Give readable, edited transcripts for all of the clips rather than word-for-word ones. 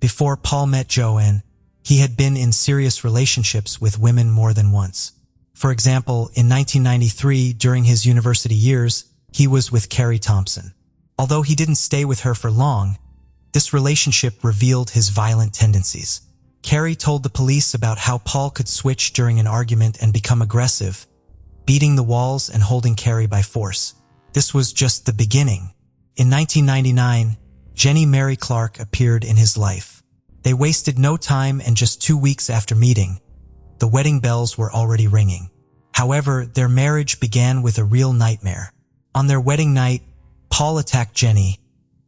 Before Paul met Joanne, he had been in serious relationships with women more than once. For example, in 1993, during his university years, he was with Carrie Thompson. Although he didn't stay with her for long, this relationship revealed his violent tendencies. Carrie told the police about how Paul could switch during an argument and become aggressive, beating the walls and holding Carrie by force. This was just the beginning. In 1999, Jenny Mary Clark appeared in his life. They wasted no time, and just 2 weeks after meeting, the wedding bells were already ringing. However, their marriage began with a real nightmare. On their wedding night, Paul attacked Jenny,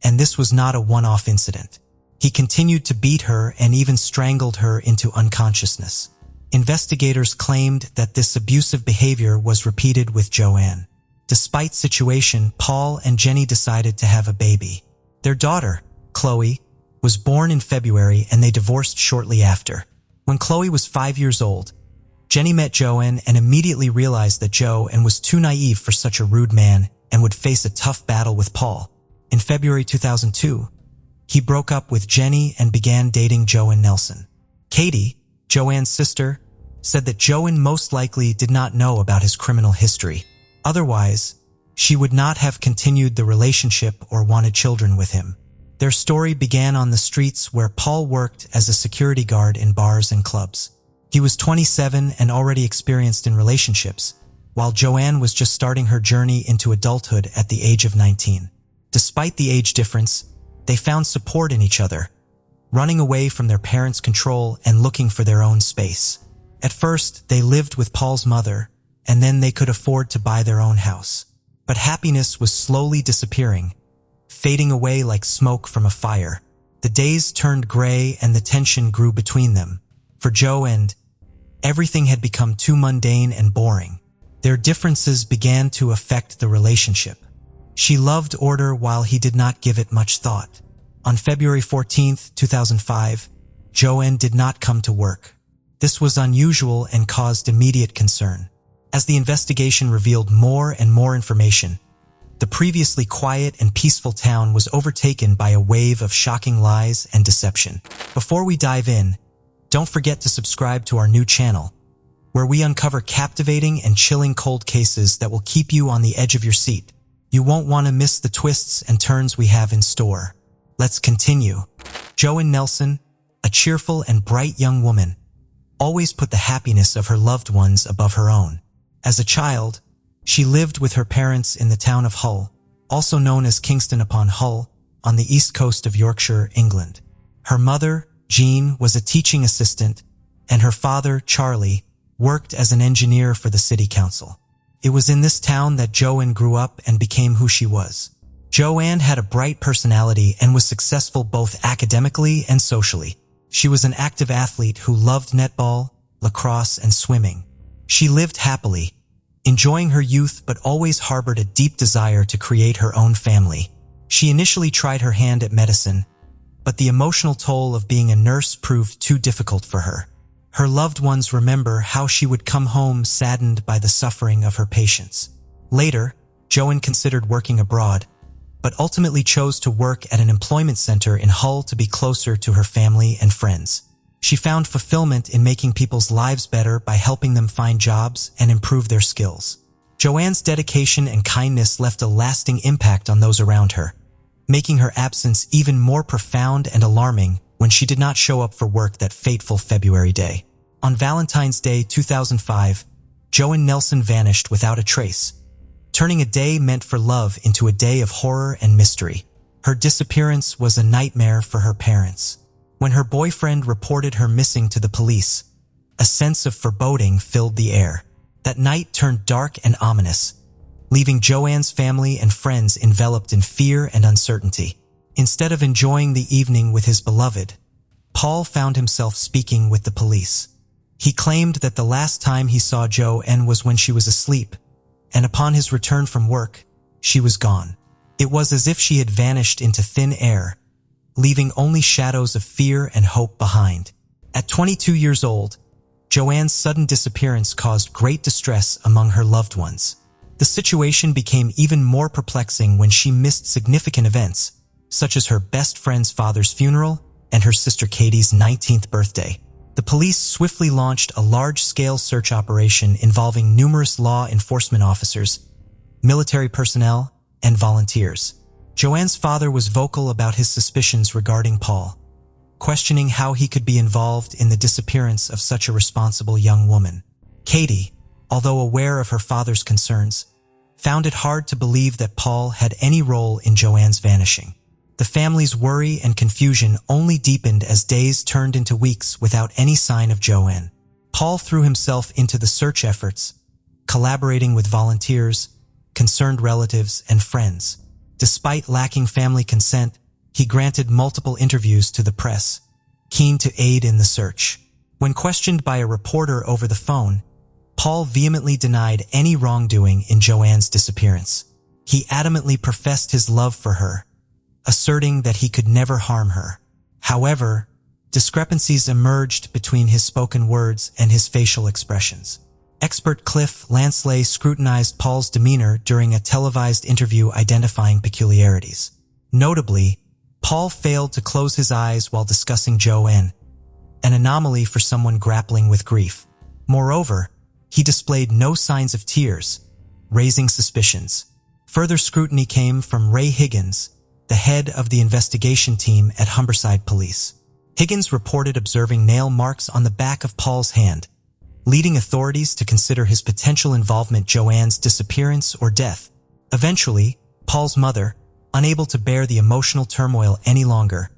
and this was not a one-off incident. He continued to beat her and even strangled her into unconsciousness. Investigators claimed that this abusive behavior was repeated with Joanne. Despite the situation, Paul and Jenny decided to have a baby. Their daughter, Chloe, was born in February, and they divorced shortly after. When Chloe was 5 years old, Jenny met Joanne and immediately realized that Joanne was too naive for such a rude man and would face a tough battle with Paul. In February 2002, he broke up with Jenny and began dating Joanne Nelson. Katie, Joanne's sister, said that Joanne most likely did not know about his criminal history. Otherwise, she would not have continued the relationship or wanted children with him. Their story began on the streets, where Paul worked as a security guard in bars and clubs. He was 27 and already experienced in relationships, while Joanne was just starting her journey into adulthood at the age of 19. Despite the age difference, they found support in each other, running away from their parents' control and looking for their own space. At first, they lived with Paul's mother, and then they could afford to buy their own house. But happiness was slowly disappearing, fading away like smoke from a fire. The days turned gray and the tension grew between them. For Joanne, everything had become too mundane and boring. Their differences began to affect the relationship. She loved order while he did not give it much thought. On February 14, 2005, Joanne did not come to work. This was unusual and caused immediate concern. As the investigation revealed more and more information, the previously quiet and peaceful town was overtaken by a wave of shocking lies and deception. Before we dive in, don't forget to subscribe to our new channel, where we uncover captivating and chilling cold cases that will keep you on the edge of your seat. You won't want to miss the twists and turns we have in store. Let's continue. Joanne Nelson, a cheerful and bright young woman, always put the happiness of her loved ones above her own. As a child, she lived with her parents in the town of Hull, also known as Kingston upon Hull, on the east coast of Yorkshire, England. Her mother, Jean, was a teaching assistant, and her father, Charlie, worked as an engineer for the city council. It was in this town that Joanne grew up and became who she was. Joanne had a bright personality and was successful both academically and socially. She was an active athlete who loved netball, lacrosse, and swimming. She lived happily, enjoying her youth, but always harbored a deep desire to create her own family. She initially tried her hand at medicine, but the emotional toll of being a nurse proved too difficult for her. Her loved ones remember how she would come home saddened by the suffering of her patients. Later, Joanne considered working abroad, but ultimately chose to work at an employment center in Hull to be closer to her family and friends. She found fulfillment in making people's lives better by helping them find jobs and improve their skills. Joanne's dedication and kindness left a lasting impact on those around her, making her absence even more profound and alarming when she did not show up for work that fateful February day. On Valentine's Day 2005, Joanne Nelson vanished without a trace, turning a day meant for love into a day of horror and mystery. Her disappearance was a nightmare for her parents. When her boyfriend reported her missing to the police, a sense of foreboding filled the air. That night turned dark and ominous, leaving Joanne's family and friends enveloped in fear and uncertainty. Instead of enjoying the evening with his beloved, Paul found himself speaking with the police. He claimed that the last time he saw Joanne was when she was asleep, and upon his return from work, she was gone. It was as if she had vanished into thin air, leaving only shadows of fear and hope behind. At 22 years old, Joanne's sudden disappearance caused great distress among her loved ones. The situation became even more perplexing when she missed significant events, such as her best friend's father's funeral and her sister Katie's 19th birthday. The police swiftly launched a large-scale search operation involving numerous law enforcement officers, military personnel, and volunteers. Joanne's father was vocal about his suspicions regarding Paul, questioning how he could be involved in the disappearance of such a responsible young woman. Katie, although aware of her father's concerns, found it hard to believe that Paul had any role in Joanne's vanishing. The family's worry and confusion only deepened as days turned into weeks without any sign of Joanne. Paul threw himself into the search efforts, collaborating with volunteers, concerned relatives, and friends. Despite lacking family consent, he granted multiple interviews to the press, keen to aid in the search. When questioned by a reporter over the phone, Paul vehemently denied any wrongdoing in Joanne's disappearance. He adamantly professed his love for her, asserting that he could never harm her. However, discrepancies emerged between his spoken words and his facial expressions. Expert Cliff Lansley scrutinized Paul's demeanor during a televised interview, identifying peculiarities. Notably, Paul failed to close his eyes while discussing Joanne, an anomaly for someone grappling with grief. Moreover, he displayed no signs of tears, raising suspicions. Further scrutiny came from Ray Higgins, the head of the investigation team at Humberside Police. Higgins reported observing nail marks on the back of Paul's hand, leading authorities to consider his potential involvement in Joanne's disappearance or death. Eventually, Paul's mother, unable to bear the emotional turmoil any longer,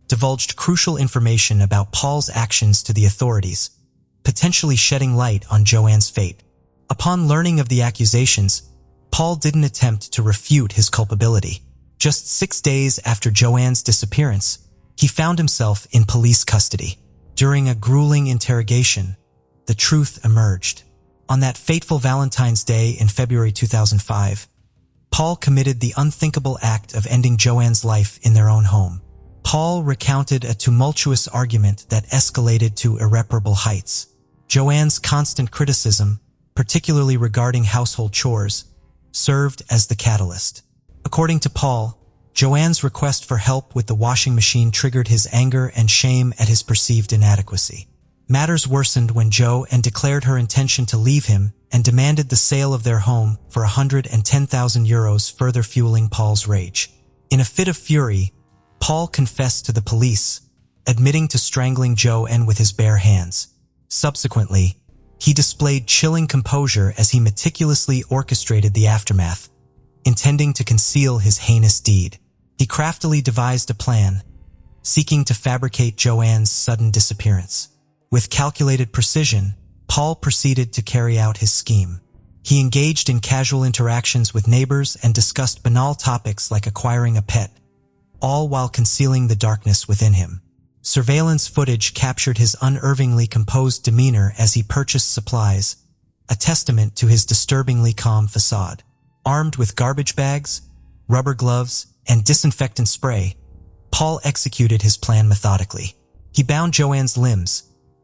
divulged crucial information about Paul's actions to the authorities, potentially shedding light on Joanne's fate. Upon learning of the accusations, Paul didn't attempt to refute his culpability. Just 6 days after Joanne's disappearance, he found himself in police custody. During a grueling interrogation, the truth emerged. On that fateful Valentine's Day in February 2005, Paul committed the unthinkable act of ending Joanne's life in their own home. Paul recounted a tumultuous argument that escalated to irreparable heights. Joanne's constant criticism, particularly regarding household chores, served as the catalyst. According to Paul, Joanne's request for help with the washing machine triggered his anger and shame at his perceived inadequacy. Matters worsened when Joanne declared her intention to leave him and demanded the sale of their home for €110,000, further fueling Paul's rage. In a fit of fury, Paul confessed to the police, admitting to strangling Joanne with his bare hands. Subsequently, he displayed chilling composure as he meticulously orchestrated the aftermath, intending to conceal his heinous deed. He craftily devised a plan, seeking to fabricate Joanne's sudden disappearance. With calculated precision, Paul proceeded to carry out his scheme. He engaged in casual interactions with neighbors and discussed banal topics like acquiring a pet, all while concealing the darkness within him. Surveillance footage captured his unerringly composed demeanor as he purchased supplies, a testament to his disturbingly calm facade. Armed with garbage bags, rubber gloves, and disinfectant spray, Paul executed his plan methodically. He bound Joanne's limbs,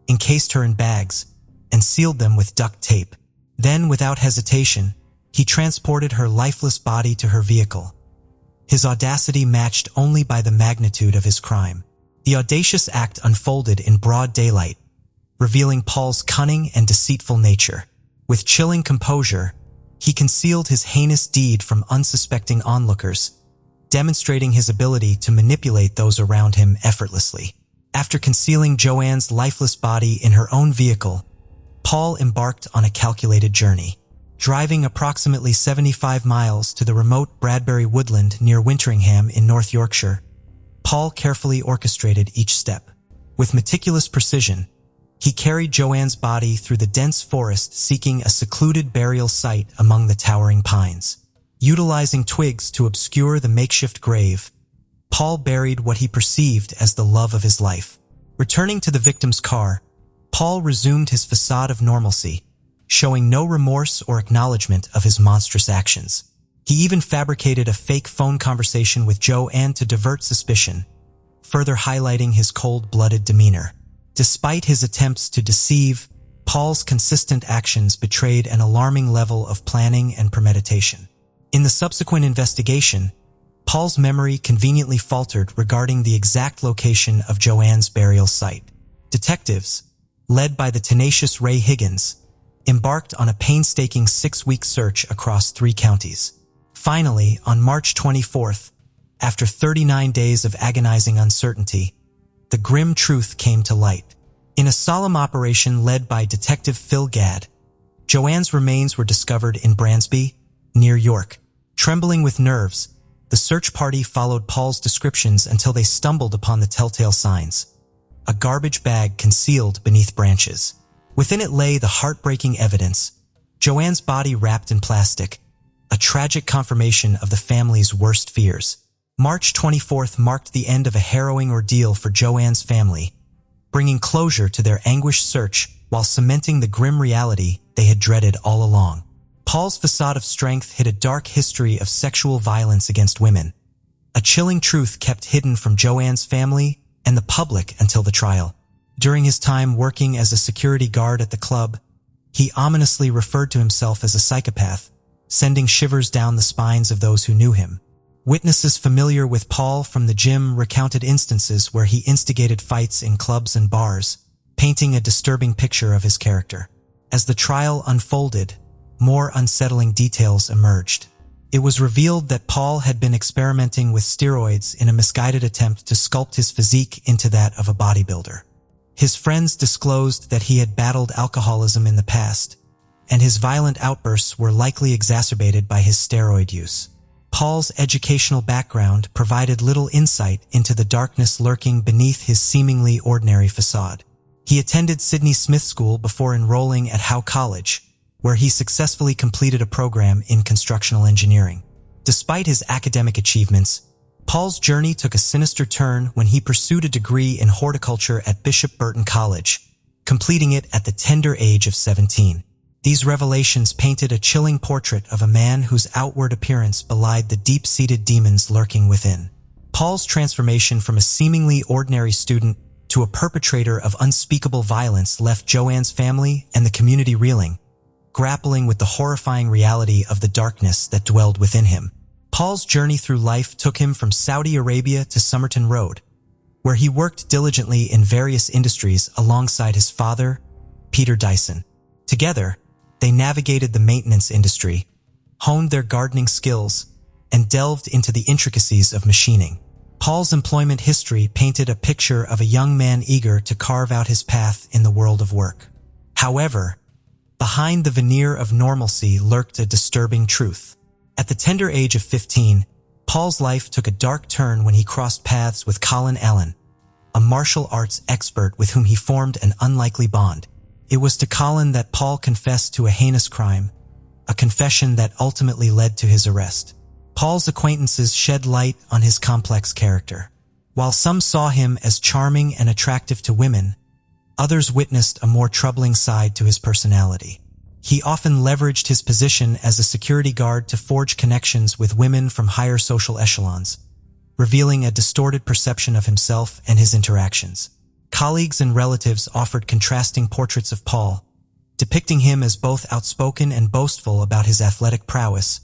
encased her in bags, and sealed them with duct tape. Then, without hesitation, he transported her lifeless body to her vehicle, his audacity matched only by the magnitude of his crime. The audacious act unfolded in broad daylight, revealing Paul's cunning and deceitful nature. With chilling composure, he concealed his heinous deed from unsuspecting onlookers, demonstrating his ability to manipulate those around him effortlessly. After concealing Joanne's lifeless body in her own vehicle, Paul embarked on a calculated journey. Driving approximately 75 miles to the remote Bradbury woodland near Winteringham in North Yorkshire, Paul carefully orchestrated each step. With meticulous precision, he carried Joanne's body through the dense forest, seeking a secluded burial site among the towering pines. Utilizing twigs to obscure the makeshift grave, Paul buried what he perceived as the love of his life. Returning to the victim's car, Paul resumed his facade of normalcy, showing no remorse or acknowledgement of his monstrous actions. He even fabricated a fake phone conversation with Joanne to divert suspicion, further highlighting his cold-blooded demeanor. Despite his attempts to deceive, Paul's consistent actions betrayed an alarming level of planning and premeditation. In the subsequent investigation, Paul's memory conveniently faltered regarding the exact location of Joanne's burial site. Detectives, led by the tenacious Ray Higgins, embarked on a painstaking 6-week search across 3 counties. Finally, on March 24th, after 39 days of agonizing uncertainty, the grim truth came to light. In a solemn operation led by Detective Phil Gadd, Joanne's remains were discovered in Bransby, near York. Trembling with nerves, the search party followed Paul's descriptions until they stumbled upon the telltale signs: a garbage bag concealed beneath branches. Within it lay the heartbreaking evidence: Joanne's body wrapped in plastic, a tragic confirmation of the family's worst fears. March 24th marked the end of a harrowing ordeal for Joanne's family, bringing closure to their anguished search while cementing the grim reality they had dreaded all along. Paul's facade of strength hid a dark history of sexual violence against women, a chilling truth kept hidden from Joanne's family and the public until the trial. During his time working as a security guard at the club, he ominously referred to himself as a psychopath, sending shivers down the spines of those who knew him. Witnesses familiar with Paul from the gym recounted instances where he instigated fights in clubs and bars, painting a disturbing picture of his character. As the trial unfolded, more unsettling details emerged. It was revealed that Paul had been experimenting with steroids in a misguided attempt to sculpt his physique into that of a bodybuilder. His friends disclosed that he had battled alcoholism in the past, and his violent outbursts were likely exacerbated by his steroid use. Paul's educational background provided little insight into the darkness lurking beneath his seemingly ordinary facade. He attended Sydney Smith School before enrolling at Howe College, where he successfully completed a program in constructional engineering. Despite his academic achievements, Paul's journey took a sinister turn when he pursued a degree in horticulture at Bishop Burton College, completing it at the tender age of 17. These revelations painted a chilling portrait of a man whose outward appearance belied the deep-seated demons lurking within. Paul's transformation from a seemingly ordinary student to a perpetrator of unspeakable violence left Joanne's family and the community reeling, grappling with the horrifying reality of the darkness that dwelled within him. Paul's journey through life took him from Saudi Arabia to Somerton Road, where he worked diligently in various industries alongside his father, Peter Dyson. Together, they navigated the maintenance industry, honed their gardening skills, and delved into the intricacies of machining. Paul's employment history painted a picture of a young man eager to carve out his path in the world of work. However, behind the veneer of normalcy lurked a disturbing truth. At the tender age of 15, Paul's life took a dark turn when he crossed paths with Colin Allen, a martial arts expert with whom he formed an unlikely bond. It was to Colin that Paul confessed to a heinous crime, a confession that ultimately led to his arrest. Paul's acquaintances shed light on his complex character. While some saw him as charming and attractive to women, others witnessed a more troubling side to his personality. He often leveraged his position as a security guard to forge connections with women from higher social echelons, revealing a distorted perception of himself and his interactions. Colleagues and relatives offered contrasting portraits of Paul, depicting him as both outspoken and boastful about his athletic prowess,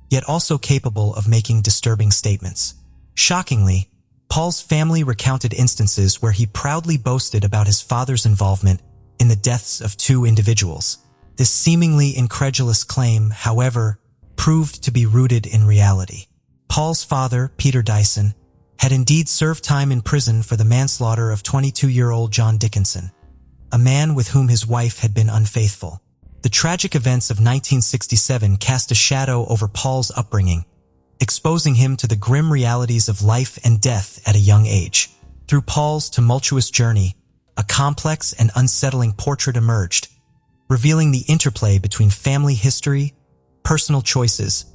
yet also capable of making disturbing statements. Shockingly, Paul's family recounted instances where he proudly boasted about his father's involvement in the deaths of 2 individuals. This seemingly incredulous claim, however, proved to be rooted in reality. Paul's father, Peter Dyson, had indeed served time in prison for the manslaughter of 22-year-old John Dickinson, a man with whom his wife had been unfaithful. The tragic events of 1967 cast a shadow over Paul's upbringing, exposing him to the grim realities of life and death at a young age. Through Paul's tumultuous journey, a complex and unsettling portrait emerged, revealing the interplay between family history, personal choices,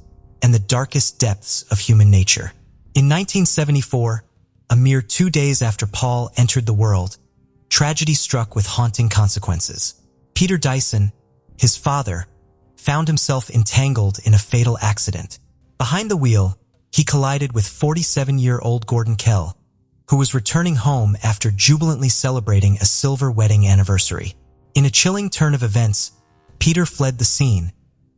and the darkest depths of human nature. In 1974, a mere 2 days after Paul entered the world, tragedy struck with haunting consequences. Peter Dyson, his father, found himself entangled in a fatal accident. Behind the wheel, he collided with 47-year-old Gordon Kell, who was returning home after jubilantly celebrating a silver wedding anniversary. In a chilling turn of events, Peter fled the scene,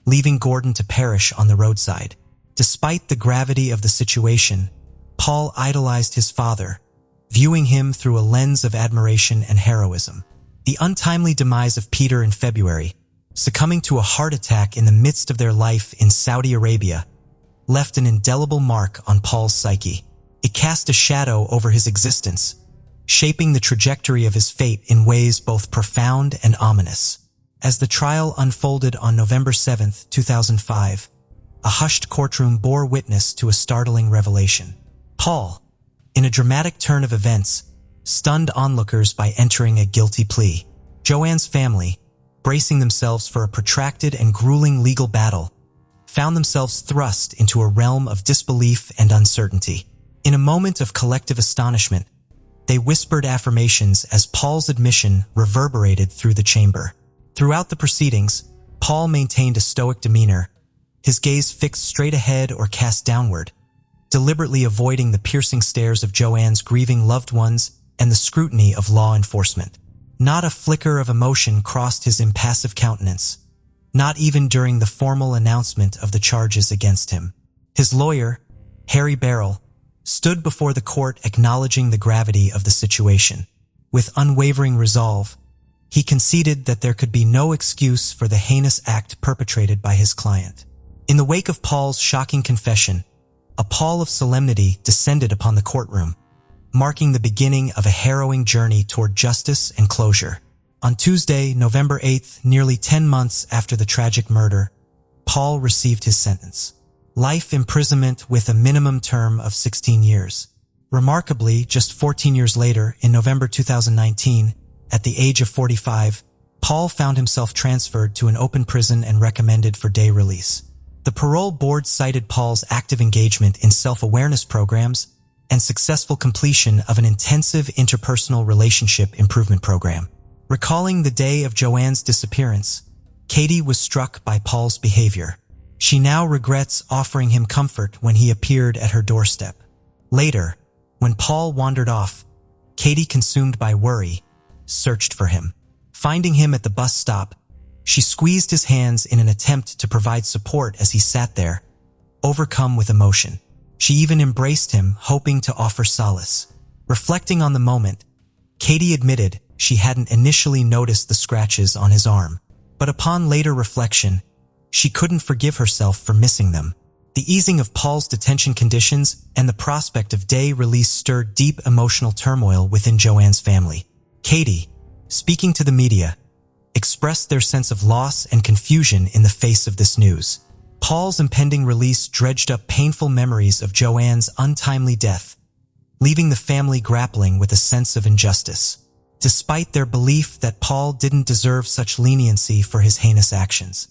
leaving Gordon to perish on the roadside. Despite the gravity of the situation, Paul idolized his father, viewing him through a lens of admiration and heroism. The untimely demise of Peter in February, succumbing to a heart attack in the midst of their life in Saudi Arabia, left an indelible mark on Paul's psyche. It cast a shadow over his existence, shaping the trajectory of his fate in ways both profound and ominous. As the trial unfolded on November 7, 2005, a hushed courtroom bore witness to a startling revelation. Paul, in a dramatic turn of events, stunned onlookers by entering a guilty plea. Joanne's family, bracing themselves for a protracted and grueling legal battle, found themselves thrust into a realm of disbelief and uncertainty. In a moment of collective astonishment, they whispered affirmations as Paul's admission reverberated through the chamber. Throughout the proceedings, Paul maintained a stoic demeanor, his gaze fixed straight ahead or cast downward, deliberately avoiding the piercing stares of Joanne's grieving loved ones and the scrutiny of law enforcement. Not a flicker of emotion crossed his impassive countenance, not even during the formal announcement of the charges against him. His lawyer, Harry Beryl, stood before the court acknowledging the gravity of the situation. With unwavering resolve, he conceded that there could be no excuse for the heinous act perpetrated by his client. In the wake of Paul's shocking confession, a pall of solemnity descended upon the courtroom, marking the beginning of a harrowing journey toward justice and closure. On Tuesday, November 8th, nearly 10 months after the tragic murder, Paul received his sentence. Life imprisonment with a minimum term of 16 years. Remarkably, just 14 years later, in November 2019, at the age of 45, Paul found himself transferred to an open prison and recommended for day release. The parole board cited Paul's active engagement in self-awareness programs and successful completion of an intensive interpersonal relationship improvement program. Recalling the day of Joanne's disappearance, Katie was struck by Paul's behavior. She now regrets offering him comfort when he appeared at her doorstep. Later, when Paul wandered off, Katie, consumed by worry, searched for him. Finding him at the bus stop, she squeezed his hands in an attempt to provide support as he sat there, overcome with emotion. She even embraced him, hoping to offer solace. Reflecting on the moment, Katie admitted she hadn't initially noticed the scratches on his arm, but upon later reflection, she couldn't forgive herself for missing them. The easing of Paul's detention conditions and the prospect of day release stirred deep emotional turmoil within Joanne's family. Katie, speaking to the media, expressed their sense of loss and confusion in the face of this news. Paul's impending release dredged up painful memories of Joanne's untimely death, leaving the family grappling with a sense of injustice, despite their belief that Paul didn't deserve such leniency for his heinous actions.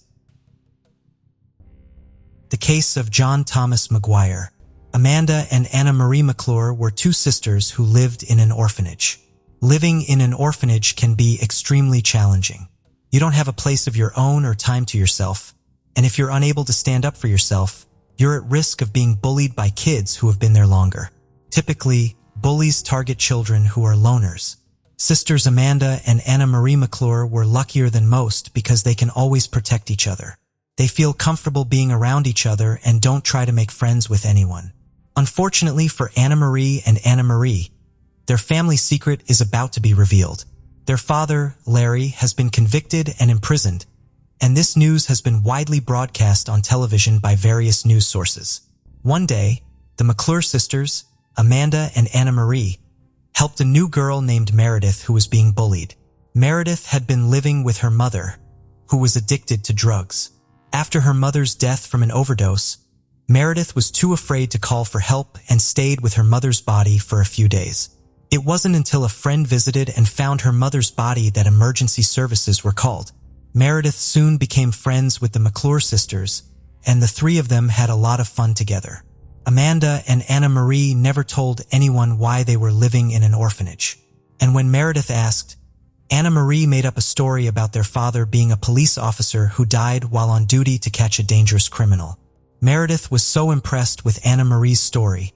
The case of John Thomas McGuire. Amanda and Anna Marie McClure were two sisters who lived in an orphanage. Living in an orphanage can be extremely challenging. You don't have a place of your own or time to yourself, and if you're unable to stand up for yourself, you're at risk of being bullied by kids who have been there longer. Typically, bullies target children who are loners. Sisters Amanda and Anna Marie McClure were luckier than most because they can always protect each other. They feel comfortable being around each other and don't try to make friends with anyone. Unfortunately for Anna Marie and Anna Marie, their family secret is about to be revealed. Their father, Larry, has been convicted and imprisoned, and this news has been widely broadcast on television by various news sources. One day, the McClure sisters, Amanda and Anna Marie, helped a new girl named Meredith who was being bullied. Meredith had been living with her mother, who was addicted to drugs. After her mother's death from an overdose, Meredith was too afraid to call for help and stayed with her mother's body for a few days. It wasn't until a friend visited and found her mother's body that emergency services were called. Meredith soon became friends with the McClure sisters, and the three of them had a lot of fun together. Amanda and Anna Marie never told anyone why they were living in an orphanage. And when Meredith asked, Anna Marie made up a story about their father being a police officer who died while on duty to catch a dangerous criminal. Meredith was so impressed with Anna Marie's story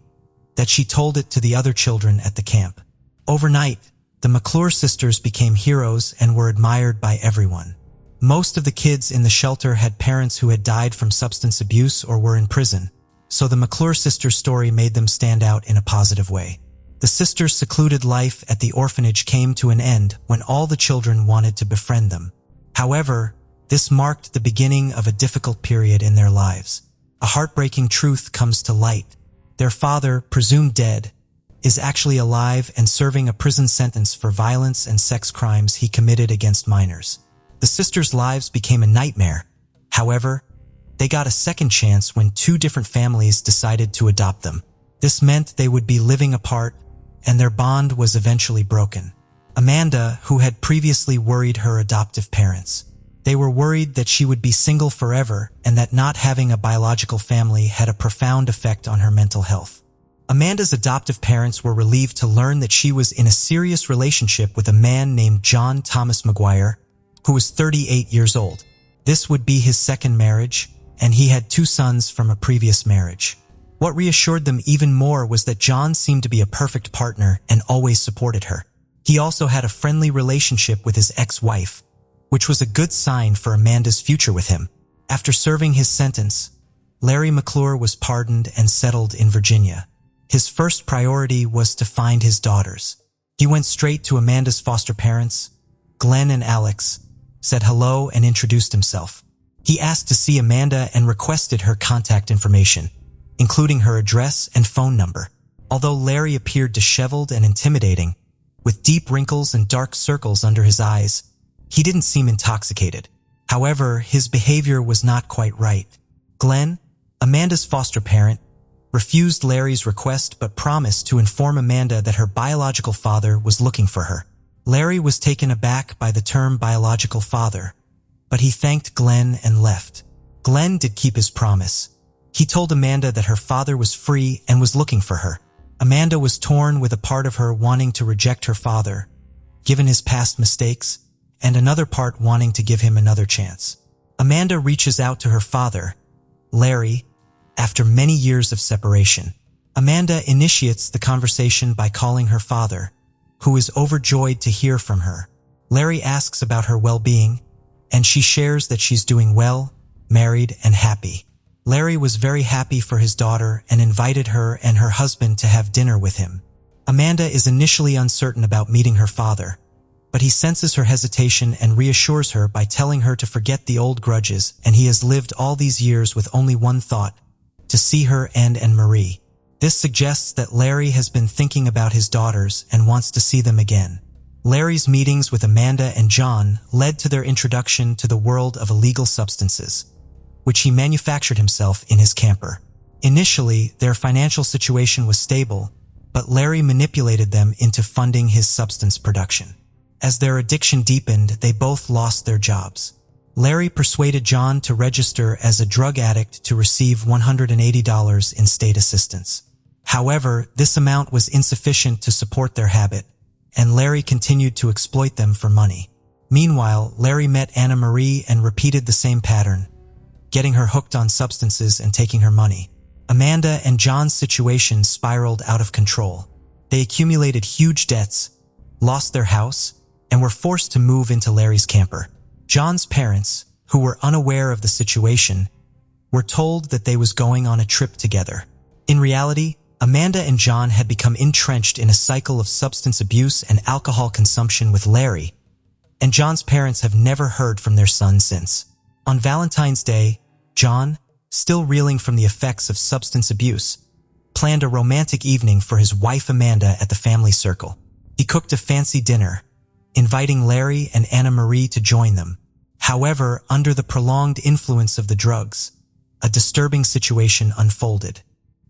that she told it to the other children at the camp. Overnight, the McClure sisters became heroes and were admired by everyone. Most of the kids in the shelter had parents who had died from substance abuse or were in prison, so the McClure sisters' story made them stand out in a positive way. The sisters' secluded life at the orphanage came to an end when all the children wanted to befriend them. However, this marked the beginning of a difficult period in their lives. A heartbreaking truth comes to light. Their father, presumed dead, is actually alive and serving a prison sentence for violence and sex crimes he committed against minors. The sisters' lives became a nightmare. However, they got a second chance when two different families decided to adopt them. This meant they would be living apart, and their bond was eventually broken. Amanda, who had previously worried her adoptive parents. They were worried that she would be single forever and that not having a biological family had a profound effect on her mental health. Amanda's adoptive parents were relieved to learn that she was in a serious relationship with a man named John Thomas McGuire, who was 38 years old. This would be his second marriage, and he had 2 sons from a previous marriage. What reassured them even more was that John seemed to be a perfect partner and always supported her. He also had a friendly relationship with his ex-wife, which was a good sign for Amanda's future with him. After serving his sentence, Larry McClure was pardoned and settled in Virginia. His first priority was to find his daughters. He went straight to Amanda's foster parents, Glenn and Alex, said hello and introduced himself. He asked to see Amanda and requested her contact information, including her address and phone number. Although Larry appeared disheveled and intimidating, with deep wrinkles and dark circles under his eyes, he didn't seem intoxicated. However, his behavior was not quite right. Glenn, Amanda's foster parent, refused Larry's request but promised to inform Amanda that her biological father was looking for her. Larry was taken aback by the term biological father, but he thanked Glenn and left. Glenn did keep his promise. He told Amanda that her father was free and was looking for her. Amanda was torn with a part of her wanting to reject her father, given his past mistakes, and another part wanting to give him another chance. Amanda reaches out to her father, Larry, after many years of separation. Amanda initiates the conversation by calling her father, who is overjoyed to hear from her. Larry asks about her well-being, and she shares that she's doing well, married, and happy. Larry was very happy for his daughter and invited her and her husband to have dinner with him. Amanda is initially uncertain about meeting her father, but he senses her hesitation and reassures her by telling her to forget the old grudges, and he has lived all these years with only one thought, to see her and Marie. This suggests that Larry has been thinking about his daughters and wants to see them again. Larry's meetings with Amanda and John led to their introduction to the world of illegal substances, which he manufactured himself in his camper. Initially, their financial situation was stable, but Larry manipulated them into funding his substance production. As their addiction deepened, they both lost their jobs. Larry persuaded John to register as a drug addict to receive $180 in state assistance. However, this amount was insufficient to support their habit, and Larry continued to exploit them for money. Meanwhile, Larry met Anna Marie and repeated the same pattern, getting her hooked on substances and taking her money. Amanda and John's situation spiraled out of control. They accumulated huge debts, lost their house, and were forced to move into Larry's camper. John's parents, who were unaware of the situation, were told that they was going on a trip together. In reality, Amanda and John had become entrenched in a cycle of substance abuse and alcohol consumption with Larry, and John's parents have never heard from their son since. On Valentine's Day, John, still reeling from the effects of substance abuse, planned a romantic evening for his wife Amanda at the family circle. He cooked a fancy dinner, inviting Larry and Anna Marie to join them. However, under the prolonged influence of the drugs, a disturbing situation unfolded.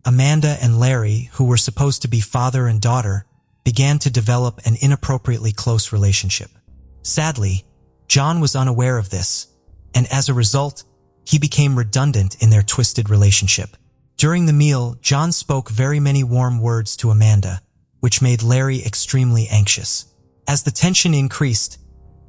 Amanda and Larry, who were supposed to be father and daughter, began to develop an inappropriately close relationship. Sadly, John was unaware of this, and as a result, he became redundant in their twisted relationship. During the meal, John spoke very many warm words to Amanda, which made Larry extremely anxious. As the tension increased,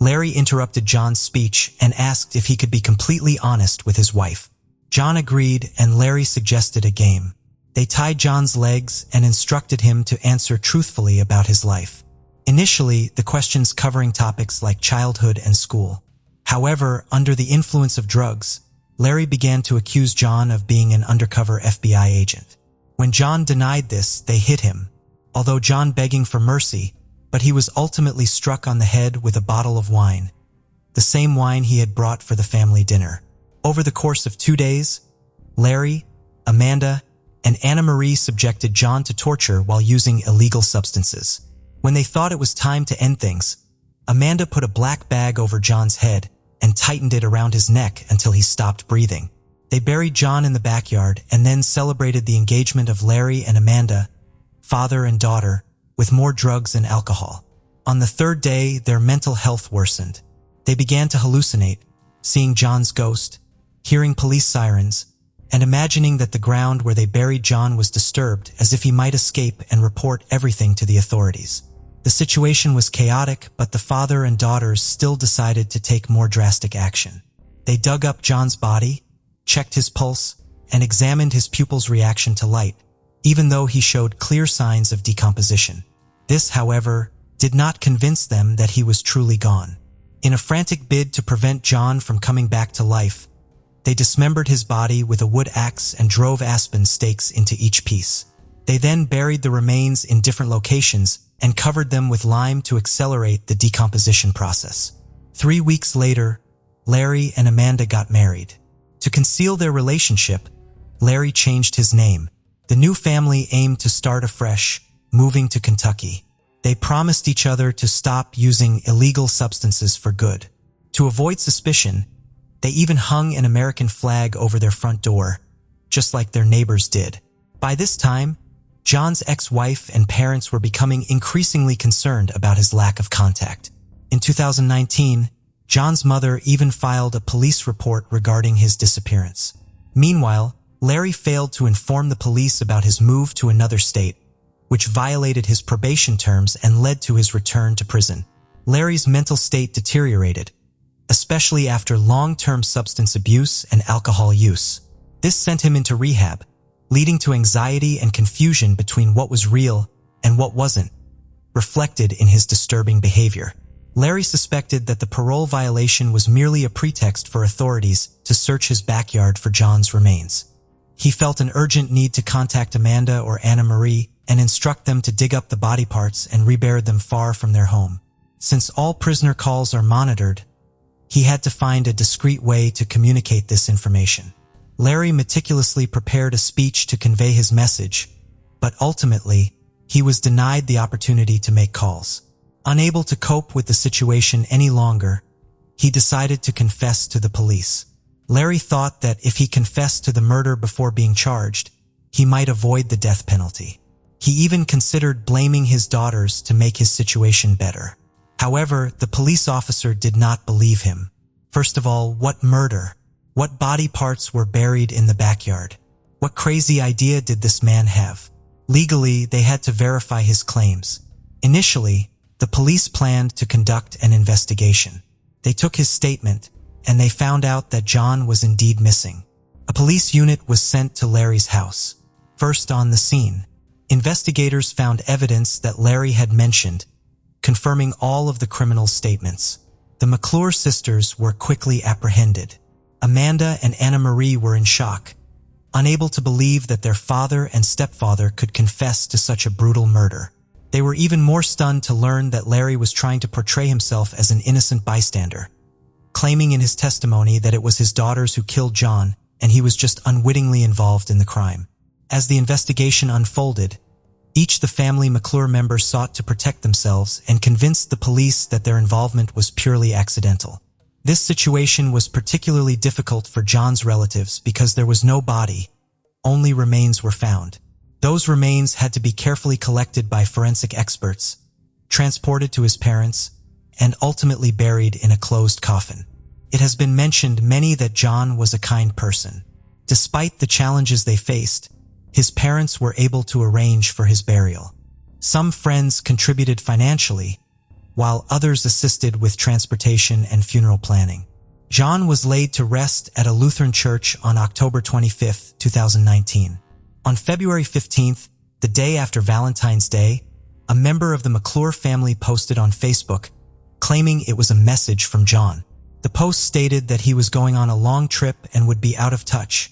Larry interrupted John's speech and asked if he could be completely honest with his wife. John agreed, and Larry suggested a game. They tied John's legs and instructed him to answer truthfully about his life. Initially, the questions covering topics like childhood and school. However, under the influence of drugs, Larry began to accuse John of being an undercover FBI agent. When John denied this, they hit him, although John begging for mercy, but he was ultimately struck on the head with a bottle of wine, the same wine he had brought for the family dinner. Over the course of 2 days, Larry, Amanda, and Anna Marie subjected John to torture while using illegal substances. When they thought it was time to end things, Amanda put a black bag over John's head and tightened it around his neck until he stopped breathing. They buried John in the backyard and then celebrated the engagement of Larry and Amanda, father and daughter, with more drugs and alcohol. On the 3rd day, their mental health worsened. They began to hallucinate, seeing John's ghost, hearing police sirens, and imagining that the ground where they buried John was disturbed as if he might escape and report everything to the authorities. The situation was chaotic, but the father and daughters still decided to take more drastic action. They dug up John's body, checked his pulse, and examined his pupils' reaction to light, even though he showed clear signs of decomposition. This, however, did not convince them that he was truly gone. In a frantic bid to prevent John from coming back to life, they dismembered his body with a wood axe and drove aspen stakes into each piece. They then buried the remains in different locations and covered them with lime to accelerate the decomposition process. 3 weeks later, Larry and Amanda got married. To conceal their relationship, Larry changed his name. The new family aimed to start afresh, moving to Kentucky. They promised each other to stop using illegal substances for good. To avoid suspicion, they even hung an American flag over their front door, just like their neighbors did. By this time, John's ex-wife and parents were becoming increasingly concerned about his lack of contact. In 2019, John's mother even filed a police report regarding his disappearance. Meanwhile, Larry failed to inform the police about his move to another state, which violated his probation terms and led to his return to prison. Larry's mental state deteriorated, especially after long-term substance abuse and alcohol use. This sent him into rehab, leading to anxiety and confusion between what was real and what wasn't, reflected in his disturbing behavior. Larry suspected that the parole violation was merely a pretext for authorities to search his backyard for John's remains. He felt an urgent need to contact Amanda or Anna Marie and instruct them to dig up the body parts and rebury them far from their home. Since all prisoner calls are monitored, he had to find a discreet way to communicate this information. Larry meticulously prepared a speech to convey his message, but ultimately, he was denied the opportunity to make calls. Unable to cope with the situation any longer, he decided to confess to the police. Larry thought that if he confessed to the murder before being charged, he might avoid the death penalty. He even considered blaming his daughters to make his situation better. However, the police officer did not believe him. First of all, what murder? What body parts were buried in the backyard? What crazy idea did this man have? Legally, they had to verify his claims. Initially, the police planned to conduct an investigation. They took his statement, and they found out that John was indeed missing. A police unit was sent to Larry's house. First on the scene, investigators found evidence that Larry had mentioned, confirming all of the criminal's statements. The McClure sisters were quickly apprehended. Amanda and Anna Marie were in shock, unable to believe that their father and stepfather could confess to such a brutal murder. They were even more stunned to learn that Larry was trying to portray himself as an innocent bystander, claiming in his testimony that it was his daughters who killed John and he was just unwittingly involved in the crime. As the investigation unfolded, each of the family McClure members sought to protect themselves and convinced the police that their involvement was purely accidental. This situation was particularly difficult for John's relatives because there was no body, only remains were found. Those remains had to be carefully collected by forensic experts, transported to his parents, and ultimately buried in a closed coffin. It has been mentioned many that John was a kind person. Despite the challenges they faced, his parents were able to arrange for his burial. Some friends contributed financially, while others assisted with transportation and funeral planning. John was laid to rest at a Lutheran church on October 25, 2019. On February 15th, the day after Valentine's Day, a member of the McClure family posted on Facebook, claiming it was a message from John. The The post stated that he was going on a long trip and would be out of touch,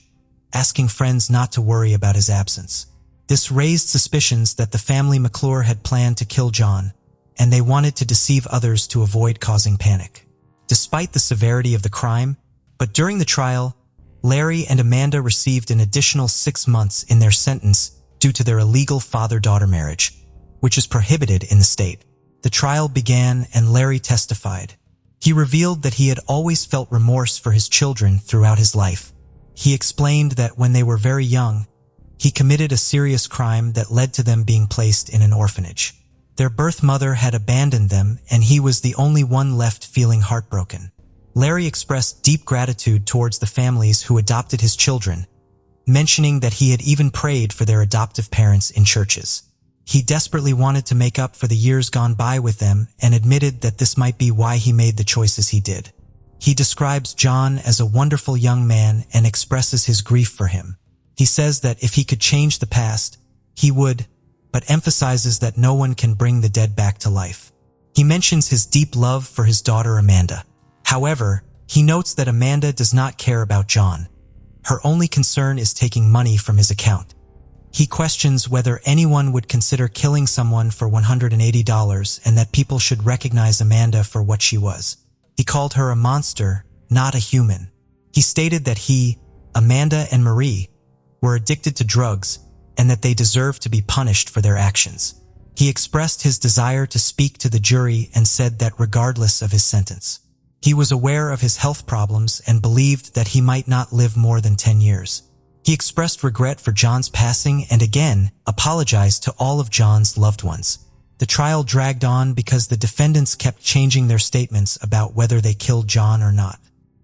asking friends not to worry about his absence. This raised suspicions that the family McClure had planned to kill John, and they wanted to deceive others to avoid causing panic. Despite the severity of the crime, but during the trial, Larry and Amanda received an additional 6 months in their sentence due to their illegal father-daughter marriage, which is prohibited in the state. The trial began and Larry testified. He revealed that he had always felt remorse for his children throughout his life. He explained that when they were very young, he committed a serious crime that led to them being placed in an orphanage. Their birth mother had abandoned them, and he was the only one left feeling heartbroken. Larry expressed deep gratitude towards the families who adopted his children, mentioning that he had even prayed for their adoptive parents in churches. He desperately wanted to make up for the years gone by with them and admitted that this might be why he made the choices he did. He describes John as a wonderful young man and expresses his grief for him. He says that if he could change the past, he would, but emphasizes that no one can bring the dead back to life. He mentions his deep love for his daughter Amanda. However, he notes that Amanda does not care about John. Her only concern is taking money from his account. He questions whether anyone would consider killing someone for $180 and that people should recognize Amanda for what she was. He called her a monster, not a human. He stated that he, Amanda, and Marie were addicted to drugs and that they deserved to be punished for their actions. He expressed his desire to speak to the jury and said that regardless of his sentence, he was aware of his health problems and believed that he might not live more than 10 years. He expressed regret for John's passing and again apologized to all of John's loved ones. The trial dragged on because the defendants kept changing their statements about whether they killed John or not.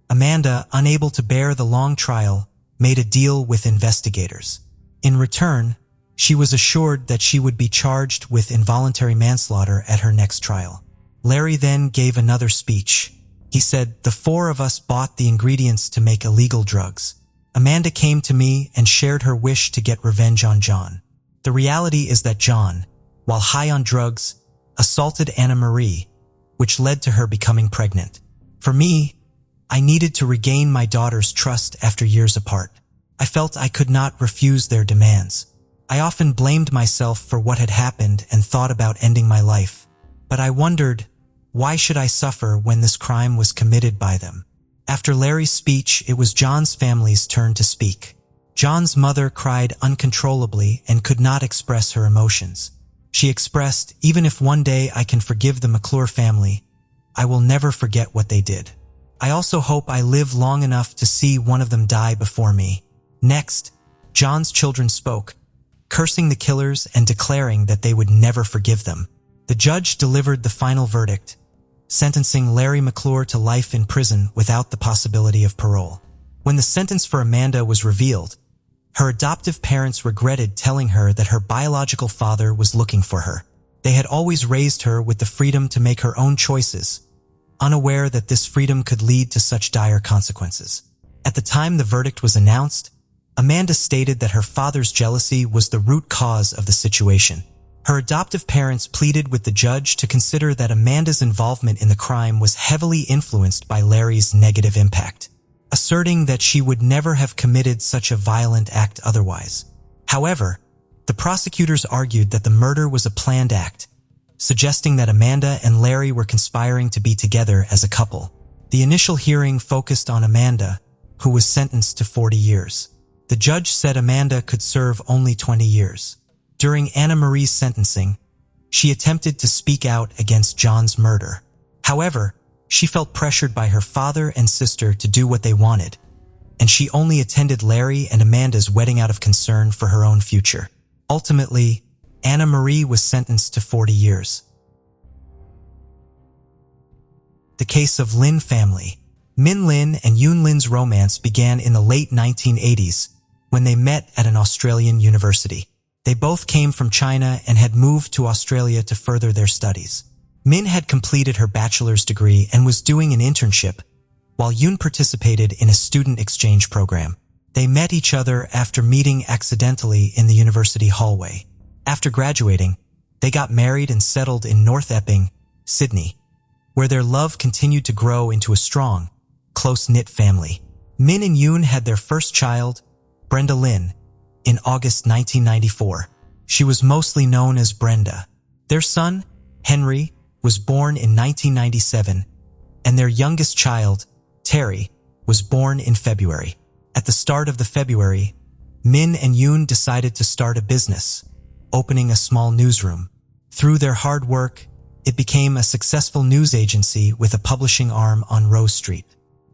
Amanda, unable to bear the long trial, made a deal with investigators. In return, she was assured that she would be charged with involuntary manslaughter at her next trial. Larry then gave another speech. He said, "The 4 of us bought the ingredients to make illegal drugs. Amanda came to me and shared her wish to get revenge on John. The reality is that John, while high on drugs, assaulted Anna Marie, which led to her becoming pregnant. For me, I needed to regain my daughter's trust after years apart. I felt I could not refuse their demands. I often blamed myself for what had happened and thought about ending my life. But I wondered, why should I suffer when this crime was committed by them?" After Larry's speech, it was John's family's turn to speak. John's mother cried uncontrollably and could not express her emotions. She expressed, "Even if one day I can forgive the McClure family, I will never forget what they did. I also hope I live long enough to see one of them die before me." Next, John's children spoke, cursing the killers and declaring that they would never forgive them. The judge delivered the final verdict, sentencing Larry McClure to life in prison without the possibility of parole. When the sentence for Amanda was revealed, her adoptive parents regretted telling her that her biological father was looking for her. They had always raised her with the freedom to make her own choices, unaware that this freedom could lead to such dire consequences. At the time the verdict was announced, Amanda stated that her father's jealousy was the root cause of the situation. Her adoptive parents pleaded with the judge to consider that Amanda's involvement in the crime was heavily influenced by Larry's negative impact, asserting that she would never have committed such a violent act otherwise. However, the prosecutors argued that the murder was a planned act, suggesting that Amanda and Larry were conspiring to be together as a couple. The initial hearing focused on Amanda, who was sentenced to 40 years. The judge said Amanda could serve only 20 years. During Anna Marie's sentencing, she attempted to speak out against John's murder. However, she felt pressured by her father and sister to do what they wanted, and she only attended Larry and Amanda's wedding out of concern for her own future. Ultimately, Anna Marie was sentenced to 40 years. The case of Lynn family. Min Lynn and Yoon Lin's romance began in the late 1980s when they met at an Australian university. They both came from China and had moved to Australia to further their studies. Min had completed her bachelor's degree and was doing an internship, while Yoon participated in a student exchange program. They met each other after meeting accidentally in the university hallway. After graduating, they got married and settled in North Epping, Sydney, where their love continued to grow into a strong, close-knit family. Min and Yoon had their first child, Brenda Lynn, in August 1994. She was mostly known as Brenda. Their son, Henry, was born in 1997, and their youngest child, Terry, was born in February. At the start of the February, Min and Yoon decided to start a business, opening a small newsroom. Through their hard work, it became a successful news agency with a publishing arm on Rose Street.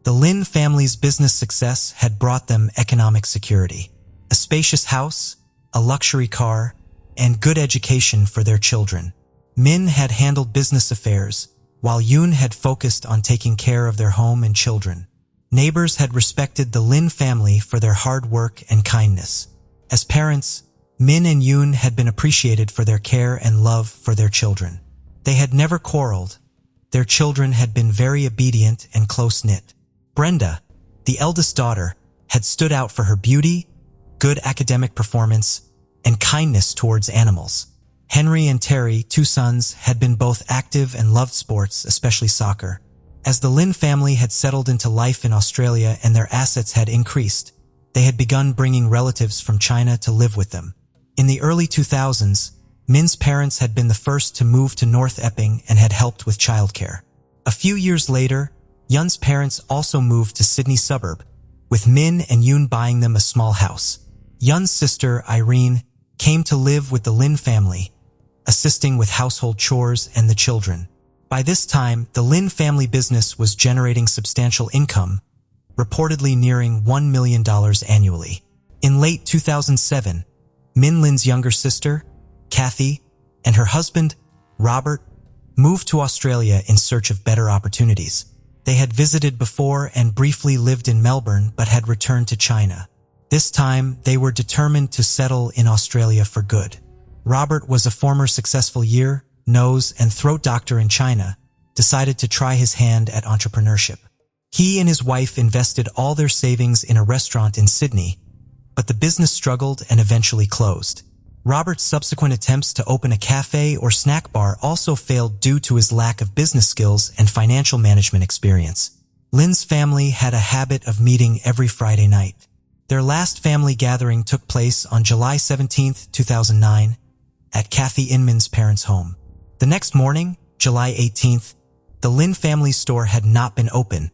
The Lynn family's business success had brought them economic security, a spacious house, a luxury car, and good education for their children. Min had handled business affairs, while Yoon had focused on taking care of their home and children. Neighbors had respected the Lynn family for their hard work and kindness. As parents, Min and Yoon had been appreciated for their care and love for their children. They had never quarreled. Their children had been very obedient and close-knit. Brenda, the eldest daughter, had stood out for her beauty, good academic performance, and kindness towards animals. Henry and Terry, two sons, had been both active and loved sports, especially soccer. As the Lynn family had settled into life in Australia and their assets had increased, they had begun bringing relatives from China to live with them. In the early 2000s, Min's parents had been the first to move to North Epping and had helped with childcare. A few years later, Yun's parents also moved to Sydney suburb, with Min and Yoon buying them a small house. Yun's sister, Irene, came to live with the Lynn family, assisting with household chores and the children. By this time, the Lynn family business was generating substantial income, reportedly nearing $1 million annually. In late 2007, Min Lynn's younger sister, Kathy, and her husband, Robert, moved to Australia in search of better opportunities. They had visited before and briefly lived in Melbourne but had returned to China. This time, they were determined to settle in Australia for good. Robert was a former successful ear, nose, and throat doctor in China, decided to try his hand at entrepreneurship. He and his wife invested all their savings in a restaurant in Sydney, but the business struggled and eventually closed. Robert's subsequent attempts to open a cafe or snack bar also failed due to his lack of business skills and financial management experience. Lynn's family had a habit of meeting every Friday night. Their last family gathering took place on July 17, 2009, at Kathy Inman's parents' home. The next morning, July 18th, the Lynn family store had not been open,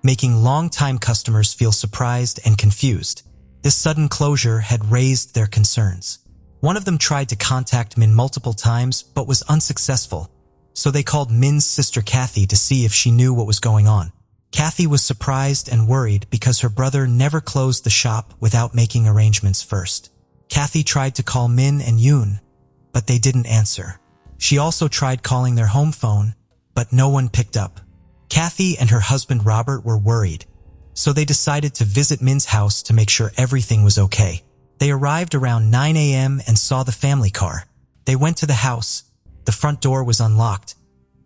making long-time customers feel surprised and confused. This sudden closure had raised their concerns. One of them tried to contact Min multiple times but was unsuccessful, so they called Min's sister Kathy to see if she knew what was going on. Kathy was surprised and worried because her brother never closed the shop without making arrangements first. Kathy tried to call Min and Yoon, but they didn't answer. She also tried calling their home phone, but no one picked up. Kathy and her husband Robert were worried, so they decided to visit Min's house to make sure everything was okay. They arrived around 9 a.m. and saw the family car. They went to the house. The front door was unlocked,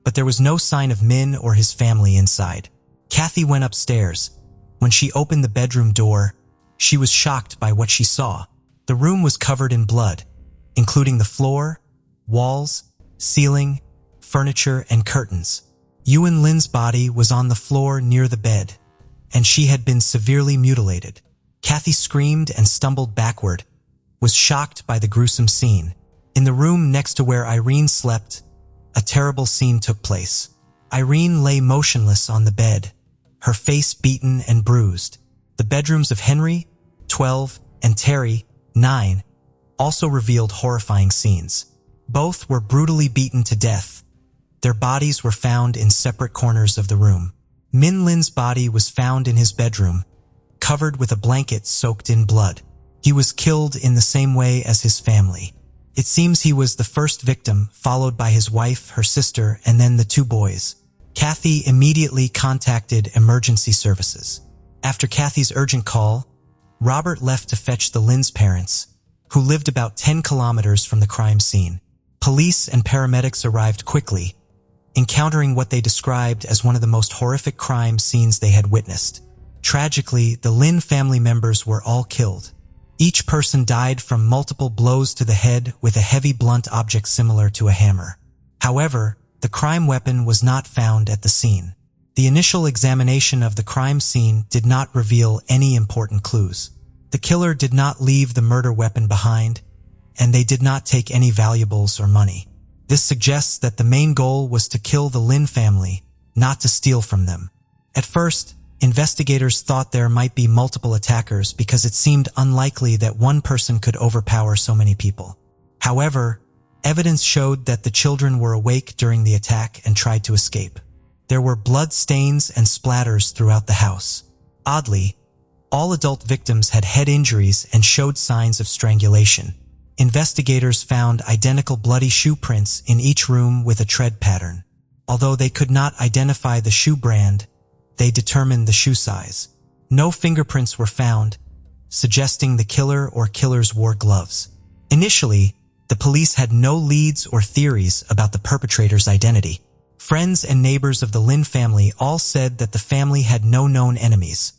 but there was no sign of Min or his family inside. Kathy went upstairs. When she opened the bedroom door, she was shocked by what she saw. The room was covered in blood, including the floor, walls, ceiling, furniture, and curtains. Yuan Lin's body was on the floor near the bed, and she had been severely mutilated. Kathy screamed and stumbled backward, was shocked by the gruesome scene. In the room next to where Irene slept, a terrible scene took place. Irene lay motionless on the bed, her face beaten and bruised. The bedrooms of Henry, 12, and Terry, 9, also revealed horrifying scenes. Both were brutally beaten to death. Their bodies were found in separate corners of the room. Min Lin's body was found in his bedroom, covered with a blanket soaked in blood. He was killed in the same way as his family. It seems he was the first victim, followed by his wife, her sister, and then the two boys. Kathy immediately contacted emergency services. After Kathy's urgent call, Robert left to fetch the Lynn's parents, who lived about 10 kilometers from the crime scene. Police and paramedics arrived quickly, encountering what they described as one of the most horrific crime scenes they had witnessed. Tragically, the Lynn family members were all killed. Each person died from multiple blows to the head with a heavy blunt object similar to a hammer. However, the crime weapon was not found at the scene. The initial examination of the crime scene did not reveal any important clues. The killer did not leave the murder weapon behind, and they did not take any valuables or money. This suggests that the main goal was to kill the Lynn family, not to steal from them. At first, investigators thought there might be multiple attackers because it seemed unlikely that one person could overpower so many people. However, evidence showed that the children were awake during the attack and tried to escape. There were blood stains and splatters throughout the house. Oddly, all adult victims had head injuries and showed signs of strangulation. Investigators found identical bloody shoe prints in each room with a tread pattern. Although they could not identify the shoe brand, they determined the shoe size. No fingerprints were found, suggesting the killer or killers wore gloves. Initially, the police had no leads or theories about the perpetrator's identity. Friends and neighbors of the Lynn family all said that the family had no known enemies,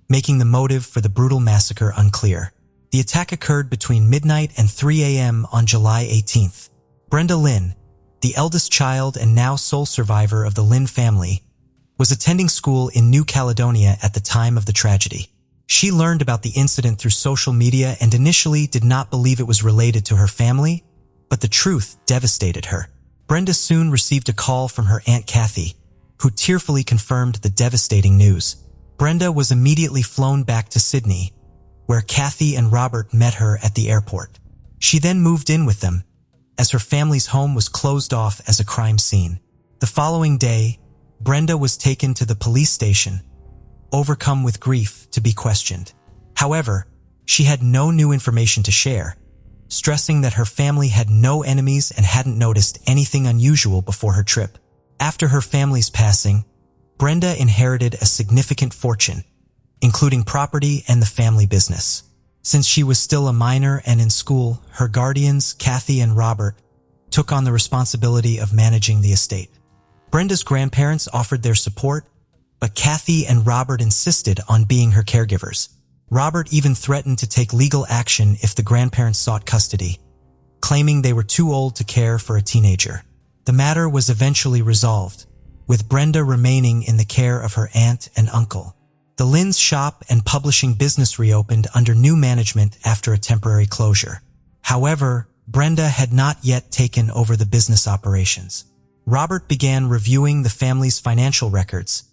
making the motive for the brutal massacre unclear. The attack occurred between midnight and 3 a.m. on July 18th. Brenda Lynn, the eldest child and now sole survivor of the Lynn family, was attending school in New Caledonia at the time of the tragedy. She learned about the incident through social media and initially did not believe it was related to her family, but the truth devastated her. Brenda soon received a call from her Aunt Kathy, who tearfully confirmed the devastating news. Brenda was immediately flown back to Sydney, where Kathy and Robert met her at the airport. She then moved in with them, as her family's home was closed off as a crime scene. The following day, Brenda was taken to the police station, overcome with grief, to be questioned. However, she had no new information to share, stressing that her family had no enemies and hadn't noticed anything unusual before her trip. After her family's passing, Brenda inherited a significant fortune, including property and the family business. Since she was still a minor and in school, her guardians, Kathy and Robert, took on the responsibility of managing the estate. Brenda's grandparents offered their support, but Kathy and Robert insisted on being her caregivers. Robert even threatened to take legal action if the grandparents sought custody, claiming they were too old to care for a teenager. The matter was eventually resolved, with Brenda remaining in the care of her aunt and uncle. The Lynn's shop and publishing business reopened under new management after a temporary closure. However, Brenda had not yet taken over the business operations. Robert began reviewing the family's financial records,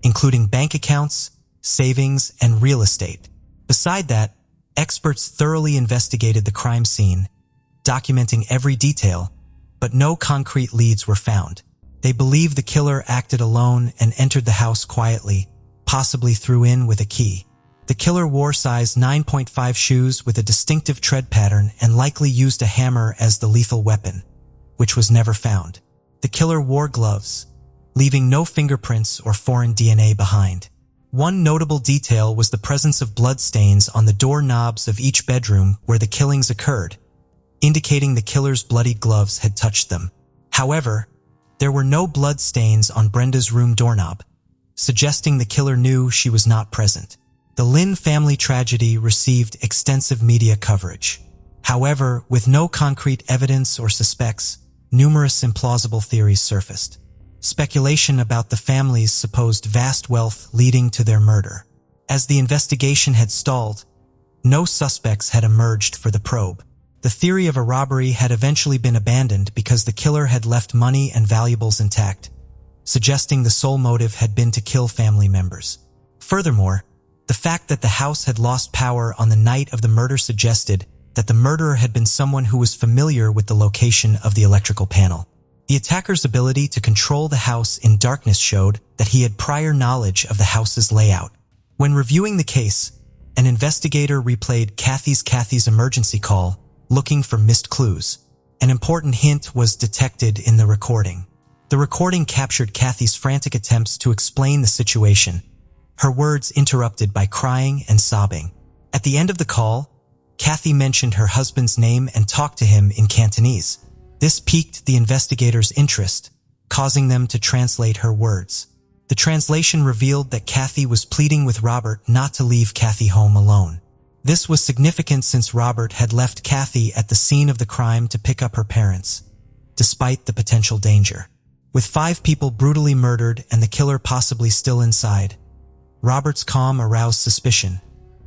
including bank accounts, savings, and real estate. Beside that, experts thoroughly investigated the crime scene, documenting every detail, but no concrete leads were found. They believed the killer acted alone and entered the house quietly, possibly threw in with a key. The killer wore size 9.5 shoes with a distinctive tread pattern and likely used a hammer as the lethal weapon, which was never found. The killer wore gloves, leaving no fingerprints or foreign DNA behind. One notable detail was the presence of blood stains on the doorknobs of each bedroom where the killings occurred, indicating the killer's bloodied gloves had touched them. However, there were no blood stains on Brenda's room doorknob, suggesting the killer knew she was not present. The Lynn family tragedy received extensive media coverage. However, with no concrete evidence or suspects, numerous implausible theories surfaced. Speculation about the family's supposed vast wealth leading to their murder. As the investigation had stalled, no suspects had emerged for the probe. The theory of a robbery had eventually been abandoned because the killer had left money and valuables intact, suggesting the sole motive had been to kill family members. Furthermore, the fact that the house had lost power on the night of the murder suggested that the murderer had been someone who was familiar with the location of the electrical panel. The attacker's ability to control the house in darkness showed that he had prior knowledge of the house's layout. When reviewing the case, an investigator replayed Kathy's emergency call, looking for missed clues. An important hint was detected in the recording. The recording captured Kathy's frantic attempts to explain the situation, her words interrupted by crying and sobbing. At the end of the call, Kathy mentioned her husband's name and talked to him in Cantonese. This piqued the investigators' interest, causing them to translate her words. The translation revealed that Kathy was pleading with Robert not to leave Kathy home alone. This was significant since Robert had left Kathy at the scene of the crime to pick up her parents, despite the potential danger. With 5 people brutally murdered and the killer possibly still inside, Robert's calm aroused suspicion,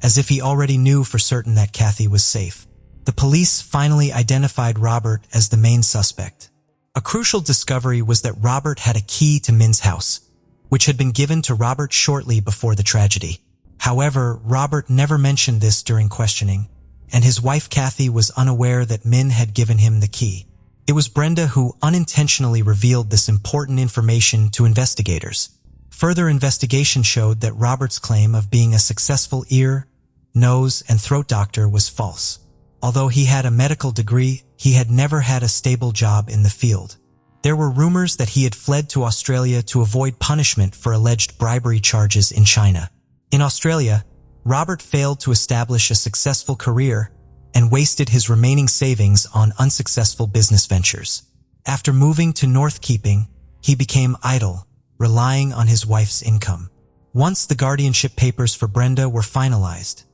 as if he already knew for certain that Kathy was safe. The police finally identified Robert as the main suspect. A crucial discovery was that Robert had a key to Min's house, which had been given to Robert shortly before the tragedy. However, Robert never mentioned this during questioning, and his wife Kathy was unaware that Min had given him the key. It was Brenda who unintentionally revealed this important information to investigators. Further investigation showed that Robert's claim of being a successful ear, nose, and throat doctor was false. Although he had a medical degree, he had never had a stable job in the field. There were rumors that he had fled to Australia to avoid punishment for alleged bribery charges in China. In Australia, Robert failed to establish a successful career and wasted his remaining savings on unsuccessful business ventures. After moving to North Keeping, he became idle, relying on his wife's income. Once the guardianship papers for Brenda were finalized,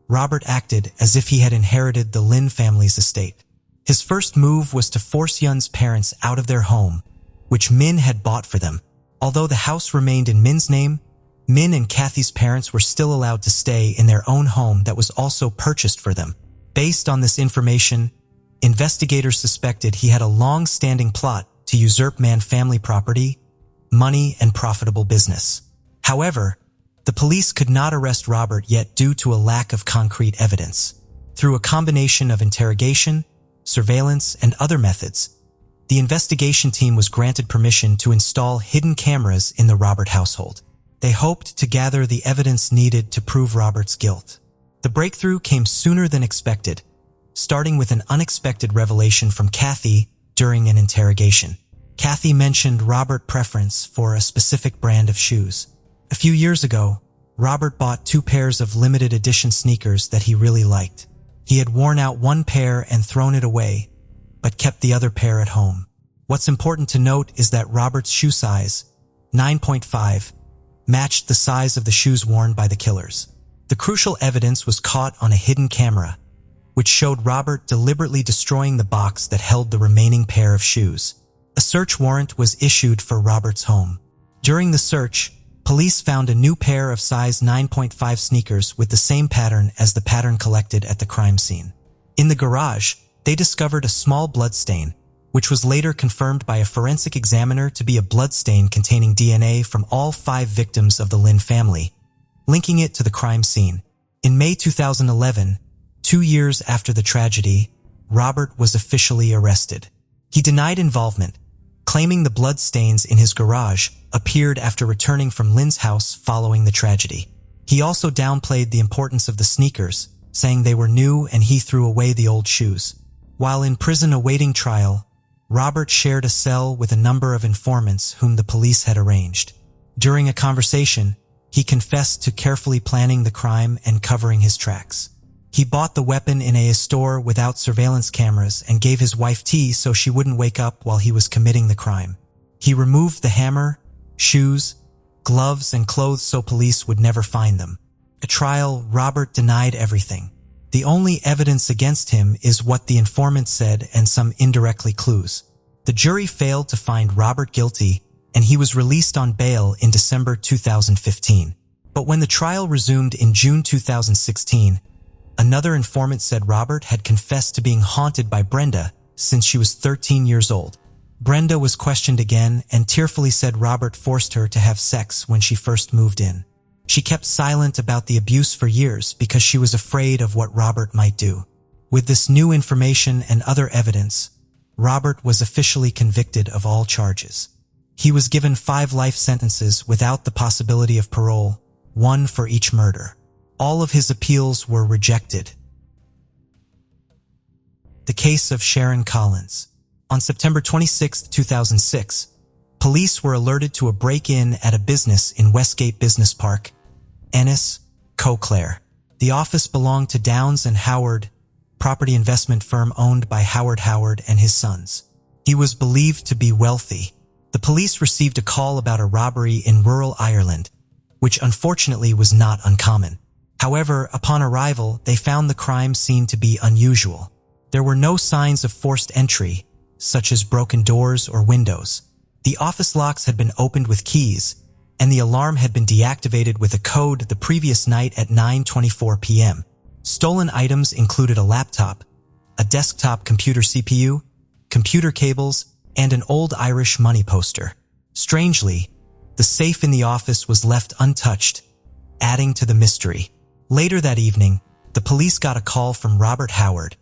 Robert acted as if he had inherited the Lynn family's estate. His first move was to force Yun's parents out of their home, which Min had bought for them. Although the house remained in Min's name, Min and Kathy's parents were still allowed to stay in their own home that was also purchased for them. Based on this information, investigators suspected he had a long-standing plot to usurp Man's family property, money, and profitable business. However, the police could not arrest Robert yet due to a lack of concrete evidence. Through a combination of interrogation, surveillance, and other methods, the investigation team was granted permission to install hidden cameras in the Robert household. They hoped to gather the evidence needed to prove Robert's guilt. The breakthrough came sooner than expected, starting with an unexpected revelation from Kathy during an interrogation. Kathy mentioned Robert's preference for a specific brand of shoes. A few years ago, Robert bought 2 pairs of limited edition sneakers that he really liked. He had worn out one pair and thrown it away, but kept the other pair at home. What's important to note is that Robert's shoe size, 9.5, matched the size of the shoes worn by the killers. The crucial evidence was caught on a hidden camera, which showed Robert deliberately destroying the box that held the remaining pair of shoes. A search warrant was issued for Robert's home. During the search, police found a new pair of size 9.5 sneakers with the same pattern as the pattern collected at the crime scene. In the garage, they discovered a small blood stain, which was later confirmed by a forensic examiner to be a blood stain containing DNA from all 5 victims of the Lynn family, linking it to the crime scene. In May 2011, 2 years after the tragedy, Robert was officially arrested. He denied involvement, claiming the blood stains in his garage appeared after returning from Lynn's house following the tragedy. He also downplayed the importance of the sneakers, saying they were new and he threw away the old shoes. While in prison awaiting trial, Robert shared a cell with a number of informants whom the police had arranged. During a conversation, he confessed to carefully planning the crime and covering his tracks. He bought the weapon in a store without surveillance cameras and gave his wife tea so she wouldn't wake up while he was committing the crime. He removed the hammer, shoes, gloves, and clothes so police would never find them. At trial, Robert denied everything. The only evidence against him is what the informant said and some indirectly clues. The jury failed to find Robert guilty, and he was released on bail in December 2015. But when the trial resumed in June 2016, another informant said Robert had confessed to being haunted by Brenda since she was 13 years old. Brenda was questioned again and tearfully said Robert forced her to have sex when she first moved in. She kept silent about the abuse for years because she was afraid of what Robert might do. With this new information and other evidence, Robert was officially convicted of all charges. He was given 5 life sentences without the possibility of parole, 1 for each murder. All of his appeals were rejected. The case of Sharon Collins. On September 26, 2006, police were alerted to a break-in at a business in Westgate Business Park, Ennis, Kesler. The office belonged to Downs and Howard, property investment firm owned by Howard and his sons. He was believed to be wealthy. The police received a call about a robbery in rural Ireland, which unfortunately was not uncommon. However, upon arrival, they found the crime scene to be unusual. There were no signs of forced entry, such as broken doors or windows. The office locks had been opened with keys, and the alarm had been deactivated with a code the previous night at 9:24 p.m. Stolen items included a laptop, a desktop computer CPU, computer cables, and an old Irish money poster. Strangely, the safe in the office was left untouched, adding to the mystery. Later that evening, the police got a call from Robert Howard,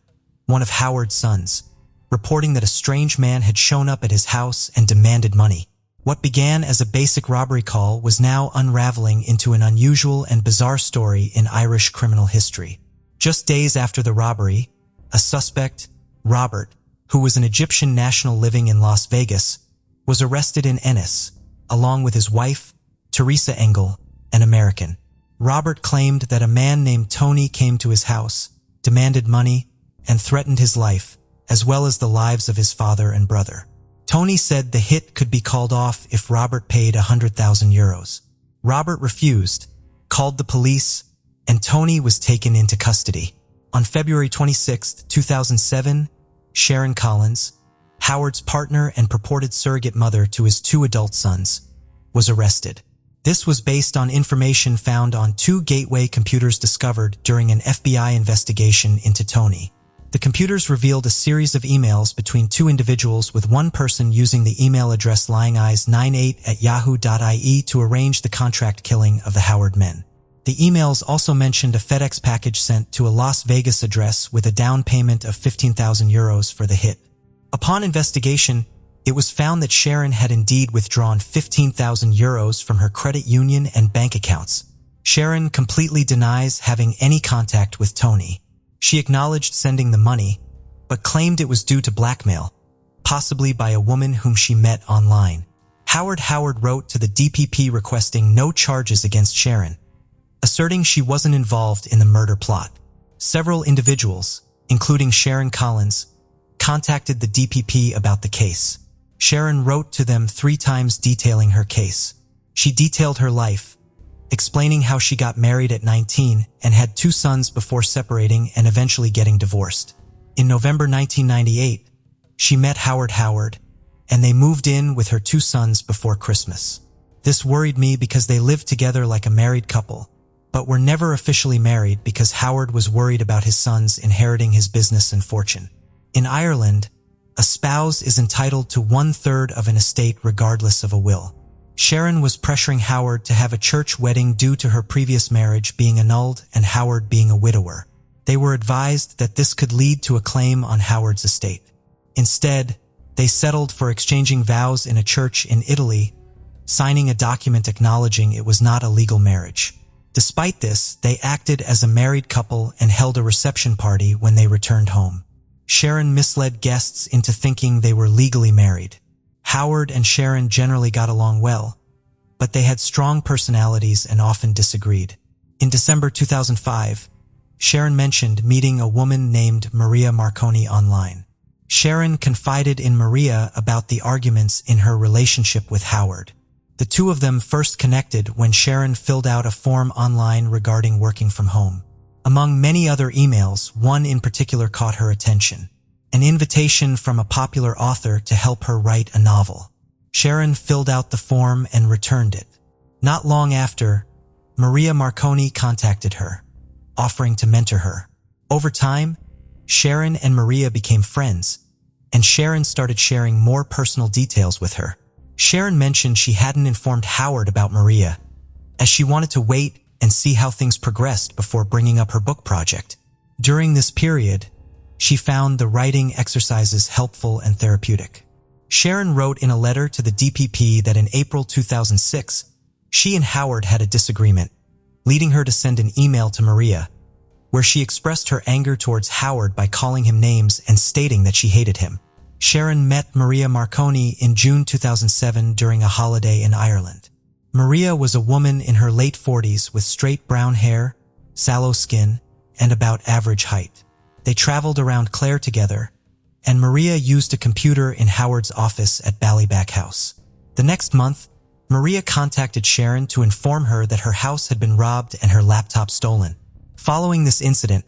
one of Howard's sons, reporting that a strange man had shown up at his house and demanded money. What began as a basic robbery call was now unraveling into an unusual and bizarre story in Irish criminal history. Just days after the robbery, a suspect, Robert, who was an Egyptian national living in Las Vegas, was arrested in Ennis, along with his wife, Teresa Engel, an American. Robert claimed that a man named Tony came to his house, demanded money, and threatened his life, as well as the lives of his father and brother. Tony said the hit could be called off if Robert paid 100,000 euros. Robert refused, called the police, and Tony was taken into custody. On February 26, 2007, Sharon Collins, Howard's partner and purported surrogate mother to his 2 adult sons, was arrested. This was based on information found on 2 gateway computers discovered during an FBI investigation into Tony. The computers revealed a series of emails between 2 individuals, with one person using the email address lyingeyes98@yahoo.ie to arrange the contract killing of the Howard men. The emails also mentioned a FedEx package sent to a Las Vegas address with a down payment of 15,000 euros for the hit. Upon investigation, it was found that Sharon had indeed withdrawn 15,000 euros from her credit union and bank accounts. Sharon completely denies having any contact with Tony. She acknowledged sending the money, but claimed it was due to blackmail, possibly by a woman whom she met online. Howard wrote to the DPP requesting no charges against Sharon, asserting she wasn't involved in the murder plot. Several individuals, including Sharon Collins, contacted the DPP about the case. Sharon wrote to them 3 times detailing her case. She detailed her life, explaining how she got married at 19 and had 2 sons before separating and eventually getting divorced. In November 1998, she met Howard, and they moved in with her 2 sons before Christmas. This worried me because they lived together like a married couple, but were never officially married because Howard was worried about his sons inheriting his business and fortune. In Ireland, a spouse is entitled to 1/3 of an estate regardless of a will. Sharon was pressuring Howard to have a church wedding due to her previous marriage being annulled and Howard being a widower. They were advised that this could lead to a claim on Howard's estate. Instead, they settled for exchanging vows in a church in Italy, signing a document acknowledging it was not a legal marriage. Despite this, they acted as a married couple and held a reception party when they returned home. Sharon misled guests into thinking they were legally married. Howard and Sharon generally got along well, but they had strong personalities and often disagreed. In December 2005, Sharon mentioned meeting a woman named Maria Marconi online. Sharon confided in Maria about the arguments in her relationship with Howard. The 2 of them first connected when Sharon filled out a form online regarding working from home. Among many other emails, one in particular caught her attention: an invitation from a popular author to help her write a novel. Sharon filled out the form and returned it. Not long after, Maria Marconi contacted her, offering to mentor her. Over time, Sharon and Maria became friends, and Sharon started sharing more personal details with her. Sharon mentioned she hadn't informed Howard about Maria, as she wanted to wait and see how things progressed before bringing up her book project. During this period, she found the writing exercises helpful and therapeutic. Sharon wrote in a letter to the DPP that in April 2006, she and Howard had a disagreement, leading her to send an email to Maria, where she expressed her anger towards Howard by calling him names and stating that she hated him. Sharon met Maria Marconi in June 2007 during a holiday in Ireland. Maria was a woman in her late 40s with straight brown hair, sallow skin, and about average height. They traveled around Clare together, and Maria used a computer in Howard's office at Ballyback House. The next month, Maria contacted Sharon to inform her that her house had been robbed and her laptop stolen. Following this incident,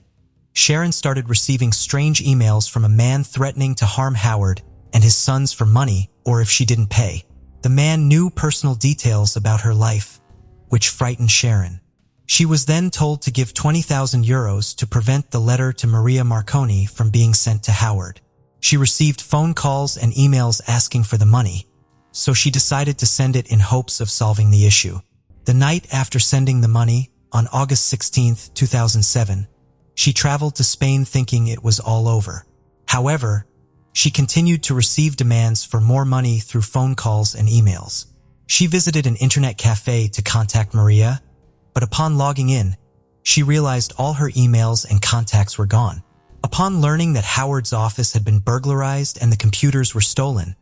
Sharon started receiving strange emails from a man threatening to harm Howard and his sons for money or if she didn't pay. The man knew personal details about her life, which frightened Sharon. She was then told to give 20,000 euros to prevent the letter to Maria Marconi from being sent to Howard. She received phone calls and emails asking for the money, so she decided to send it in hopes of solving the issue. The night after sending the money, on August 16, 2007, she traveled to Spain thinking it was all over. However, she continued to receive demands for more money through phone calls and emails. She visited an internet cafe to contact Maria, but upon logging in, she realized all her emails and contacts were gone. Upon learning that Howard's office had been burglarized and the computers were stolen,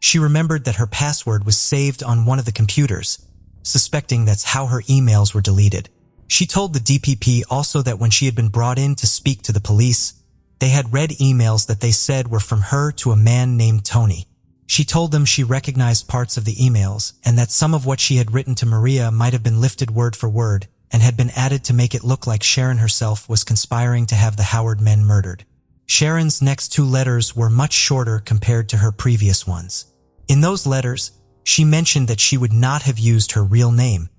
she remembered that her password was saved on one of the computers, suspecting that's how her emails were deleted. She told the DPP also that when she had been brought in to speak to the police, they had read emails that they said were from her to a man named Tony. She told them she recognized parts of the emails and that some of what she had written to Maria might have been lifted word for word and had been added to make it look like Sharon herself was conspiring to have the Howard men murdered. Sharon's next 2 letters were much shorter compared to her previous ones. In those letters, she mentioned that she would not have used her real name,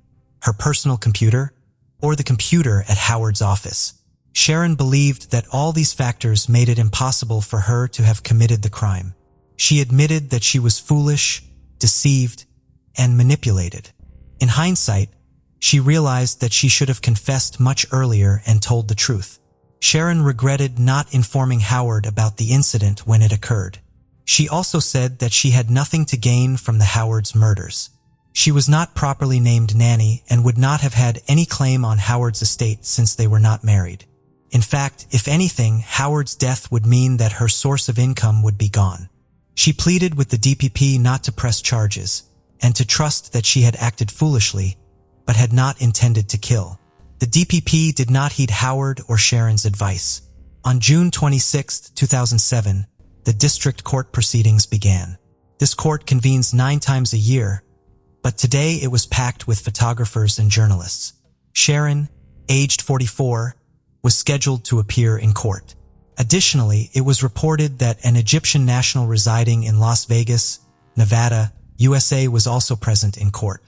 her personal computer, or the computer at Howard's office. Sharon believed that all these factors made it impossible for her to have committed the crime. She admitted that she was foolish, deceived, and manipulated. In hindsight, she realized that she should have confessed much earlier and told the truth. Sharon regretted not informing Howard about the incident when it occurred. She also said that she had nothing to gain from the Howard's murders. She was not properly named nanny and would not have had any claim on Howard's estate since they were not married. In fact, if anything, Howard's death would mean that her source of income would be gone. She pleaded with the DPP not to press charges and to trust that she had acted foolishly, but had not intended to kill. The DPP did not heed Howard or Sharon's advice. On June 26, 2007, the district court proceedings began. This court convenes 9 times a year, but today it was packed with photographers and journalists. Sharon, aged 44, was scheduled to appear in court. Additionally, it was reported that an Egyptian national residing in Las Vegas, Nevada, USA was also present in court.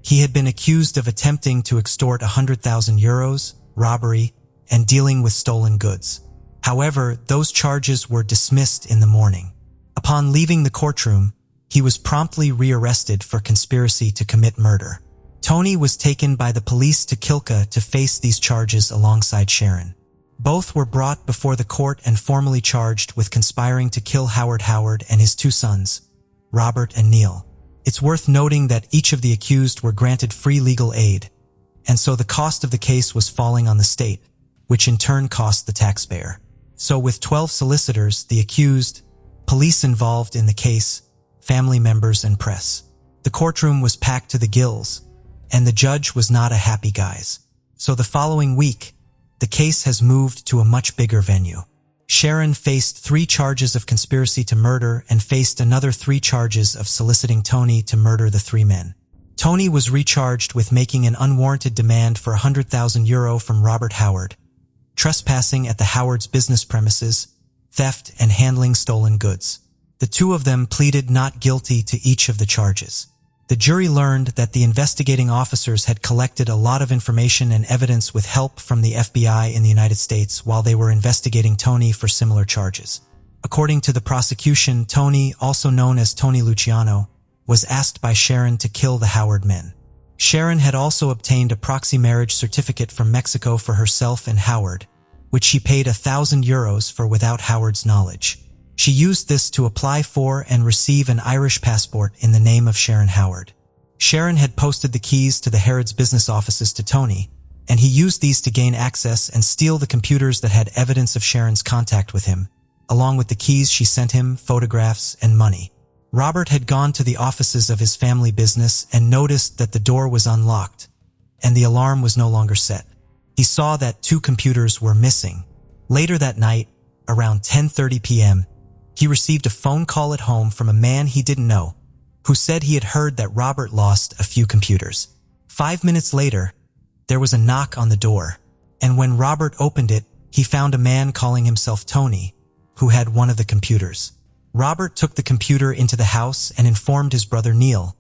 He had been accused of attempting to extort 100,000 euros, robbery, and dealing with stolen goods. However, those charges were dismissed in the morning. Upon leaving the courtroom, he was promptly rearrested for conspiracy to commit murder. Tony was taken by the police to Kilka to face these charges alongside Sharon. Both were brought before the court and formally charged with conspiring to kill Howard and his 2 sons, Robert and Neil. It's worth noting that each of the accused were granted free legal aid, and so the cost of the case was falling on the state, which in turn cost the taxpayer. So with 12 solicitors, the accused, police involved in the case, family members and press, the courtroom was packed to the gills, and the judge was not a happy guys. So the following week, the case has moved to a much bigger venue. Sharon faced 3 charges of conspiracy to murder and faced another 3 charges of soliciting Tony to murder the 3 men. Tony was recharged with making an unwarranted demand for 100,000 euro from Robert Howard, trespassing at the Howard's business premises, theft, and handling stolen goods. The 2 of them pleaded not guilty to each of the charges. The jury learned that the investigating officers had collected a lot of information and evidence with help from the FBI in the United States while they were investigating Tony for similar charges. According to the prosecution, Tony, also known as Tony Luciano, was asked by Sharon to kill the Howard men. Sharon had also obtained a proxy marriage certificate from Mexico for herself and Howard, which she paid 1,000 euros for without Howard's knowledge. She used this to apply for and receive an Irish passport in the name of Sharon Howard. Sharon had posted the keys to the Harrods business offices to Tony, and he used these to gain access and steal the computers that had evidence of Sharon's contact with him, along with the keys she sent him, photographs, and money. Robert had gone to the offices of his family business and noticed that the door was unlocked, and the alarm was no longer set. He saw that 2 computers were missing. Later that night, around 10:30 p.m., he received a phone call at home from a man he didn't know, who said he had heard that Robert lost a few computers. 5 minutes later, there was a knock on the door, and when Robert opened it, he found a man calling himself Tony, who had one of the computers. Robert took the computer into the house and informed his brother Neil,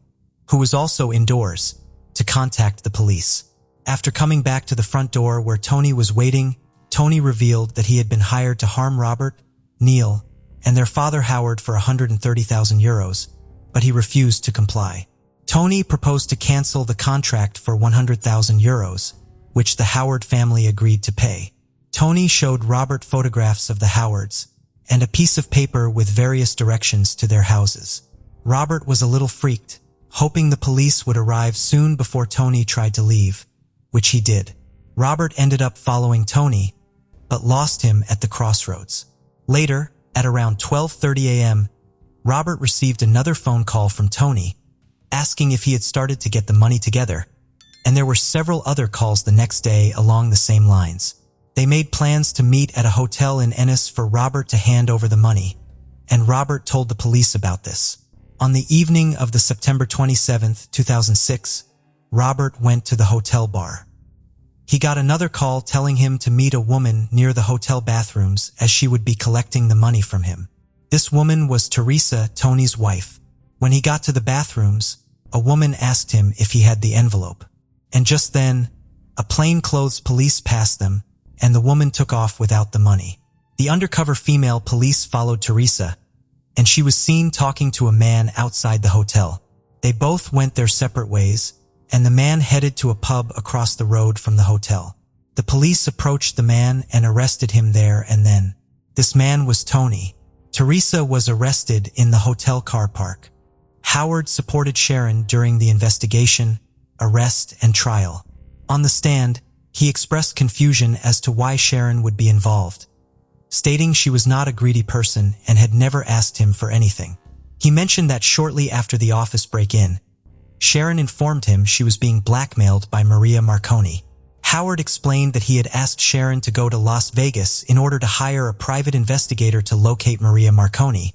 who was also indoors, to contact the police. After coming back to the front door where Tony was waiting, Tony revealed that he had been hired to harm Robert, Neil, and their father Howard for €130,000, but he refused to comply. Tony proposed to cancel the contract for €100,000, which the Howard family agreed to pay. Tony showed Robert photographs of the Howards and a piece of paper with various directions to their houses. Robert was a little freaked, hoping the police would arrive soon before Tony tried to leave, which he did. Robert ended up following Tony, but lost him at the crossroads. Later, at around 12:30 a.m., Robert received another phone call from Tony, asking if he had started to get the money together, and there were several other calls the next day along the same lines. They made plans to meet at a hotel in Ennis for Robert to hand over the money, and Robert told the police about this. On the evening of the September 27, 2006, Robert went to the hotel bar. He got another call telling him to meet a woman near the hotel bathrooms as she would be collecting the money from him. This woman was Teresa, Tony's wife. When he got to the bathrooms, a woman asked him if he had the envelope. And just then, a plainclothes police passed them, and the woman took off without the money. The undercover female police followed Teresa, and she was seen talking to a man outside the hotel. They both went their separate ways, and the man headed to a pub across the road from the hotel. The police approached the man and arrested him there and then. This man was Tony. Teresa was arrested in the hotel car park. Howard supported Sharon during the investigation, arrest, and trial. On the stand, he expressed confusion as to why Sharon would be involved, stating she was not a greedy person and had never asked him for anything. He mentioned that shortly after the office break-in, Sharon informed him she was being blackmailed by Maria Marconi. Howard explained that he had asked Sharon to go to Las Vegas in order to hire a private investigator to locate Maria Marconi,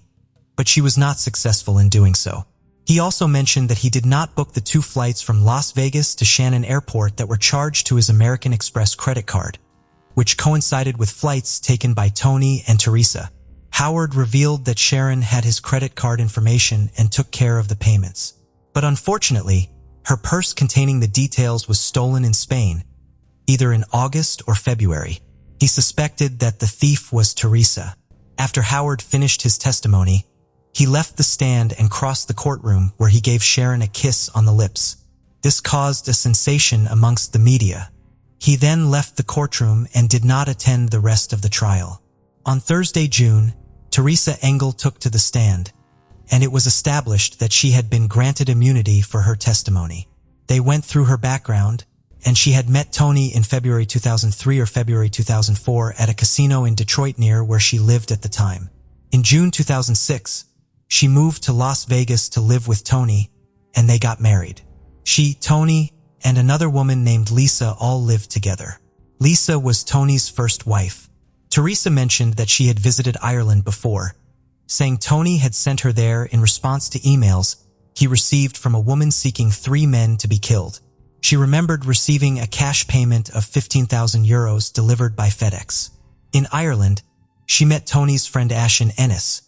but she was not successful in doing so. He also mentioned that he did not book the 2 flights from Las Vegas to Shannon Airport that were charged to his American Express credit card, which coincided with flights taken by Tony and Teresa. Howard revealed that Sharon had his credit card information and took care of the payments. But unfortunately, her purse containing the details was stolen in Spain, either in August or February. He suspected that the thief was Teresa. After Howard finished his testimony, he left the stand and crossed the courtroom where he gave Sharon a kiss on the lips. This caused a sensation amongst the media. He then left the courtroom and did not attend the rest of the trial. On Thursday, June, Teresa Engel took to the stand, and it was established that she had been granted immunity for her testimony. They went through her background, and she had met Tony in February 2003 or February 2004 at a casino in Detroit near where she lived at the time. In June 2006, she moved to Las Vegas to live with Tony, and they got married. She, Tony, and another woman named Lisa all lived together. Lisa was Tony's first wife. Teresa mentioned that she had visited Ireland before, saying Tony had sent her there in response to emails he received from a woman seeking 3 men to be killed. She remembered receiving a cash payment of €15,000 delivered by FedEx. In Ireland, she met Tony's friend Ash in Ennis,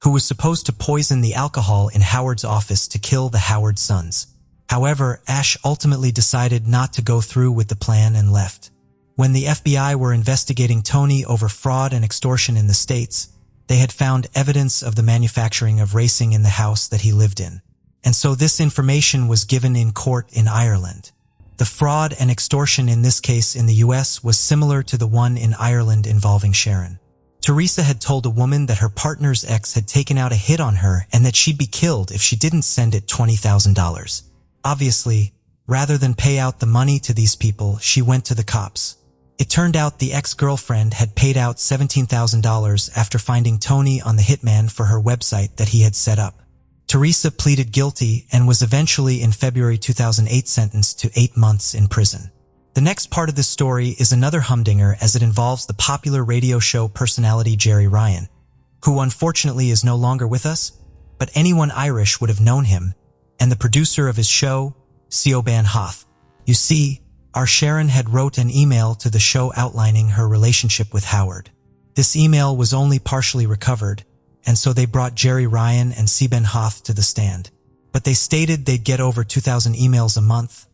who was supposed to poison the alcohol in Howard's office to kill the Howard sons. However, Ash ultimately decided not to go through with the plan and left. When the FBI were investigating Tony over fraud and extortion in the States, they had found evidence of the manufacturing of racing in the house that he lived in. And so this information was given in court in Ireland. The fraud and extortion in this case in the US was similar to the one in Ireland involving Sharon. Teresa had told a woman that her partner's ex had taken out a hit on her and that she'd be killed if she didn't send it $20,000. Obviously, rather than pay out the money to these people, she went to the cops. It turned out the ex-girlfriend had paid out $17,000 after finding Tony on the hitman for her website that he had set up. Teresa pleaded guilty and was eventually in February 2008 sentenced to 8 months in prison. The next part of this story is another humdinger as it involves the popular radio show personality Jerry Ryan, who unfortunately is no longer with us, but anyone Irish would have known him, and the producer of his show, Siobhan Hoth. You see, our Sharon had wrote an email to the show outlining her relationship with Howard. This email was only partially recovered, and so they brought Jerry Ryan and Siobhan Hoth to the stand. but they stated they'd get over 2,000 emails a month,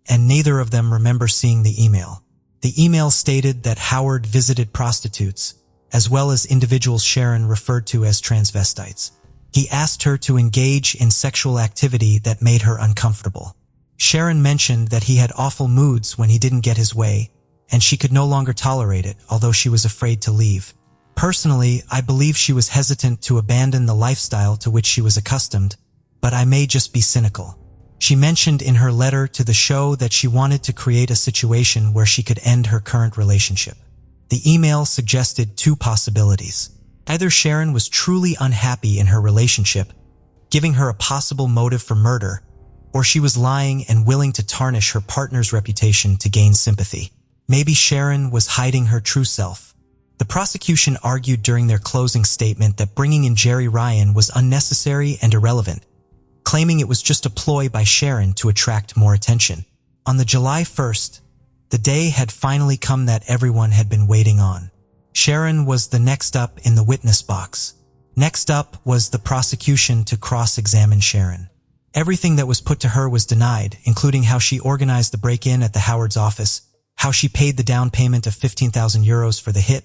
and neither of them remember seeing the email. The email stated that Howard visited prostitutes, as well as individuals Sharon referred to as transvestites. He asked her to engage in sexual activity that made her uncomfortable. Sharon mentioned that he had awful moods when he didn't get his way, and she could no longer tolerate it, although she was afraid to leave. Personally, I believe she was hesitant to abandon the lifestyle to which she was accustomed, but I may just be cynical. She mentioned in her letter to the show that she wanted to create a situation where she could end her current relationship. The email suggested two possibilities. Either Sharon was truly unhappy in her relationship, giving her a possible motive for murder, or she was lying and willing to tarnish her partner's reputation to gain sympathy. Maybe Sharon was hiding her true self. The prosecution argued during their closing statement that bringing in Jerry Ryan was unnecessary and irrelevant, claiming it was just a ploy by Sharon to attract more attention. On the July 1st, the day had finally come that everyone had been waiting on. Sharon was the next up in the witness box. Next up was the prosecution to cross-examine Sharon. Everything that was put to her was denied, including how she organized the break-in at the Howard's office, how she paid the down payment of 15,000 euros for the hit,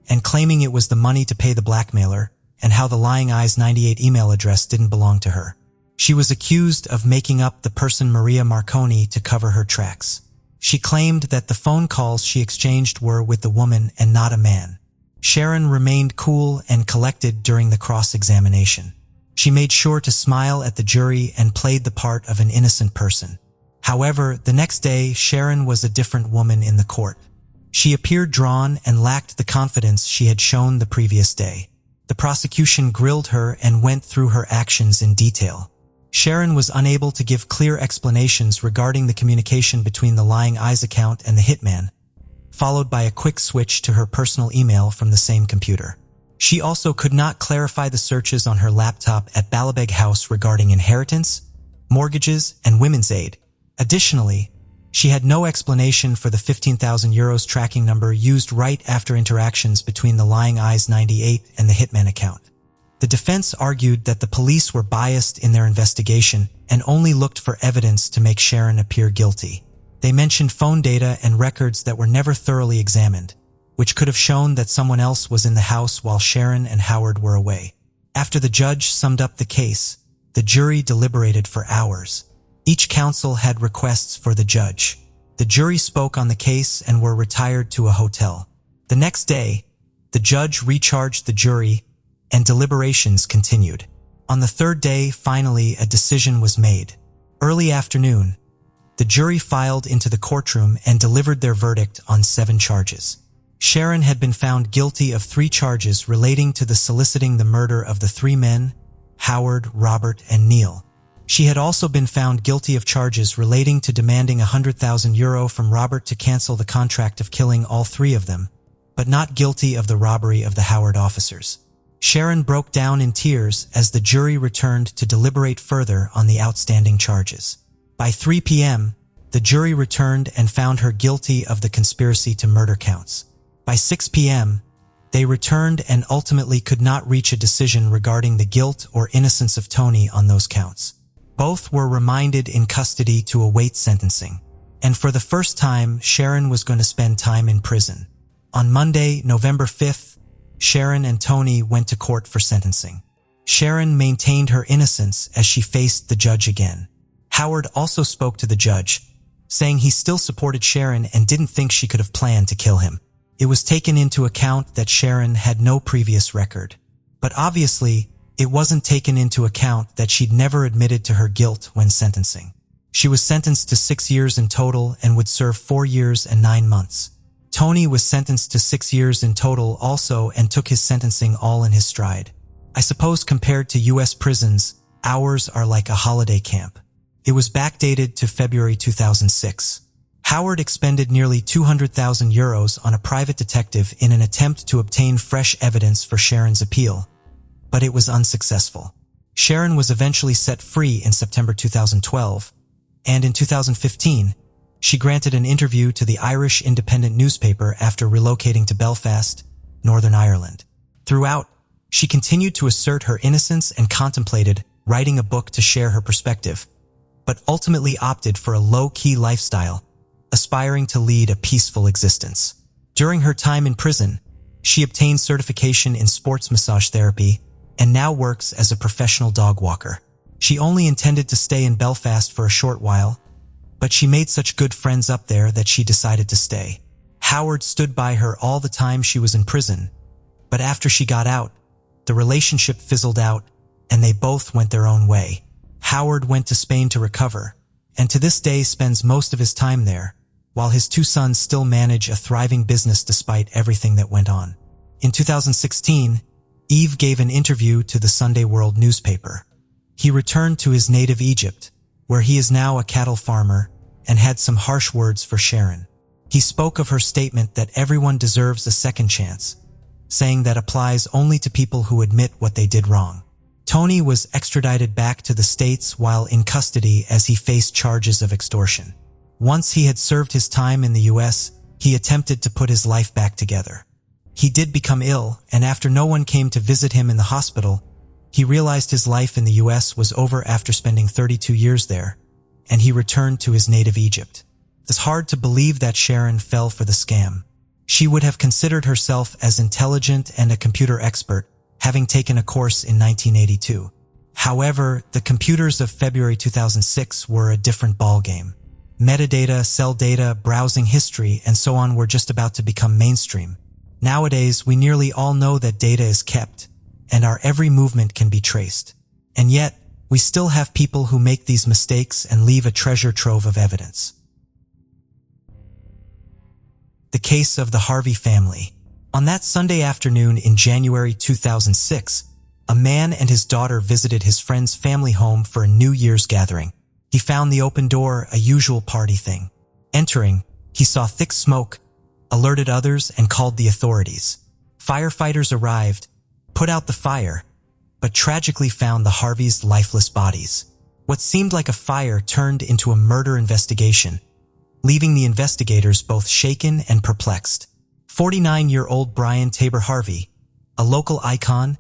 and claiming it was the money to pay the blackmailer, and how the Lying Eyes 98 email address didn't belong to her. She was accused of making up the person Maria Marconi to cover her tracks. She claimed that the phone calls she exchanged were with the woman and not a man. Sharon remained cool and collected during the cross-examination. She made sure to smile at the jury and played the part of an innocent person. However, the next day, Sharon was a different woman in the court. She appeared drawn and lacked the confidence she had shown the previous day. The prosecution grilled her and went through her actions in detail. Sharon was unable to give clear explanations regarding the communication between the Lying Eyes account and the hitman, followed by a quick switch to her personal email from the same computer. She also could not clarify the searches on her laptop at Balabeg House regarding inheritance, mortgages, and women's aid. Additionally, she had no explanation for the 15,000 euros tracking number used right after interactions between the Lying Eyes 98 and the hitman account. The defense argued that the police were biased in their investigation and only looked for evidence to make Sharon appear guilty. They mentioned phone data and records that were never thoroughly examined, which could have shown that someone else was in the house while Sharon and Howard were away. After the judge summed up the case, the jury deliberated for hours. Each counsel had requests for the judge. The jury spoke on the case and were retired to a hotel. The next day, the judge recharged the jury and deliberations continued. On the third day, finally, a decision was made. Early afternoon, the jury filed into the courtroom and delivered their verdict on 7 charges. Sharon had been found guilty of 3 charges relating to the soliciting the murder of the 3 men, Howard, Robert, and Neil. She had also been found guilty of charges relating to demanding 100,000 euro from Robert to cancel the contract of killing all 3 of them, but not guilty of the robbery of the Howard officers. Sharon broke down in tears as the jury returned to deliberate further on the outstanding charges. By 3 p.m., the jury returned and found her guilty of the conspiracy to murder counts. By 6 p.m., they returned and ultimately could not reach a decision regarding the guilt or innocence of Tony on those counts. Both were remanded in custody to await sentencing. And for the first time, Sharon was going to spend time in prison. On Monday, November 5th, Sharon and Tony went to court for sentencing. Sharon maintained her innocence as she faced the judge again. Howard also spoke to the judge, saying he still supported Sharon and didn't think she could have planned to kill him. It was taken into account that Sharon had no previous record. But obviously, it wasn't taken into account that she'd never admitted to her guilt when sentencing. She was sentenced to 6 years in total and would serve 4 years and 9 months. Tony was sentenced to 6 years in total also and took his sentencing all in his stride. I suppose compared to U.S. prisons, ours are like a holiday camp. It was backdated to February 2006. Howard expended nearly 200,000 euros on a private detective in an attempt to obtain fresh evidence for Sharon's appeal, but it was unsuccessful. Sharon was eventually set free in September 2012, and in 2015, she granted an interview to the Irish Independent newspaper after relocating to Belfast, Northern Ireland. Throughout, she continued to assert her innocence and contemplated writing a book to share her perspective, but ultimately opted for a low-key lifestyle, aspiring to lead a peaceful existence. During her time in prison, she obtained certification in sports massage therapy and now works as a professional dog walker. She only intended to stay in Belfast for a short while, but she made such good friends up there that she decided to stay. Howard stood by her all the time she was in prison, but after she got out, the relationship fizzled out and they both went their own way. Howard went to Spain to recover, and to this day spends most of his time there, while his two sons still manage a thriving business despite everything that went on. In 2016, Eve gave an interview to the Sunday World newspaper. He returned to his native Egypt, where he is now a cattle farmer, and had some harsh words for Sharon. He spoke of her statement that everyone deserves a second chance, saying that applies only to people who admit what they did wrong. Tony was extradited back to the States while in custody as he faced charges of extortion. Once he had served his time in the US, he attempted to put his life back together. He did become ill, and after no one came to visit him in the hospital, he realized his life in the US was over after spending 32 years there, and he returned to his native Egypt. It's hard to believe that Sharon fell for the scam. She would have considered herself as intelligent and a computer expert, having taken a course in 1982. However, the computers of February 2006 were a different ballgame. Metadata, cell data, browsing history, and so on were just about to become mainstream. Nowadays, we nearly all know that data is kept, and our every movement can be traced. And yet, we still have people who make these mistakes and leave a treasure trove of evidence. The case of the Harvey family. On that Sunday afternoon in January 2006, a man and his daughter visited his friend's family home for a New Year's gathering. He found the open door a usual party thing. Entering, he saw thick smoke, alerted others, and called the authorities. Firefighters arrived, put out the fire, but tragically found the Harveys' lifeless bodies. What seemed like a fire turned into a murder investigation, leaving the investigators both shaken and perplexed. 49-year-old Brian Tabor Harvey, a local icon,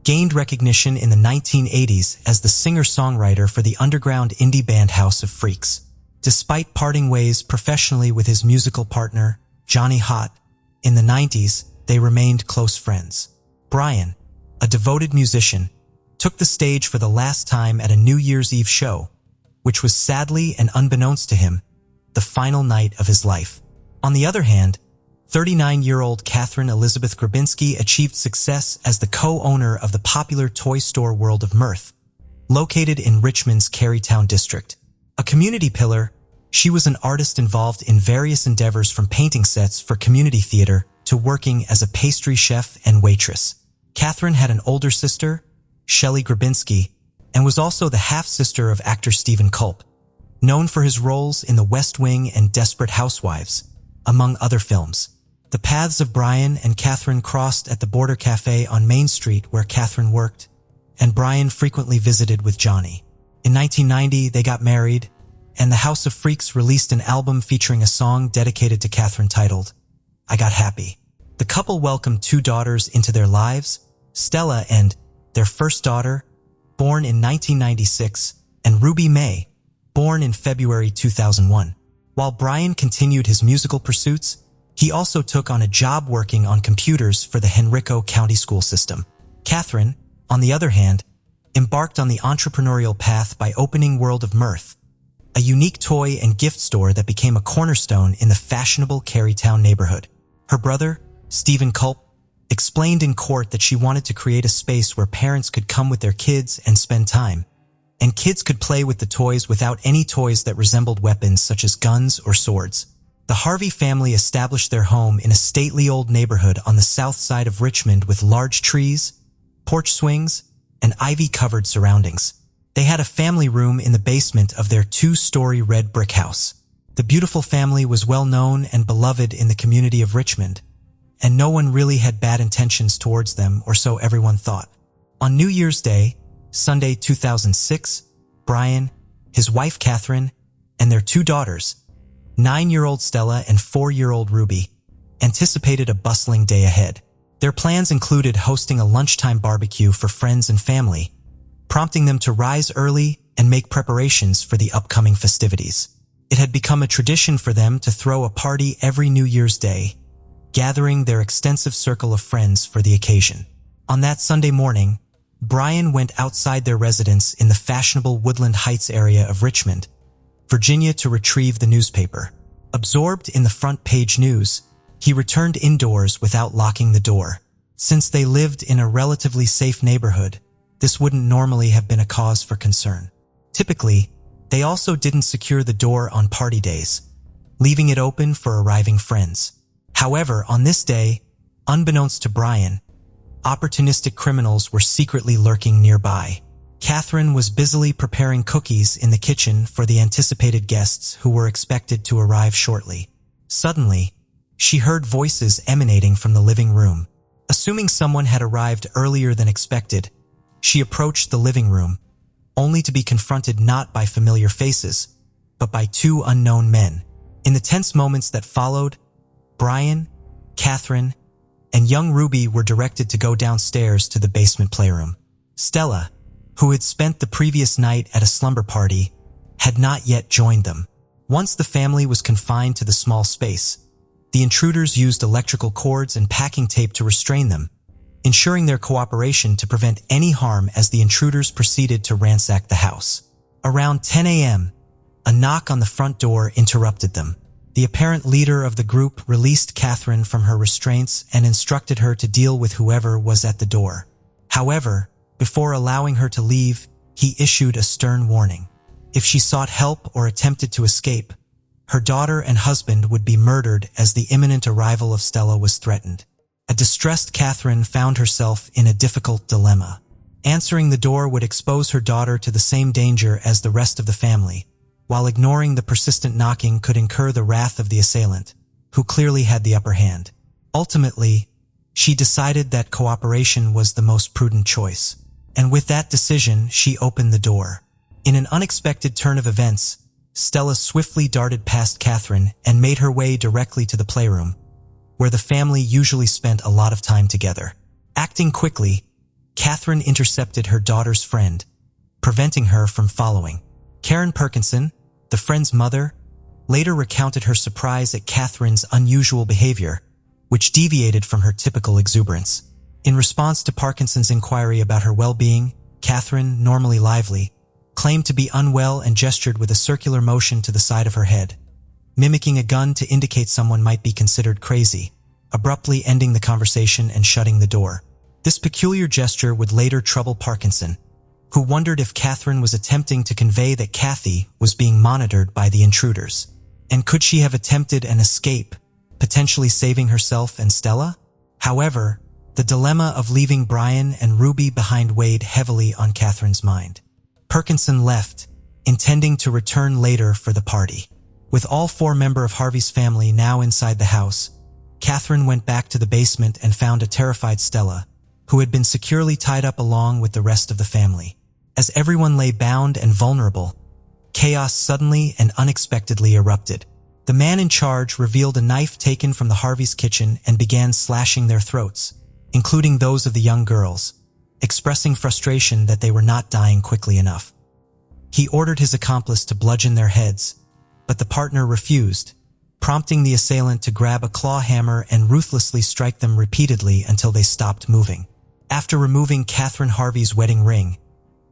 gained recognition in the 1980s as the singer-songwriter for the underground indie band House of Freaks. Despite parting ways professionally with his musical partner, Johnny Hott, in the 90s, they remained close friends. Brian, a devoted musician, took the stage for the last time at a New Year's Eve show, which was sadly and unbeknownst to him, the final night of his life. On the other hand, 39-year-old Catherine Elizabeth Grabinski achieved success as the co-owner of the popular toy store World of Mirth, located in Richmond's Carytown district. A community pillar, she was an artist involved in various endeavors from painting sets for community theater to working as a pastry chef and waitress. Catherine had an older sister, Shelley Grabinski, and was also the half-sister of actor Stephen Culp, known for his roles in The West Wing and Desperate Housewives, among other films. The paths of Brian and Catherine crossed at the Border Cafe on Main Street where Catherine worked, and Brian frequently visited with Johnny. In 1990, they got married, and the House of Freaks released an album featuring a song dedicated to Catherine titled, I Got Happy. The couple welcomed two daughters into their lives, Stella and their first daughter, born in 1996, and Ruby May, born in February 2001. While Brian continued his musical pursuits, he also took on a job working on computers for the Henrico County School System. Catherine, on the other hand, embarked on the entrepreneurial path by opening World of Mirth, a unique toy and gift store that became a cornerstone in the fashionable Carytown neighborhood. Her brother, Stephen Culp, explained in court that she wanted to create a space where parents could come with their kids and spend time, and kids could play with the toys without any toys that resembled weapons such as guns or swords. The Harvey family established their home in a stately old neighborhood on the south side of Richmond with large trees, porch swings, and ivy-covered surroundings. They had a family room in the basement of their two-story red brick house. The beautiful family was well known and beloved in the community of Richmond, and no one really had bad intentions towards them, or so everyone thought. On New Year's Day, Sunday 2006, Brian, his wife Catherine, and their two daughters, 9-year-old Stella and 4-year-old Ruby, anticipated a bustling day ahead. Their plans included hosting a lunchtime barbecue for friends and family, prompting them to rise early and make preparations for the upcoming festivities. It had become a tradition for them to throw a party every New Year's Day, gathering their extensive circle of friends for the occasion. On that Sunday morning, Brian went outside their residence in the fashionable Woodland Heights area of Richmond, Virginia, to retrieve the newspaper. Absorbed in the front page news, he returned indoors without locking the door. Since they lived in a relatively safe neighborhood, this wouldn't normally have been a cause for concern. Typically, they also didn't secure the door on party days, leaving it open for arriving friends. However, on this day, unbeknownst to Brian, opportunistic criminals were secretly lurking nearby. Catherine was busily preparing cookies in the kitchen for the anticipated guests who were expected to arrive shortly. Suddenly, she heard voices emanating from the living room. Assuming someone had arrived earlier than expected, she approached the living room, only to be confronted not by familiar faces, but by two unknown men. In the tense moments that followed, Brian, Catherine, and young Ruby were directed to go downstairs to the basement playroom. Stella, who had spent the previous night at a slumber party, had not yet joined them. Once the family was confined to the small space, the intruders used electrical cords and packing tape to restrain them, ensuring their cooperation to prevent any harm as the intruders proceeded to ransack the house. Around 10 a.m., a knock on the front door interrupted them. The apparent leader of the group released Catherine from her restraints and instructed her to deal with whoever was at the door. However, before allowing her to leave, he issued a stern warning. If she sought help or attempted to escape, her daughter and husband would be murdered as the imminent arrival of Stella was threatened. A distressed Catherine found herself in a difficult dilemma. Answering the door would expose her daughter to the same danger as the rest of the family, while ignoring the persistent knocking could incur the wrath of the assailant, who clearly had the upper hand. Ultimately, she decided that cooperation was the most prudent choice, and with that decision, she opened the door. In an unexpected turn of events, Stella swiftly darted past Catherine and made her way directly to the playroom, where the family usually spent a lot of time together. Acting quickly, Catherine intercepted her daughter's friend, preventing her from following. Karen Perkinson, the friend's mother, later recounted her surprise at Catherine's unusual behavior, which deviated from her typical exuberance. In response to Parkinson's inquiry about her well-being, Catherine, normally lively, claimed to be unwell and gestured with a circular motion to the side of her head, mimicking a gun to indicate someone might be considered crazy, abruptly ending the conversation and shutting the door. This peculiar gesture would later trouble Parkinson, who wondered if Catherine was attempting to convey that Kathy was being monitored by the intruders. And could she have attempted an escape, potentially saving herself and Stella? However, the dilemma of leaving Brian and Ruby behind weighed heavily on Catherine's mind. Perkinson left, intending to return later for the party. With all four members of Harvey's family now inside the house, Catherine went back to the basement and found a terrified Stella, who had been securely tied up along with the rest of the family. As everyone lay bound and vulnerable, chaos suddenly and unexpectedly erupted. The man in charge revealed a knife taken from the Harveys' kitchen and began slashing their throats, including those of the young girls, expressing frustration that they were not dying quickly enough. He ordered his accomplice to bludgeon their heads, but the partner refused, prompting the assailant to grab a claw hammer and ruthlessly strike them repeatedly until they stopped moving. After removing Catherine Harvey's wedding ring,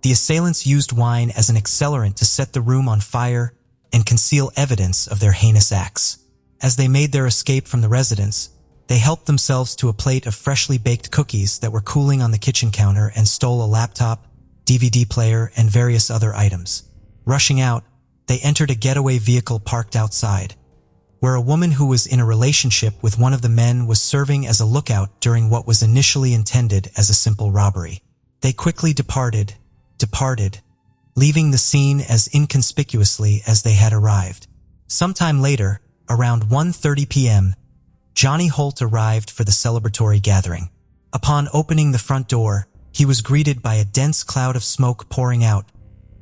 the assailants used wine as an accelerant to set the room on fire and conceal evidence of their heinous acts. As they made their escape from the residence, they helped themselves to a plate of freshly baked cookies that were cooling on the kitchen counter and stole a laptop, DVD player, and various other items. Rushing out, they entered a getaway vehicle parked outside, where a woman who was in a relationship with one of the men was serving as a lookout during what was initially intended as a simple robbery. They quickly departed, leaving the scene as inconspicuously as they had arrived. Sometime later, around 1:30 p.m., Johnny Holt arrived for the celebratory gathering. Upon opening the front door, he was greeted by a dense cloud of smoke pouring out,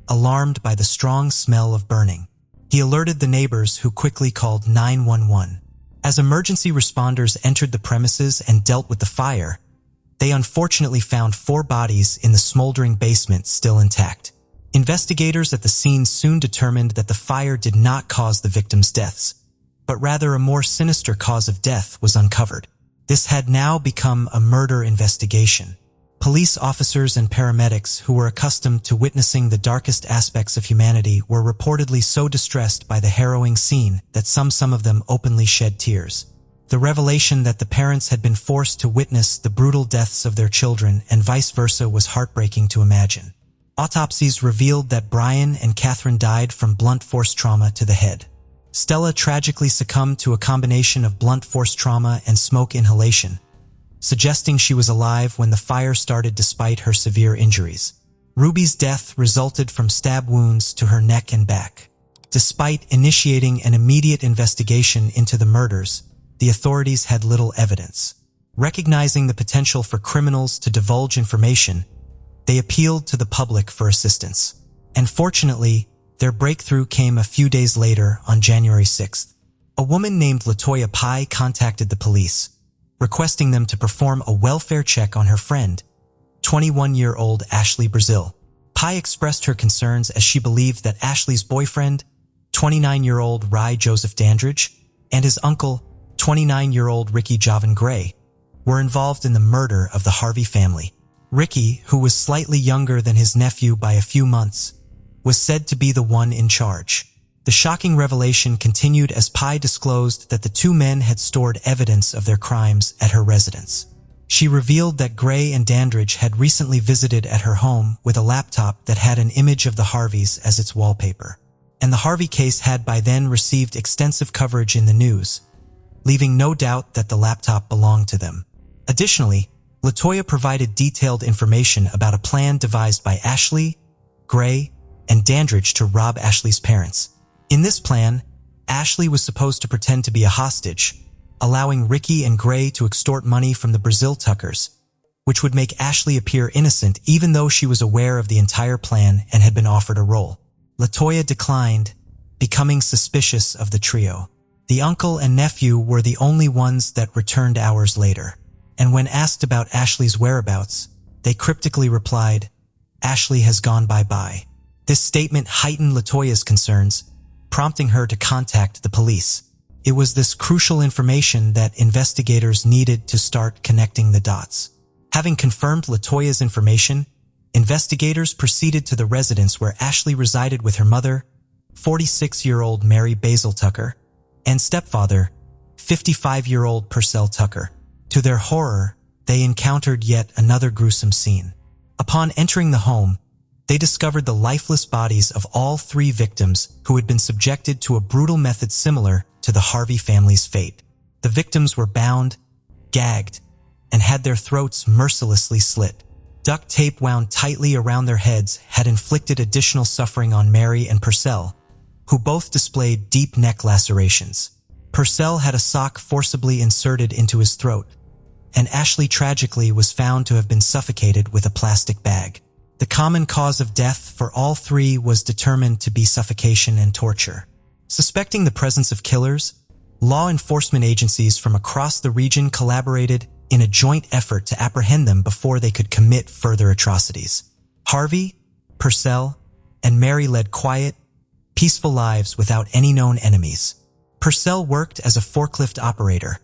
alarmed by the strong smell of burning. He alerted the neighbors, who quickly called 911. As emergency responders entered the premises and dealt with the fire, They unfortunately found 4 bodies in the smoldering basement still intact. Investigators at the scene soon determined that the fire did not cause the victims' deaths, but rather a more sinister cause of death was uncovered. This had now become a murder investigation. Police officers and paramedics who were accustomed to witnessing the darkest aspects of humanity were reportedly so distressed by the harrowing scene that some of them openly shed tears. The revelation that the parents had been forced to witness the brutal deaths of their children and vice versa was heartbreaking to imagine. Autopsies revealed that Brian and Catherine died from blunt force trauma to the head. Stella tragically succumbed to a combination of blunt force trauma and smoke inhalation, suggesting she was alive when the fire started despite her severe injuries. Ruby's death resulted from stab wounds to her neck and back. Despite initiating an immediate investigation into the murders, the authorities had little evidence. Recognizing the potential for criminals to divulge information, they appealed to the public for assistance. And fortunately, their breakthrough came a few days later on January 6th. A woman named LaToya Pye contacted the police, requesting them to perform a welfare check on her friend, 21-year-old Ashley Brazil. Pye expressed her concerns as she believed that Ashley's boyfriend, 29-year-old Rye Joseph Dandridge, and his uncle, 29-year-old Ricky Javan Gray, were involved in the murder of the Harvey family. Ricky, who was slightly younger than his nephew by a few months, was said to be the one in charge. The shocking revelation continued as Pye disclosed that the 2 men had stored evidence of their crimes at her residence. She revealed that Gray and Dandridge had recently visited at her home with a laptop that had an image of the Harveys as its wallpaper. And the Harvey case had by then received extensive coverage in the news, leaving no doubt that the laptop belonged to them. Additionally, LaToya provided detailed information about a plan devised by Ashley, Gray, and Dandridge to rob Ashley's parents. In this plan, Ashley was supposed to pretend to be a hostage, allowing Ricky and Gray to extort money from the Brazil Tuckers, which would make Ashley appear innocent even though she was aware of the entire plan and had been offered a role. LaToya declined, becoming suspicious of the trio. The uncle and nephew were the only ones that returned hours later, and when asked about Ashley's whereabouts, they cryptically replied, "Ashley has gone bye-bye." This statement heightened LaToya's concerns, prompting her to contact the police. It was this crucial information that investigators needed to start connecting the dots. Having confirmed LaToya's information, investigators proceeded to the residence where Ashley resided with her mother, 46-year-old Mary Basil Tucker, and stepfather, 55-year-old Purcell Tucker. To their horror, they encountered yet another gruesome scene. Upon entering the home, they discovered the lifeless bodies of all 3 victims who had been subjected to a brutal method similar to the Harvey family's fate. The victims were bound, gagged, and had their throats mercilessly slit. Duct tape wound tightly around their heads had inflicted additional suffering on Mary and Purcell, who both displayed deep neck lacerations. Purcell had a sock forcibly inserted into his throat, and Ashley tragically was found to have been suffocated with a plastic bag. The common cause of death for all 3 was determined to be suffocation and torture. Suspecting the presence of killers, law enforcement agencies from across the region collaborated in a joint effort to apprehend them before they could commit further atrocities. Harvey, Purcell, and Mary led quiet, peaceful lives without any known enemies. Purcell worked as a forklift operator,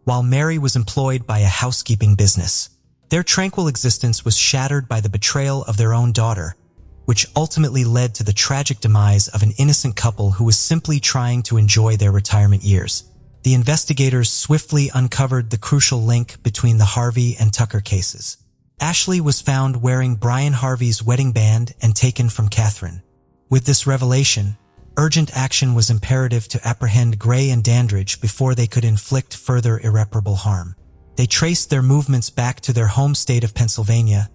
while Mary was employed by a housekeeping business. Their tranquil existence was shattered by the betrayal of their own daughter, which ultimately led to the tragic demise of an innocent couple who was simply trying to enjoy their retirement years. The investigators swiftly uncovered the crucial link between the Harvey and Tucker cases. Ashley was found wearing Brian Harvey's wedding band and taken from Catherine. With this revelation, urgent action was imperative to apprehend Gray and Dandridge before they could inflict further irreparable harm. They traced their movements back to their home state of Pennsylvania,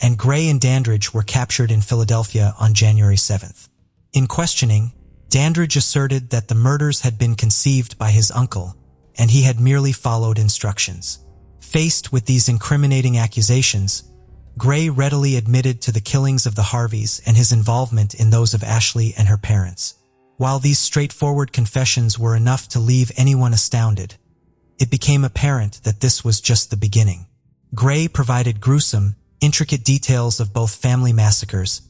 and Gray and Dandridge were captured in Philadelphia on January 7th. In questioning, Dandridge asserted that the murders had been conceived by his uncle, and he had merely followed instructions. Faced with these incriminating accusations, Gray readily admitted to the killings of the Harveys and his involvement in those of Ashley and her parents. While these straightforward confessions were enough to leave anyone astounded, it became apparent that this was just the beginning. Gray provided gruesome, intricate details of both family massacres,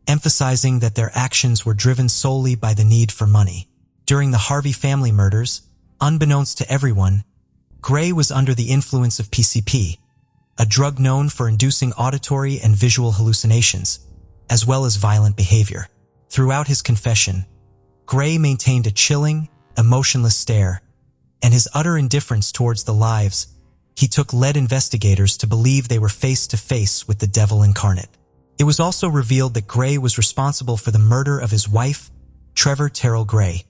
emphasizing that their actions were driven solely by the need for money. During the Harvey family murders, unbeknownst to everyone, Gray was under the influence of PCP, a drug known for inducing auditory and visual hallucinations, as well as violent behavior. Throughout his confession, Gray maintained a chilling, emotionless stare, and his utter indifference towards the lives he took led investigators to believe they were face to face with the devil incarnate. It was also revealed that Gray was responsible for the murder of his wife, Trevor Terrell Gray,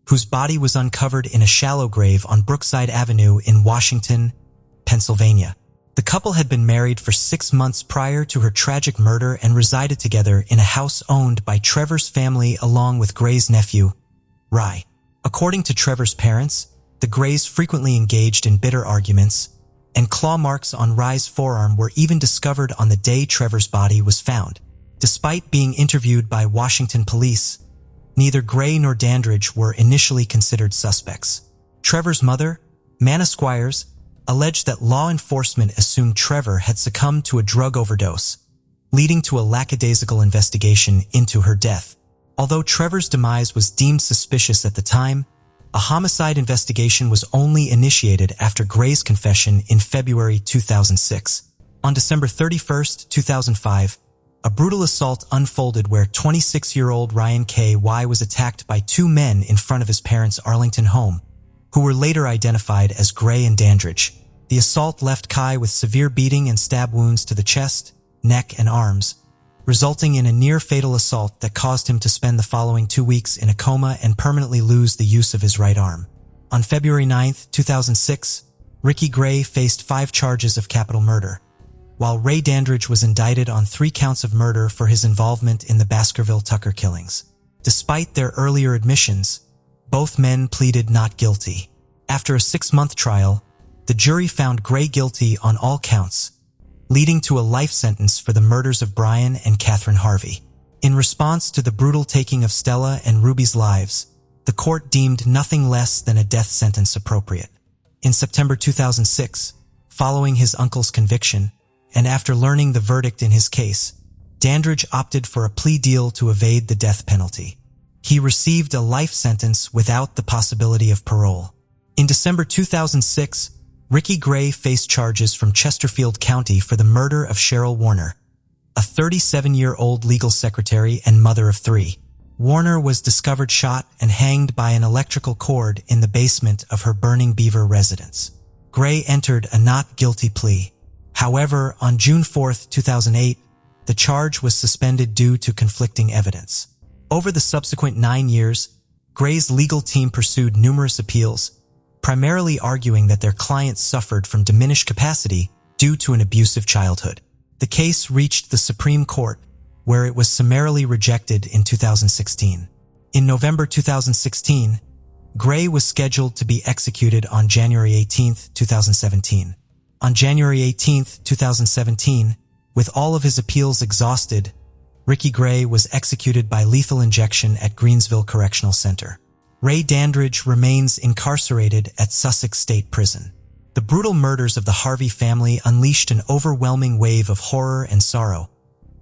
whose body was uncovered in a shallow grave on Brookside Avenue in Washington, Pennsylvania. The couple had been married for 6 months prior to her tragic murder and resided together in a house owned by Trevor's family along with Gray's nephew, Rye. According to Trevor's parents, the Grays frequently engaged in bitter arguments, and claw marks on Rye's forearm were even discovered on the day Trevor's body was found. Despite being interviewed by Washington police, neither Gray nor Dandridge were initially considered suspects. Trevor's mother, Manna Squires, alleged that law enforcement assumed Trevor had succumbed to a drug overdose, leading to a lackadaisical investigation into her death. Although Trevor's demise was deemed suspicious at the time, a homicide investigation was only initiated after Gray's confession in February 2006. On December 31, 2005, a brutal assault unfolded where 26-year-old Ryan K.Y. was attacked by 2 men in front of his parents' Arlington home, who were later identified as Gray and Dandridge. The assault left Kai with severe beating and stab wounds to the chest, neck, and arms, resulting in a near-fatal assault that caused him to spend the following 2 weeks in a coma and permanently lose the use of his right arm. On February 9, 2006, Ricky Gray faced 5 charges of capital murder, while Ray Dandridge was indicted on 3 counts of murder for his involvement in the Baskerville Tucker killings. Despite their earlier admissions, both men pleaded not guilty. After a 6-month trial, the jury found Gray guilty on all counts, leading to a life sentence for the murders of Brian and Catherine Harvey. In response to the brutal taking of Stella and Ruby's lives, the court deemed nothing less than a death sentence appropriate. In September 2006, following his uncle's conviction, and after learning the verdict in his case, Dandridge opted for a plea deal to evade the death penalty. He received a life sentence without the possibility of parole. In December 2006, Ricky Gray faced charges from Chesterfield County for the murder of Cheryl Warner, a 37-year-old legal secretary and mother of 3. Warner was discovered shot and hanged by an electrical cord in the basement of her Burning Beaver residence. Gray entered a not guilty plea. However, on June 4, 2008, the charge was suspended due to conflicting evidence. Over the subsequent 9 years, Gray's legal team pursued numerous appeals, primarily arguing that their clients suffered from diminished capacity due to an abusive childhood. The case reached the Supreme Court, where it was summarily rejected in 2016. In November 2016, Gray was scheduled to be executed on January 18, 2017. On January 18, 2017, with all of his appeals exhausted, Ricky Gray was executed by lethal injection at Greensville Correctional Center. Ray Dandridge remains incarcerated at Sussex State Prison. The brutal murders of the Harvey family unleashed an overwhelming wave of horror and sorrow,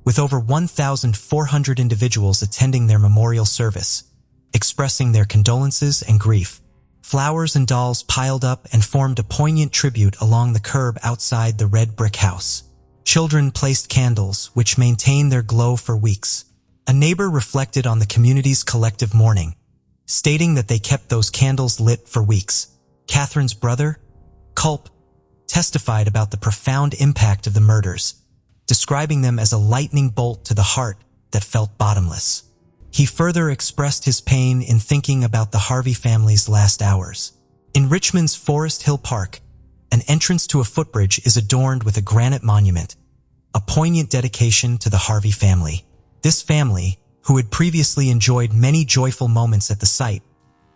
with over 1,400 individuals attending their memorial service, expressing their condolences and grief. Flowers and dolls piled up and formed a poignant tribute along the curb outside the red brick house. Children placed candles, which maintained their glow for weeks. A neighbor reflected on the community's collective mourning, stating that they kept those candles lit for weeks. Catherine's brother, Culp, testified about the profound impact of the murders, describing them as a lightning bolt to the heart that felt bottomless. He further expressed his pain in thinking about the Harvey family's last hours. In Richmond's Forest Hill Park, an entrance to a footbridge is adorned with a granite monument, a poignant dedication to the Harvey family. This family, who had previously enjoyed many joyful moments at the site,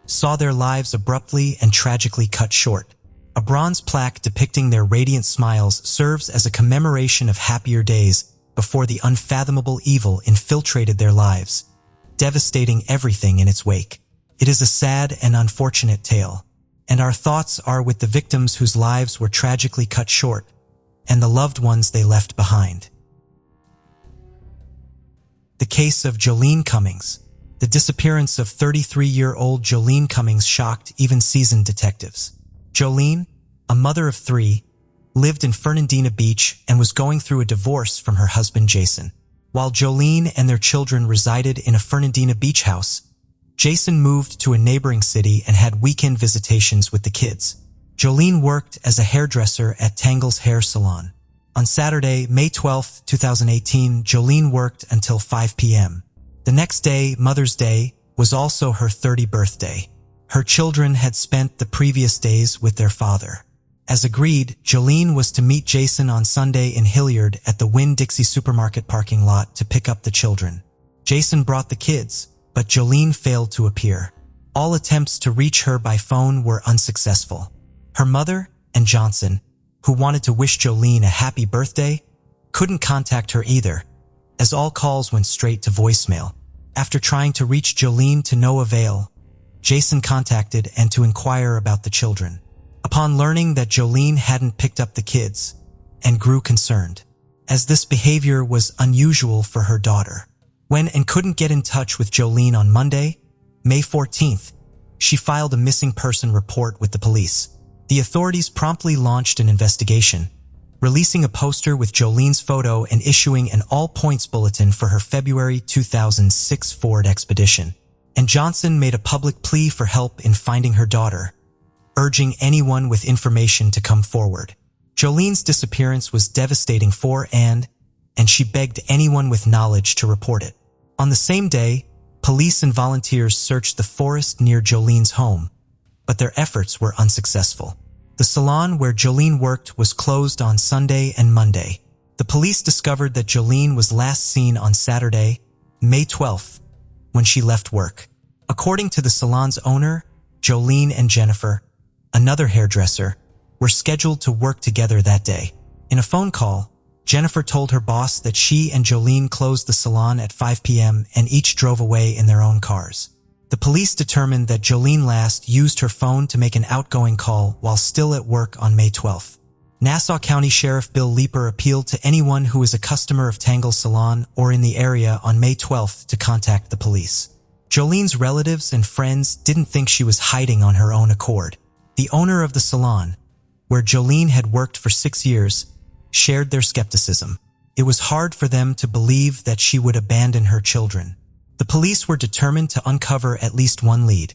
saw their lives abruptly and tragically cut short. A bronze plaque depicting their radiant smiles serves as a commemoration of happier days before the unfathomable evil infiltrated their lives, devastating everything in its wake. It is a sad and unfortunate tale, and our thoughts are with the victims whose lives were tragically cut short, and the loved ones they left behind. The case of Jolene Cummings. The disappearance of 33-year-old Jolene Cummings shocked even seasoned detectives. Jolene, a mother of 3, lived in Fernandina Beach and was going through a divorce from her husband Jason. While Jolene and their children resided in a Fernandina Beach house, Jason moved to a neighboring city and had weekend visitations with the kids. Jolene worked as a hairdresser at Tangle's Hair Salon. On Saturday, May 12, 2018, Jolene worked until 5 p.m. The next day, Mother's Day, was also her 30th birthday. Her children had spent the previous days with their father. As agreed, Jolene was to meet Jason on Sunday in Hilliard at the Winn-Dixie supermarket parking lot to pick up the children. Jason brought the kids, but Jolene failed to appear. All attempts to reach her by phone were unsuccessful. Her mother and Johnson, who wanted to wish Jolene a happy birthday, couldn't contact her either, as all calls went straight to voicemail. After trying to reach Jolene to no avail, Jason contacted and to inquire about the children. Upon learning that Jolene hadn't picked up the kids, and grew concerned, as this behavior was unusual for her daughter. When and couldn't get in touch with Jolene on Monday, May 14th, she filed a missing person report with the police. The authorities promptly launched an investigation, releasing a poster with Jolene's photo and issuing an all-points bulletin for her February 2006 Ford Expedition. And Johnson made a public plea for help in finding her daughter, urging anyone with information to come forward. Jolene's disappearance was devastating for Anne, and she begged anyone with knowledge to report it. On the same day, police and volunteers searched the forest near Jolene's home, but their efforts were unsuccessful. The salon where Jolene worked was closed on Sunday and Monday. The police discovered that Jolene was last seen on Saturday, May 12th, when she left work. According to the salon's owner, Jolene and Jennifer, another hairdresser, were scheduled to work together that day. In a phone call, Jennifer told her boss that she and Jolene closed the salon at 5 p.m. and each drove away in their own cars. The police determined that Jolene last used her phone to make an outgoing call while still at work on May 12th. Nassau County Sheriff Bill Leeper appealed to anyone who is a customer of Tangle's salon or in the area on May 12th to contact the police. Jolene's relatives and friends didn't think she was hiding on her own accord. The owner of the salon, where Jolene had worked for 6 years, shared their skepticism. It was hard for them to believe that she would abandon her children. The police were determined to uncover at least one lead,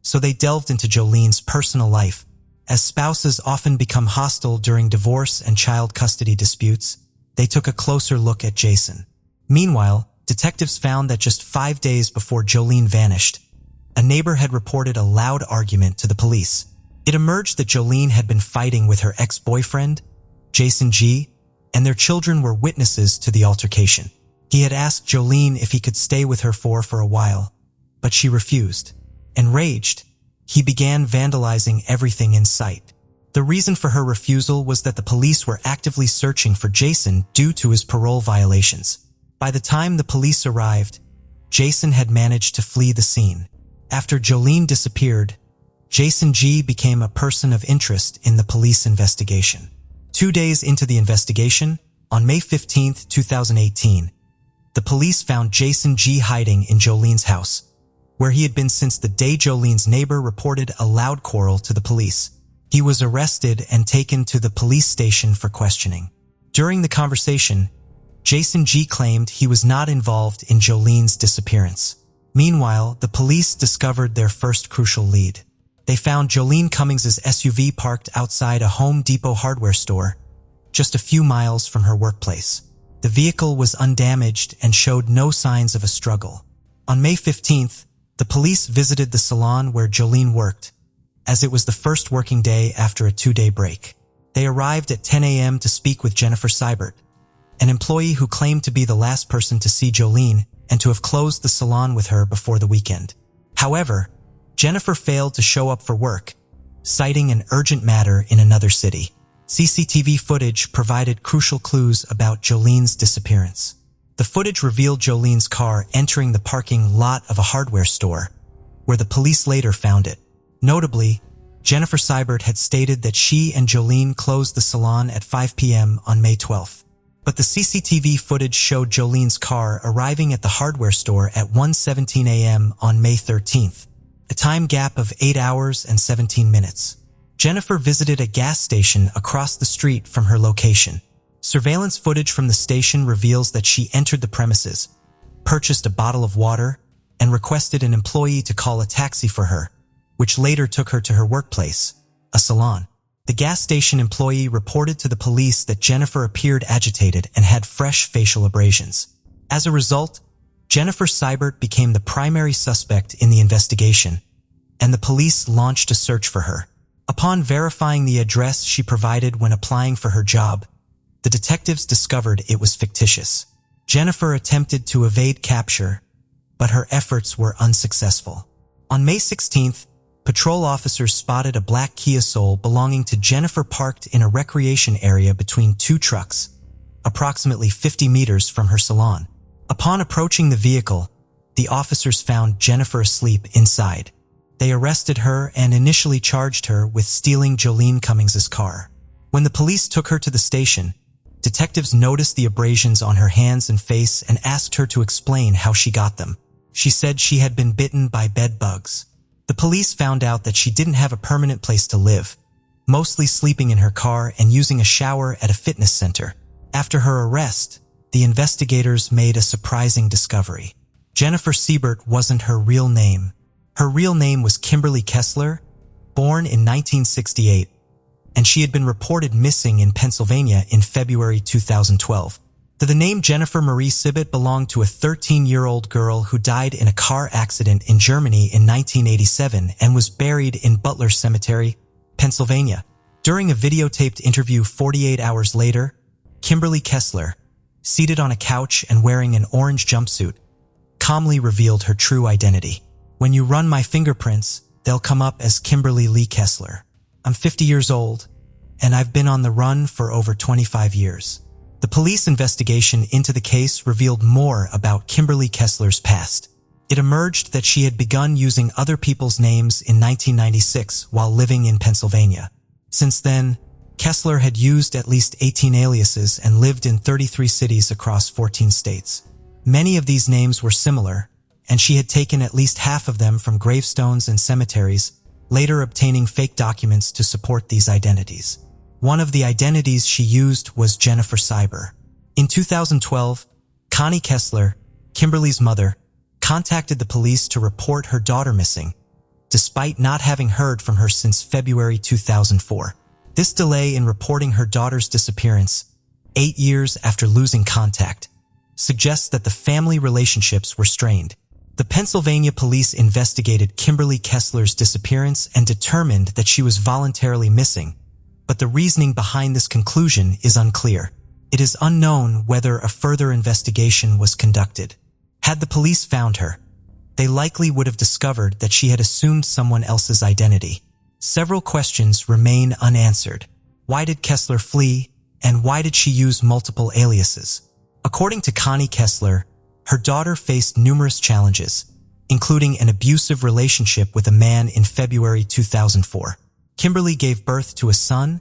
so they delved into Jolene's personal life. As spouses often become hostile during divorce and child custody disputes, they took a closer look at Jason. Meanwhile, detectives found that just 5 days before Jolene vanished, a neighbor had reported a loud argument to the police. It emerged that Jolene had been fighting with her ex-boyfriend, Jason G., and their children were witnesses to the altercation. He had asked Jolene if he could stay with her for a while, but she refused. Enraged, he began vandalizing everything in sight. The reason for her refusal was that the police were actively searching for Jason due to his parole violations. By the time the police arrived, Jason had managed to flee the scene. After Jolene disappeared, Jason G. became a person of interest in the police investigation. 2 days into the investigation, on May 15, 2018, the police found Jason G. hiding in Jolene's house, where he had been since the day Jolene's neighbor reported a loud quarrel to the police. He was arrested and taken to the police station for questioning. During the conversation, Jason G. claimed he was not involved in Jolene's disappearance. Meanwhile, the police discovered their first crucial lead. They found Jolene Cummings' SUV parked outside a Home Depot hardware store, just a few miles from her workplace. The vehicle was undamaged and showed no signs of a struggle. On May 15th, the police visited the salon where Jolene worked, as it was the first working day after a 2-day break. They arrived at 10 a.m. to speak with Jennifer Seibert, an employee who claimed to be the last person to see Jolene and to have closed the salon with her before the weekend. However, Jennifer failed to show up for work, citing an urgent matter in another city. CCTV footage provided crucial clues about Jolene's disappearance. The footage revealed Jolene's car entering the parking lot of a hardware store, where the police later found it. Notably, Jennifer Seibert had stated that she and Jolene closed the salon at 5 p.m. on May 12th. But the CCTV footage showed Jolene's car arriving at the hardware store at 1:17 a.m. on May 13th, a time gap of 8 hours and 17 minutes. Jennifer visited a gas station across the street from her location. Surveillance footage from the station reveals that she entered the premises, purchased a bottle of water, and requested an employee to call a taxi for her, which later took her to her workplace, a salon. The gas station employee reported to the police that Jennifer appeared agitated and had fresh facial abrasions. As a result, Jennifer Seibert became the primary suspect in the investigation, and the police launched a search for her. Upon verifying the address she provided when applying for her job, the detectives discovered it was fictitious. Jennifer attempted to evade capture, but her efforts were unsuccessful. On May 16th, patrol officers spotted a black Kia Soul belonging to Jennifer parked in a recreation area between two trucks, approximately 50 meters from her salon. Upon approaching the vehicle, the officers found Jennifer asleep inside. They arrested her and initially charged her with stealing Jolene Cummings's car. When the police took her to the station, detectives noticed the abrasions on her hands and face and asked her to explain how she got them. She said she had been bitten by bed bugs. The police found out that she didn't have a permanent place to live, mostly sleeping in her car and using a shower at a fitness center. After her arrest, the investigators made a surprising discovery. Jennifer Seibert wasn't her real name. Her real name was Kimberly Kesler, born in 1968, and she had been reported missing in Pennsylvania in February 2012. The name Jennifer Marie Seibert belonged to a 13-year-old girl who died in a car accident in Germany in 1987 and was buried in Butler Cemetery, Pennsylvania. During a videotaped interview 48 hours later, Kimberly Kesler, seated on a couch and wearing an orange jumpsuit, calmly revealed her true identity. "When you run my fingerprints, they'll come up as Kimberly Lee Kesler. I'm 50 years old, and I've been on the run for over 25 years. The police investigation into the case revealed more about Kimberly Kesler's past. It emerged that she had begun using other people's names in 1996 while living in Pennsylvania. Since then, Kesler had used at least 18 aliases and lived in 33 cities across 14 states. Many of these names were similar, and she had taken at least half of them from gravestones and cemeteries, later obtaining fake documents to support these identities. One of the identities she used was Jennifer Seibert. In 2012, Connie Kesler, Kimberly's mother, contacted the police to report her daughter missing, despite not having heard from her since February 2004. This delay in reporting her daughter's disappearance, 8 years after losing contact, suggests that the family relationships were strained. The Pennsylvania police investigated Kimberly Kesler's disappearance and determined that she was voluntarily missing, but the reasoning behind this conclusion is unclear. It is unknown whether a further investigation was conducted. Had the police found her, they likely would have discovered that she had assumed someone else's identity. Several questions remain unanswered. Why did Kesler flee, and why did she use multiple aliases? According to Connie Kesler, her daughter faced numerous challenges, including an abusive relationship with a man in February 2004. Kimberly gave birth to a son,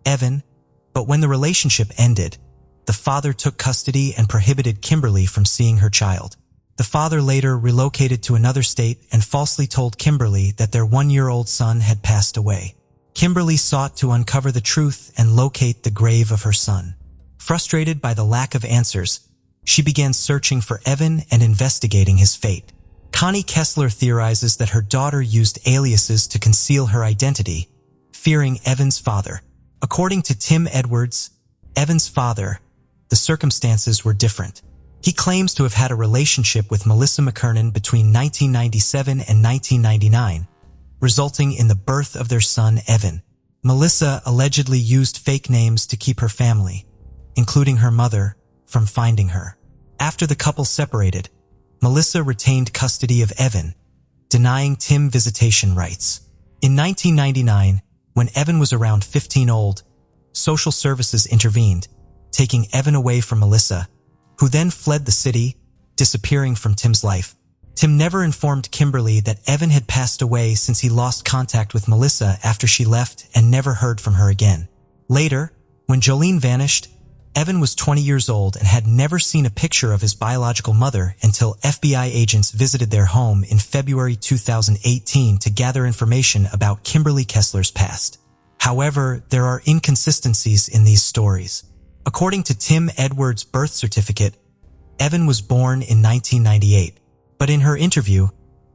Evan, but when the relationship ended, the father took custody and prohibited Kimberly from seeing her child. The father later relocated to another state and falsely told Kimberly that their 1-year-old son had passed away. Kimberly sought to uncover the truth and locate the grave of her son. Frustrated by the lack of answers, she began searching for Evan and investigating his fate. Connie Kesler theorizes that her daughter used aliases to conceal her identity, fearing Evan's father. According to Tim Edwards, Evan's father, the circumstances were different. He claims to have had a relationship with Melissa McKernan between 1997 and 1999, resulting in the birth of their son Evan. Melissa allegedly used fake names to keep her family, including her mother, from finding her. After the couple separated, Melissa retained custody of Evan, denying Tim visitation rights. In 1999, when Evan was around 15 old, social services intervened, taking Evan away from Melissa, who then fled the city, disappearing from Tim's life. Tim never informed Kimberly that Evan had passed away since he lost contact with Melissa after she left and never heard from her again. Later, when Jolene vanished, Evan was 20 years old and had never seen a picture of his biological mother until FBI agents visited their home in February 2018 to gather information about Kimberly Kesler's past. However, there are inconsistencies in these stories. According to Tim Edwards' birth certificate, Evan was born in 1998, but in her interview,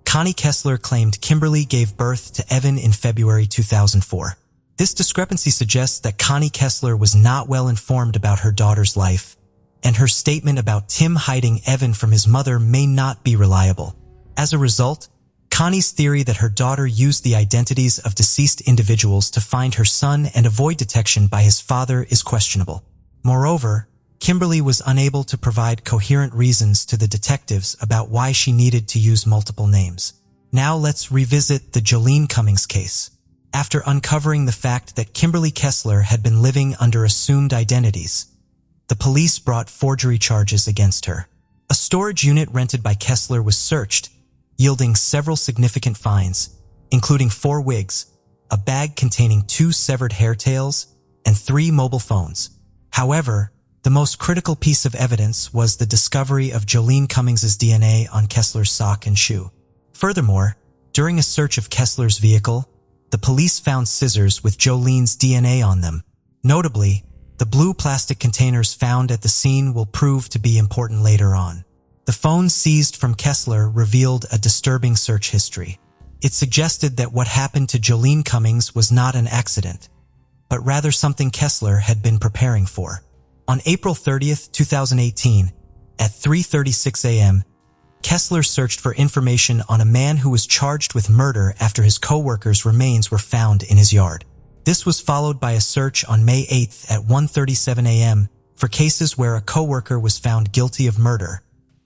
Connie Kesler claimed Kimberly gave birth to Evan in February 2004. This discrepancy suggests that Connie Kesler was not well informed about her daughter's life, and her statement about Tim hiding Evan from his mother may not be reliable. As a result, Connie's theory that her daughter used the identities of deceased individuals to find her son and avoid detection by his father is questionable. Moreover, Kimberly was unable to provide coherent reasons to the detectives about why she needed to use multiple names. Now let's revisit the Jolene Cummings case. After uncovering the fact that Kimberly Kesler had been living under assumed identities, the police brought forgery charges against her. A storage unit rented by Kesler was searched, yielding several significant finds, including 4 wigs, a bag containing 2 severed hair tails, and 3 mobile phones. However, the most critical piece of evidence was the discovery of Jolene Cummings' DNA on Kesler's sock and shoe. Furthermore, during a search of Kesler's vehicle, the police found scissors with Jolene's DNA on them. Notably, the blue plastic containers found at the scene will prove to be important later on. The phone seized from Kesler revealed a disturbing search history. It suggested that what happened to Jolene Cummings was not an accident, but rather something Kesler had been preparing for. On April 30th, 2018, at 3:36 a.m., Kesler searched for information on a man who was charged with murder after his co-worker's remains were found in his yard. This was followed by a search on May 8th at 1:37 a.m. for cases where a co-worker was found guilty of murder,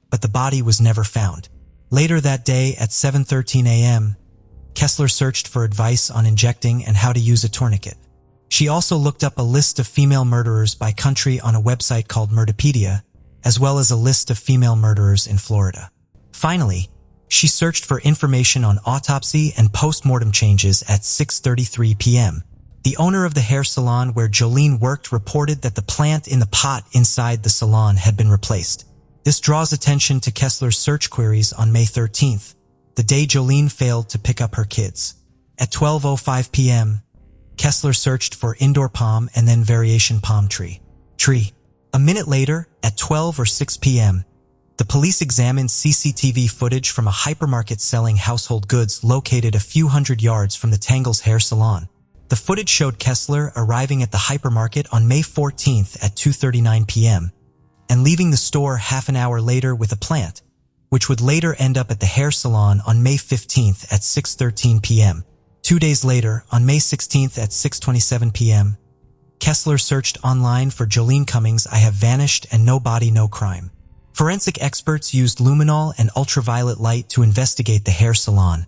but the body was never found. Later that day at 7:13 a.m., Kesler searched for advice on injecting and how to use a tourniquet. She also looked up a list of female murderers by country on a website called Murderpedia, as well as a list of female murderers in Florida. Finally, she searched for information on autopsy and post-mortem changes at 6:33 p.m. The owner of the hair salon where Jolene worked reported that the plant in the pot inside the salon had been replaced. This draws attention to Kesler's search queries on May 13th, the day Jolene failed to pick up her kids. At 12:05 p.m., Kesler searched for indoor palm and then variation palm tree. A minute later, at 12:06 p.m., the police examined CCTV footage from a hypermarket selling household goods located a few hundred yards from the Tangles hair salon. The footage showed Kesler arriving at the hypermarket on May 14th at 2:39 p.m. and leaving the store half an hour later with a plant, which would later end up at the hair salon on May 15th at 6:13 p.m. 2 days later, on May 16th at 6:27 p.m., Kesler searched online for Jolene Cummings' I Have Vanished and No Body, No Crime. Forensic experts used luminol and ultraviolet light to investigate the hair salon,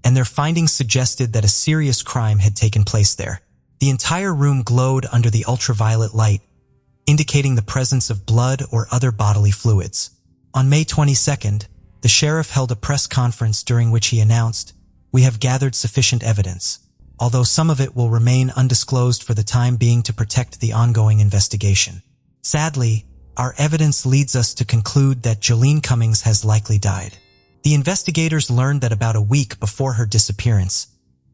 and their findings suggested that a serious crime had taken place there. The entire room glowed under the ultraviolet light, indicating the presence of blood or other bodily fluids. On May 22nd, the sheriff held a press conference during which he announced, "We have gathered sufficient evidence, although some of it will remain undisclosed for the time being to protect the ongoing investigation. Sadly, our evidence leads us to conclude that Jolene Cummings has likely died." The investigators learned that about a week before her disappearance,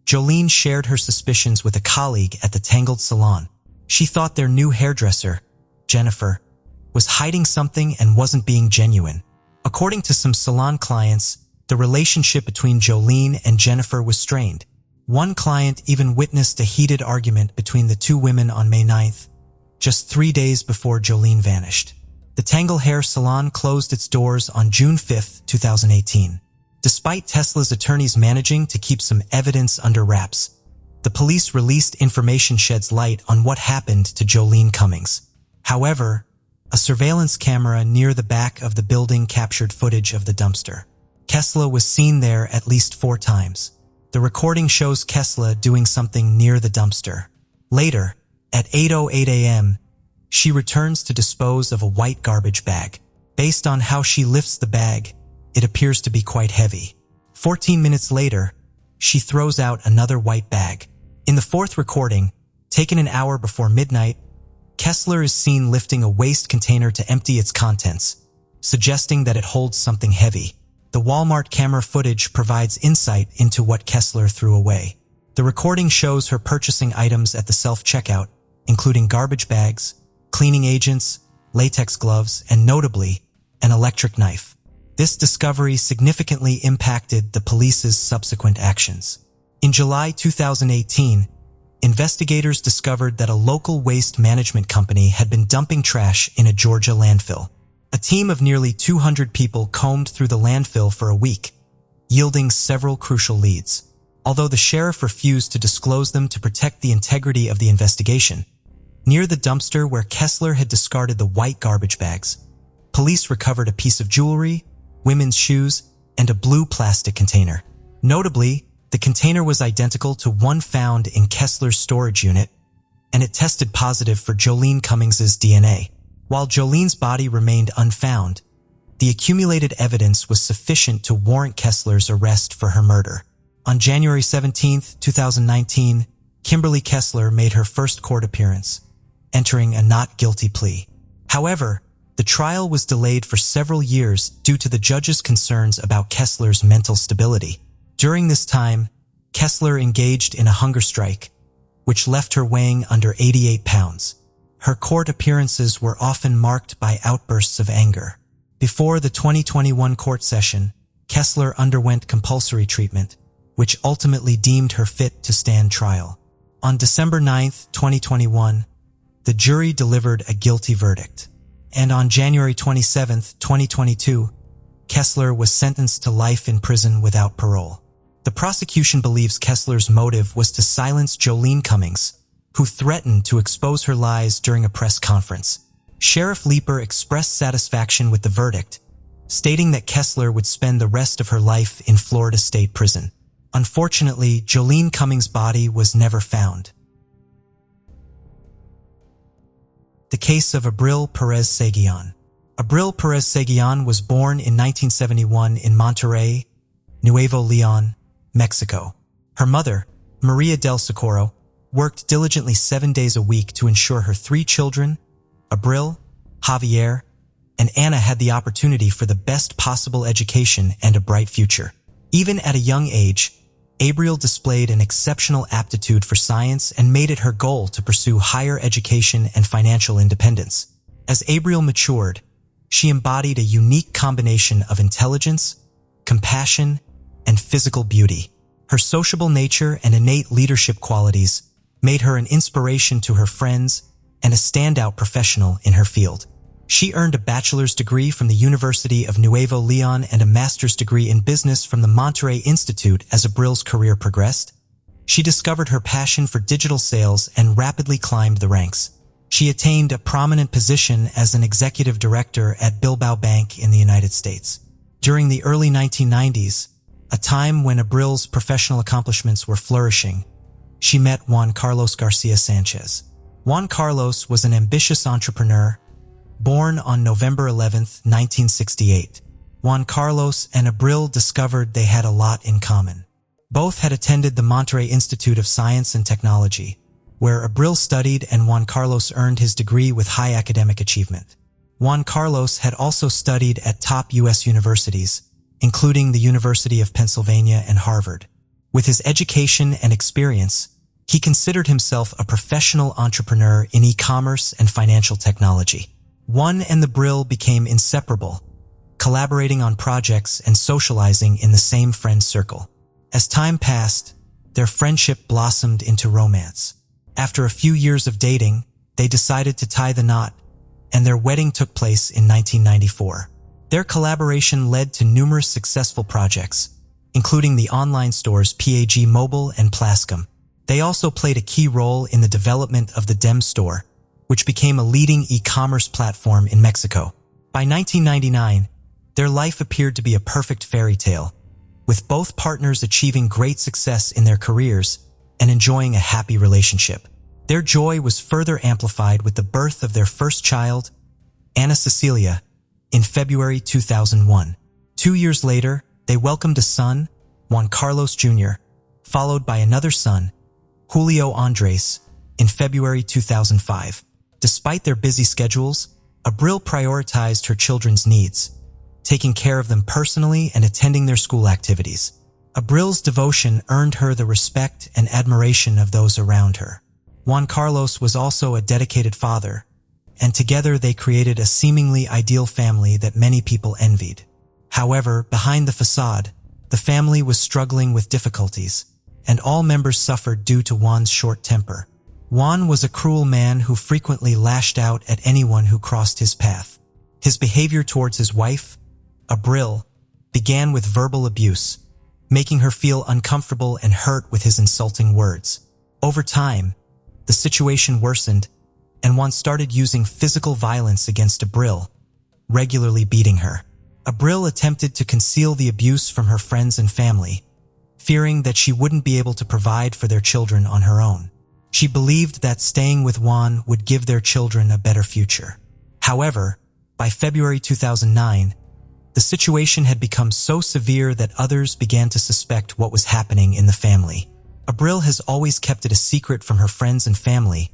Jolene shared her suspicions with a colleague at the Tangled salon. She thought their new hairdresser, Jennifer, was hiding something and wasn't being genuine. According to some salon clients, the relationship between Jolene and Jennifer was strained. One client even witnessed a heated argument between the two women on May 9th, just 3 days before Jolene vanished. The Tangle Hair Salon closed its doors on June 5, 2018. Despite Tesla's attorneys managing to keep some evidence under wraps, the police released information sheds light on what happened to Jolene Cummings. However, a surveillance camera near the back of the building captured footage of the dumpster. Kesler was seen there at least 4 times. The recording shows Kesler doing something near the dumpster. Later, at 8:08 a.m., she returns to dispose of a white garbage bag. Based on how she lifts the bag, It appears to be quite heavy. 14 minutes later, she throws out another white bag. In the fourth recording, taken an hour before midnight, Kesler is seen lifting a waste container to empty its contents, suggesting that it holds something heavy. The Walmart camera footage provides insight into what Kesler threw away. The recording shows her purchasing items at the self-checkout, including garbage bags, cleaning agents, latex gloves, and notably, an electric knife. This discovery significantly impacted the police's subsequent actions. In July 2018, investigators discovered that a local waste management company had been dumping trash in a Georgia landfill. A team of nearly 200 people combed through the landfill for a week, yielding several crucial leads. Although the sheriff refused to disclose them to protect the integrity of the investigation, near the dumpster where Kesler had discarded the white garbage bags, police recovered a piece of jewelry, women's shoes, and a blue plastic container. Notably, the container was identical to one found in Kesler's storage unit, and it tested positive for Jolene Cummings's DNA. While Jolene's body remained unfound, the accumulated evidence was sufficient to warrant Kesler's arrest for her murder. On January 17, 2019, Kimberly Kesler made her first court appearance, entering a not guilty plea. However, the trial was delayed for several years due to the judge's concerns about Kesler's mental stability. During this time, Kesler engaged in a hunger strike, which left her weighing under 88 pounds. Her court appearances were often marked by outbursts of anger. Before the 2021 court session, Kesler underwent compulsory treatment, which ultimately deemed her fit to stand trial. On December 9, 2021, the jury delivered a guilty verdict. And on January 27, 2022, Kesler was sentenced to life in prison without parole. The prosecution believes Kesler's motive was to silence Jolene Cummings, who threatened to expose her lies during a press conference. Sheriff Leeper expressed satisfaction with the verdict, stating that Kesler would spend the rest of her life in Florida State Prison. Unfortunately, Jolene Cummings' body was never found. The case of Abril Perez Seon. Abril Perez Seon was born in 1971 in Monterrey, Nuevo León, Mexico. Her mother, Maria del Socorro, worked diligently 7 days a week to ensure her 3 children, Abril, Javier, and Anna, had the opportunity for the best possible education and a bright future. Even at a young age, Abril displayed an exceptional aptitude for science and made it her goal to pursue higher education and financial independence. As Abril matured, she embodied a unique combination of intelligence, compassion, and physical beauty. Her sociable nature and innate leadership qualities made her an inspiration to her friends and a standout professional in her field. She earned a bachelor's degree from the University of Nuevo León and a master's degree in business from the Monterrey Institute. As Abril's career progressed, she discovered her passion for digital sales and rapidly climbed the ranks. She attained a prominent position as an executive director at Bilbao Bank in the United States. During the early 1990s, a time when Abril's professional accomplishments were flourishing, she met Juan Carlos Garcia Sanchez. Juan Carlos was an ambitious entrepreneur, born on November 11, 1968. Juan Carlos and Abril discovered they had a lot in common. Both had attended the Monterrey Institute of Science and Technology, where Abril studied and Juan Carlos earned his degree with high academic achievement. Juan Carlos had also studied at top U.S. universities, including the University of Pennsylvania and Harvard. With his education and experience, he considered himself a professional entrepreneur in e-commerce and financial technology. Juan and Abril became inseparable, collaborating on projects and socializing in the same friend circle. As time passed, their friendship blossomed into romance. After a few years of dating, they decided to tie the knot, and their wedding took place in 1994. Their collaboration led to numerous successful projects, including the online stores PAG Mobile and Plascom. They also played a key role in the development of the Dem store, which became a leading e-commerce platform in Mexico. By 1999, their life appeared to be a perfect fairy tale, with both partners achieving great success in their careers and enjoying a happy relationship. Their joy was further amplified with the birth of their first child, Anna Cecilia, in February 2001. 2 years later, they welcomed a son, Juan Carlos Jr., followed by another son, Julio Andres, in February 2005. Despite their busy schedules, Abril prioritized her children's needs, taking care of them personally and attending their school activities. Abril's devotion earned her the respect and admiration of those around her. Juan Carlos was also a dedicated father, and together they created a seemingly ideal family that many people envied. However, behind the facade, the family was struggling with difficulties, and all members suffered due to Juan's short temper. Juan was a cruel man who frequently lashed out at anyone who crossed his path. His behavior towards his wife, Abril, began with verbal abuse, making her feel uncomfortable and hurt with his insulting words. Over time, the situation worsened, and Juan started using physical violence against Abril, regularly beating her. Abril attempted to conceal the abuse from her friends and family, fearing that she wouldn't be able to provide for their children on her own. She believed that staying with Juan would give their children a better future. However, by February 2009, the situation had become so severe that others began to suspect what was happening in the family. Abril has always kept it a secret from her friends and family,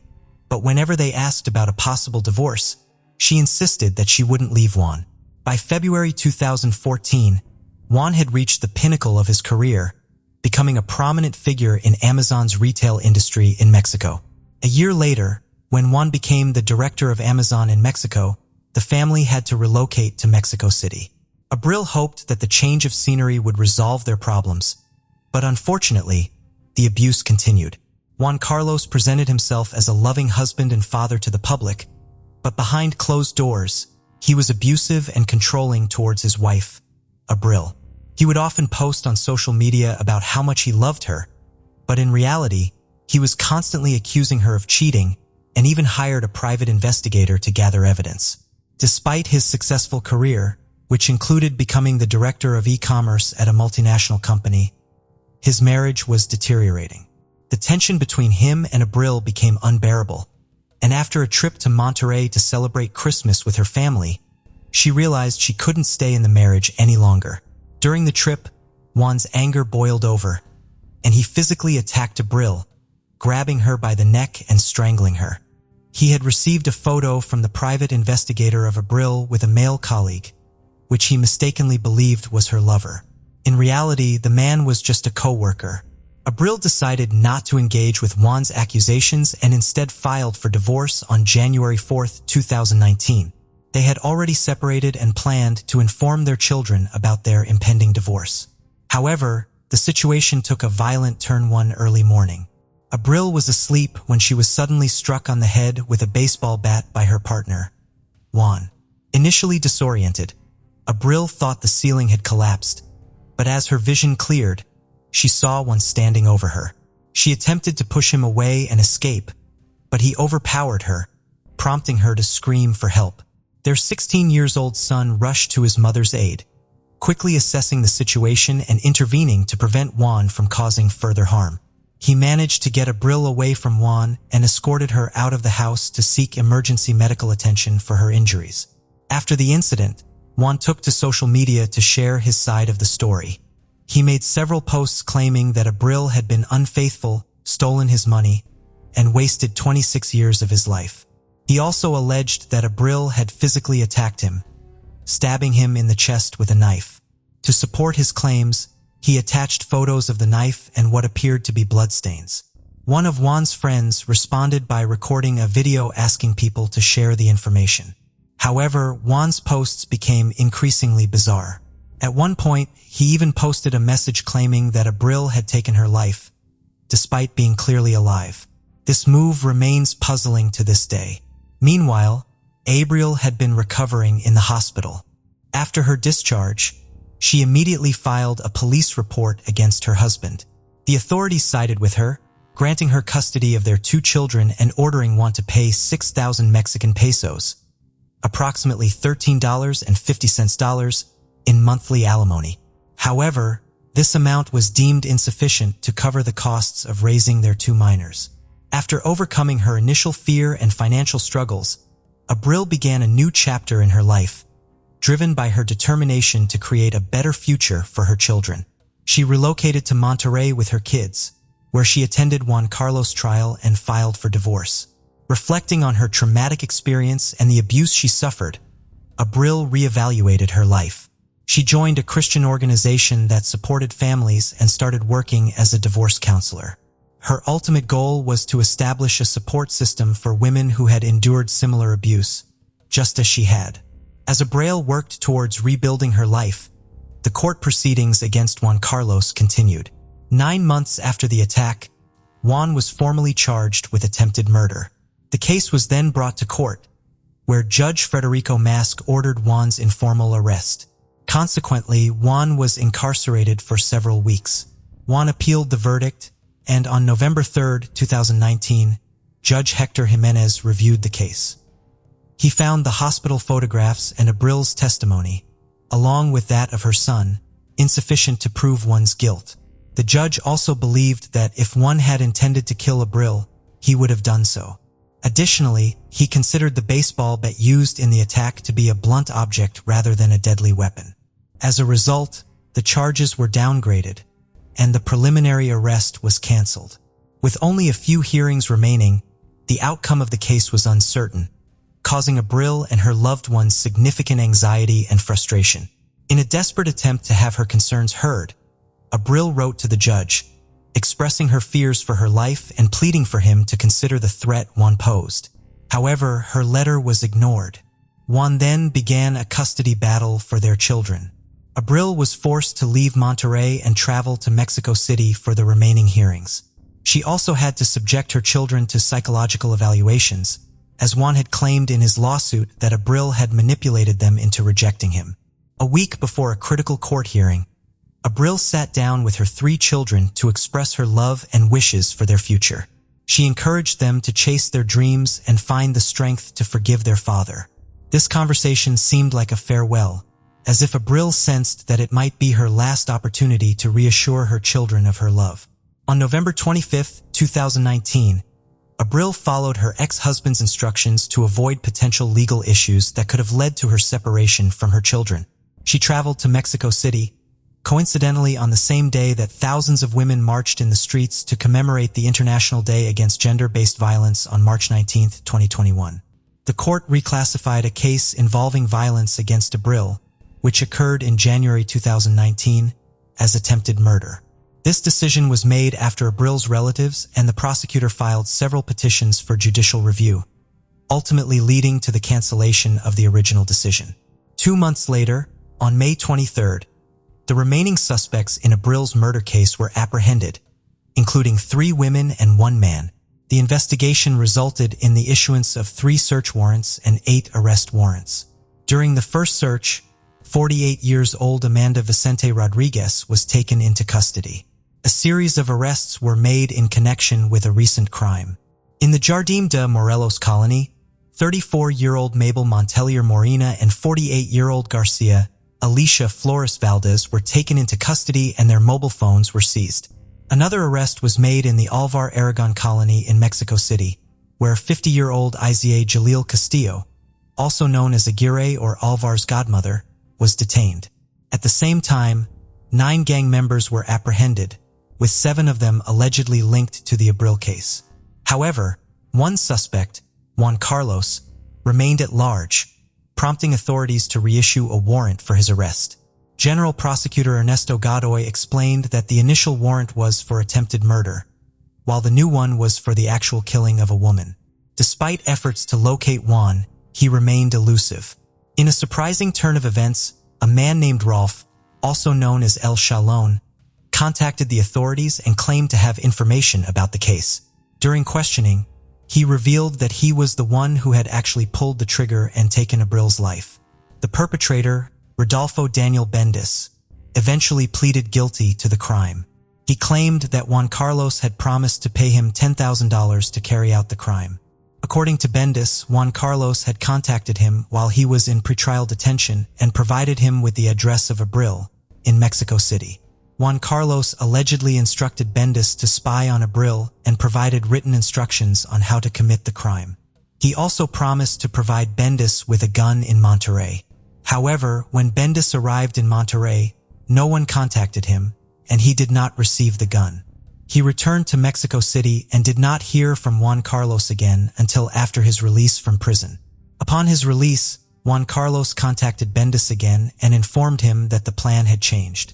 but whenever they asked about a possible divorce, she insisted that she wouldn't leave Juan. By February 2014, Juan had reached the pinnacle of his career, becoming a prominent figure in Amazon's retail industry in Mexico. A year later, when Juan became the director of Amazon in Mexico, the family had to relocate to Mexico City. Abril hoped that the change of scenery would resolve their problems, but unfortunately, the abuse continued. Juan Carlos presented himself as a loving husband and father to the public, but behind closed doors, he was abusive and controlling towards his wife, Abril. He would often post on social media about how much he loved her, but in reality, he was constantly accusing her of cheating and even hired a private investigator to gather evidence. Despite his successful career, which included becoming the director of e-commerce at a multinational company, his marriage was deteriorating. The tension between him and Abril became unbearable, and after a trip to Monterrey to celebrate Christmas with her family, she realized she couldn't stay in the marriage any longer. During the trip, Juan's anger boiled over, and he physically attacked Abril, grabbing her by the neck and strangling her. He had received a photo from the private investigator of Abril with a male colleague, which he mistakenly believed was her lover. In reality, the man was just a co-worker. Abril decided not to engage with Juan's accusations and instead filed for divorce on January 4, 2019. They had already separated and planned to inform their children about their impending divorce. However, the situation took a violent turn one early morning. Abril was asleep when she was suddenly struck on the head with a baseball bat by her partner, Juan. Initially disoriented, Abril thought the ceiling had collapsed, but as her vision cleared, she saw Juan standing over her. She attempted to push him away and escape, but he overpowered her, prompting her to scream for help. Their 16-year-old son rushed to his mother's aid, quickly assessing the situation and intervening to prevent Juan from causing further harm. He managed to get Abril away from Juan and escorted her out of the house to seek emergency medical attention for her injuries. After the incident, Juan took to social media to share his side of the story. He made several posts claiming that Abril had been unfaithful, stolen his money, and wasted 26 years of his life. He also alleged that Abril had physically attacked him, stabbing him in the chest with a knife. To support his claims, he attached photos of the knife and what appeared to be bloodstains. One of Juan's friends responded by recording a video asking people to share the information. However, Juan's posts became increasingly bizarre. At one point, he even posted a message claiming that Abril had taken her life, despite being clearly alive. This move remains puzzling to this day. Meanwhile, Abril had been recovering in the hospital. After her discharge, she immediately filed a police report against her husband. The authorities sided with her, granting her custody of their 2 children and ordering Juan to pay 6,000 Mexican pesos, approximately $13.50 in monthly alimony. However, this amount was deemed insufficient to cover the costs of raising their 2 minors. After overcoming her initial fear and financial struggles, Abril began a new chapter in her life, driven by her determination to create a better future for her children. She relocated to Monterrey with her kids, where she attended Juan Carlos' trial and filed for divorce. Reflecting on her traumatic experience and the abuse she suffered, Abril reevaluated her life. She joined a Christian organization that supported families and started working as a divorce counselor. Her ultimate goal was to establish a support system for women who had endured similar abuse, just as she had. As Abril worked towards rebuilding her life, the court proceedings against Juan Carlos continued. 9 months after the attack, Juan was formally charged with attempted murder. The case was then brought to court, where Judge Federico Mask ordered Juan's informal arrest. Consequently, Juan was incarcerated for several weeks. Juan appealed the verdict, and on November 3, 2019, Judge Hector Jimenez reviewed the case. He found the hospital photographs and Abril's testimony, along with that of her son, insufficient to prove Juan's guilt. The judge also believed that if Juan had intended to kill Abril, he would have done so. Additionally, he considered the baseball bat used in the attack to be a blunt object rather than a deadly weapon. As a result, the charges were downgraded, and the preliminary arrest was canceled. With only a few hearings remaining, the outcome of the case was uncertain, causing Abril and her loved ones significant anxiety and frustration. In a desperate attempt to have her concerns heard, Abril wrote to the judge, expressing her fears for her life and pleading for him to consider the threat Juan posed. However, her letter was ignored. Juan then began a custody battle for their children. Abril was forced to leave Monterrey and travel to Mexico City for the remaining hearings. She also had to subject her children to psychological evaluations, as Juan had claimed in his lawsuit that Abril had manipulated them into rejecting him. A week before a critical court hearing, Abril sat down with her 3 children to express her love and wishes for their future. She encouraged them to chase their dreams and find the strength to forgive their father. This conversation seemed like a farewell, as if Abril sensed that it might be her last opportunity to reassure her children of her love. On November 25, 2019, Abril followed her ex-husband's instructions to avoid potential legal issues that could have led to her separation from her children. She traveled to Mexico City, coincidentally on the same day that thousands of women marched in the streets to commemorate the International Day Against Gender-Based Violence on March 19, 2021. The court reclassified a case involving violence against Abril, which occurred in January 2019, as attempted murder. This decision was made after Abril's relatives and the prosecutor filed several petitions for judicial review, ultimately leading to the cancellation of the original decision. 2 months later, on May 23rd, the remaining suspects in Abril's murder case were apprehended, including 3 women and 1 man. The investigation resulted in the issuance of 3 search warrants and 8 arrest warrants. During the first search, 48-year-old Amanda Vicente Rodriguez was taken into custody. A series of arrests were made in connection with a recent crime. In the Jardim de Morelos colony, 34-year-old Mabel Montelier Morena and 48-year-old Garcia Alicia Flores Valdez were taken into custody and their mobile phones were seized. Another arrest was made in the Alvar Aragon colony in Mexico City, where 50-year-old Izia Jalil Castillo, also known as Aguirre or Alvar's godmother, was detained. At the same time, 9 gang members were apprehended, with 7 of them allegedly linked to the Abril case. However, one suspect, Juan Carlos, remained at large, prompting authorities to reissue a warrant for his arrest. General Prosecutor Ernesto Godoy explained that the initial warrant was for attempted murder, while the new one was for the actual killing of a woman. Despite efforts to locate Juan, he remained elusive. In a surprising turn of events, a man named Rolf, also known as El Chalon, contacted the authorities and claimed to have information about the case. During questioning, he revealed that he was the one who had actually pulled the trigger and taken Abril's life. The perpetrator, Rodolfo Daniel Bendis, eventually pleaded guilty to the crime. He claimed that Juan Carlos had promised to pay him $10,000 to carry out the crime. According to Bendis, Juan Carlos had contacted him while he was in pretrial detention and provided him with the address of Abril in Mexico City. Juan Carlos allegedly instructed Bendis to spy on Abril and provided written instructions on how to commit the crime. He also promised to provide Bendis with a gun in Monterrey. However, when Bendis arrived in Monterrey, no one contacted him, and he did not receive the gun. He returned to Mexico City and did not hear from Juan Carlos again until after his release from prison. Upon his release, Juan Carlos contacted Bendis again and informed him that the plan had changed.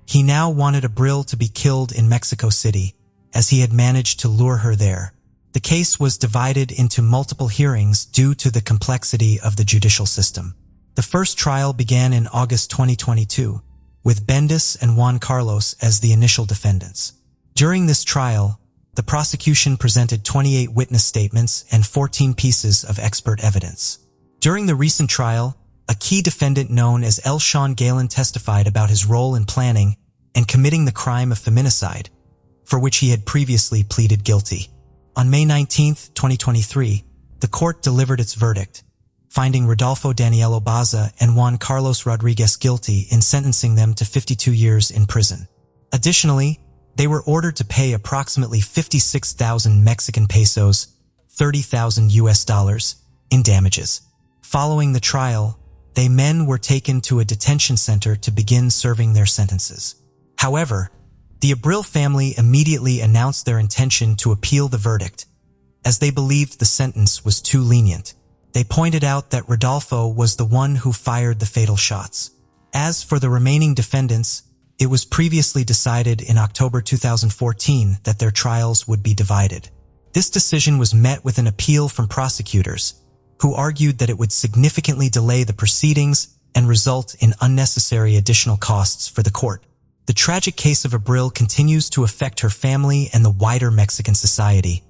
He now wanted Abril to be killed in Mexico City, as he had managed to lure her there. The case was divided into multiple hearings due to the complexity of the judicial system. The first trial began in August 2022, with Bendis and Juan Carlos as the initial defendants. During this trial, the prosecution presented 28 witness statements and 14 pieces of expert evidence. During the recent trial, a key defendant known as L. Sean Galen testified about his role in planning and committing the crime of feminicide, for which he had previously pleaded guilty. On May 19, 2023, the court delivered its verdict, finding Rodolfo Danielo Baza and Juan Carlos Rodriguez guilty in sentencing them to 52 years in prison. Additionally, they were ordered to pay approximately 56,000 Mexican pesos, $30,000 US, in damages. Following the trial, they men were taken to a detention center to begin serving their sentences. However, the Abril family immediately announced their intention to appeal the verdict, as they believed the sentence was too lenient. They pointed out that Rodolfo was the one who fired the fatal shots. As for the remaining defendants, it was previously decided in October 2014 that their trials would be divided. This decision was met with an appeal from prosecutors, who argued that it would significantly delay the proceedings and result in unnecessary additional costs for the court. The tragic case of Abril continues to affect her family and the wider Mexican society,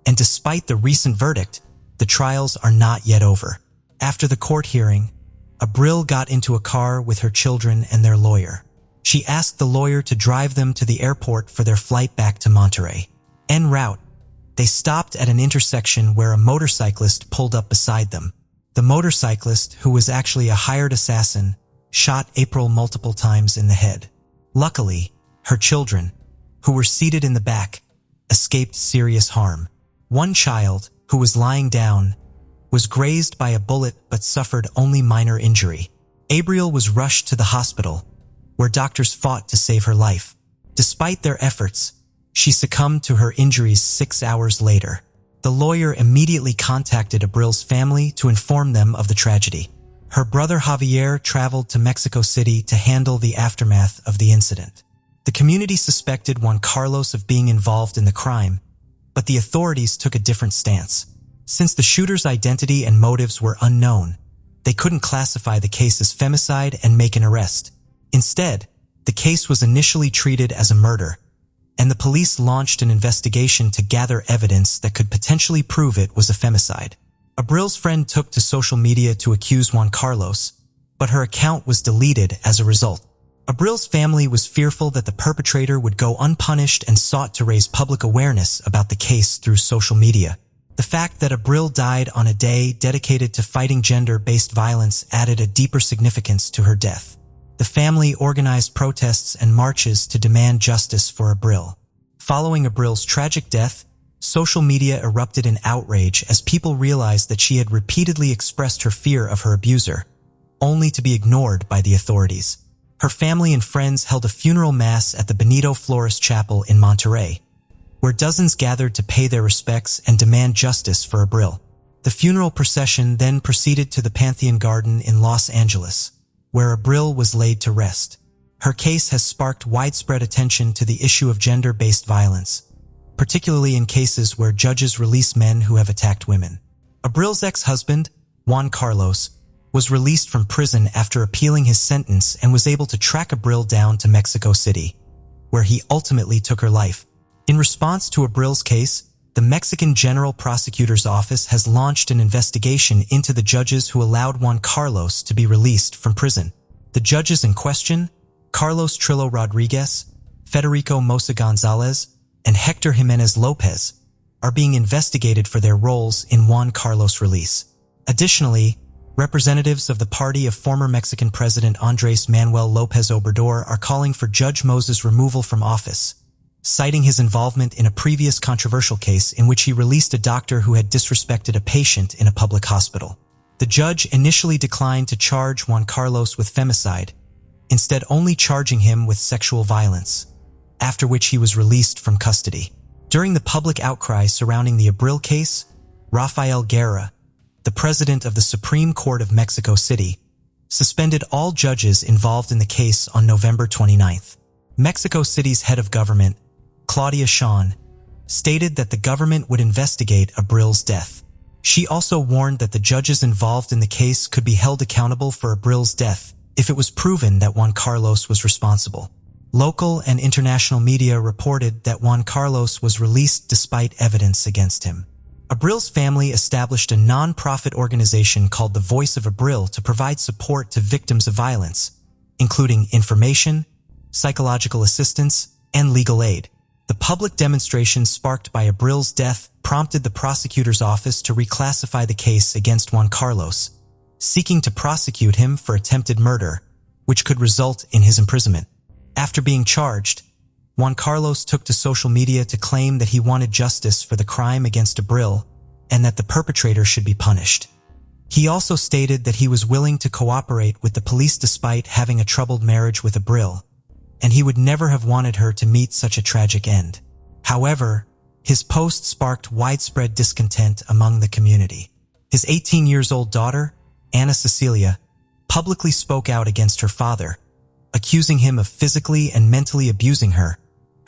and despite the recent verdict, the trials are not yet over. After the court hearing, Abril got into a car with her children and their lawyer. She asked the lawyer to drive them to the airport for their flight back to Monterrey. En route, they stopped at an intersection where a motorcyclist pulled up beside them. The motorcyclist, who was actually a hired assassin, shot Abril multiple times in the head. Luckily, her children, who were seated in the back, escaped serious harm. One child, who was lying down, was grazed by a bullet but suffered only minor injury. Abril was rushed to the hospital, where doctors fought to save her life. Despite their efforts, she succumbed to her injuries 6 hours later. The lawyer immediately contacted Abril's family to inform them of the tragedy. Her brother Javier traveled to Mexico City to handle the aftermath of the incident. The community suspected Juan Carlos of being involved in the crime, but the authorities took a different stance. Since the shooter's identity and motives were unknown, they couldn't classify the case as femicide and make an arrest. Instead, the case was initially treated as a murder, and the police launched an investigation to gather evidence that could potentially prove it was a femicide. Abril's friend took to social media to accuse Juan Carlos, but her account was deleted as a result. Abril's family was fearful that the perpetrator would go unpunished and sought to raise public awareness about the case through social media. The fact that Abril died on a day dedicated to fighting gender-based violence added a deeper significance to her death. The family organized protests and marches to demand justice for Abril. Following Abril's tragic death, social media erupted in outrage as people realized that she had repeatedly expressed her fear of her abuser, only to be ignored by the authorities. Her family and friends held a funeral mass at the Benito Flores Chapel in Monterrey, where dozens gathered to pay their respects and demand justice for Abril. The funeral procession then proceeded to the Pantheon Garden in Los Angeles, where Abril was laid to rest. Her case has sparked widespread attention to the issue of gender-based violence, particularly in cases where judges release men who have attacked women. Abril's ex-husband, Juan Carlos, was released from prison after appealing his sentence and was able to track Abril down to Mexico City, where he ultimately took her life. In response to Abril's case, the Mexican General Prosecutor's Office has launched an investigation into the judges who allowed Juan Carlos to be released from prison. The judges in question, Carlos Trillo Rodriguez, Federico Mosa Gonzalez, and Hector Jimenez Lopez, are being investigated for their roles in Juan Carlos' release. Additionally, representatives of the party of former Mexican President Andrés Manuel López Obrador are calling for Judge Mosa's removal from office, citing his involvement in a previous controversial case in which he released a doctor who had disrespected a patient in a public hospital. The judge initially declined to charge Juan Carlos with femicide, instead only charging him with sexual violence, after which he was released from custody. During the public outcry surrounding the Abril case, Rafael Guerra, the president of the Supreme Court of Mexico City, suspended all judges involved in the case on November 29th. Mexico City's head of government, Claudia Sheinbaum, stated that the government would investigate Abril's death. She also warned that the judges involved in the case could be held accountable for Abril's death if it was proven that Juan Carlos was responsible. Local and international media reported that Juan Carlos was released despite evidence against him. Abril's family established a non-profit organization called the Voice of Abril to provide support to victims of violence, including information, psychological assistance, and legal aid. The public demonstration sparked by Abril's death prompted the prosecutor's office to reclassify the case against Juan Carlos, seeking to prosecute him for attempted murder, which could result in his imprisonment. After being charged, Juan Carlos took to social media to claim that he wanted justice for the crime against Abril and that the perpetrator should be punished. He also stated that he was willing to cooperate with the police despite having a troubled marriage with Abril, and he would never have wanted her to meet such a tragic end. However, his post sparked widespread discontent among the community. His 18-year-old daughter, Ana Cecilia, publicly spoke out against her father, accusing him of physically and mentally abusing her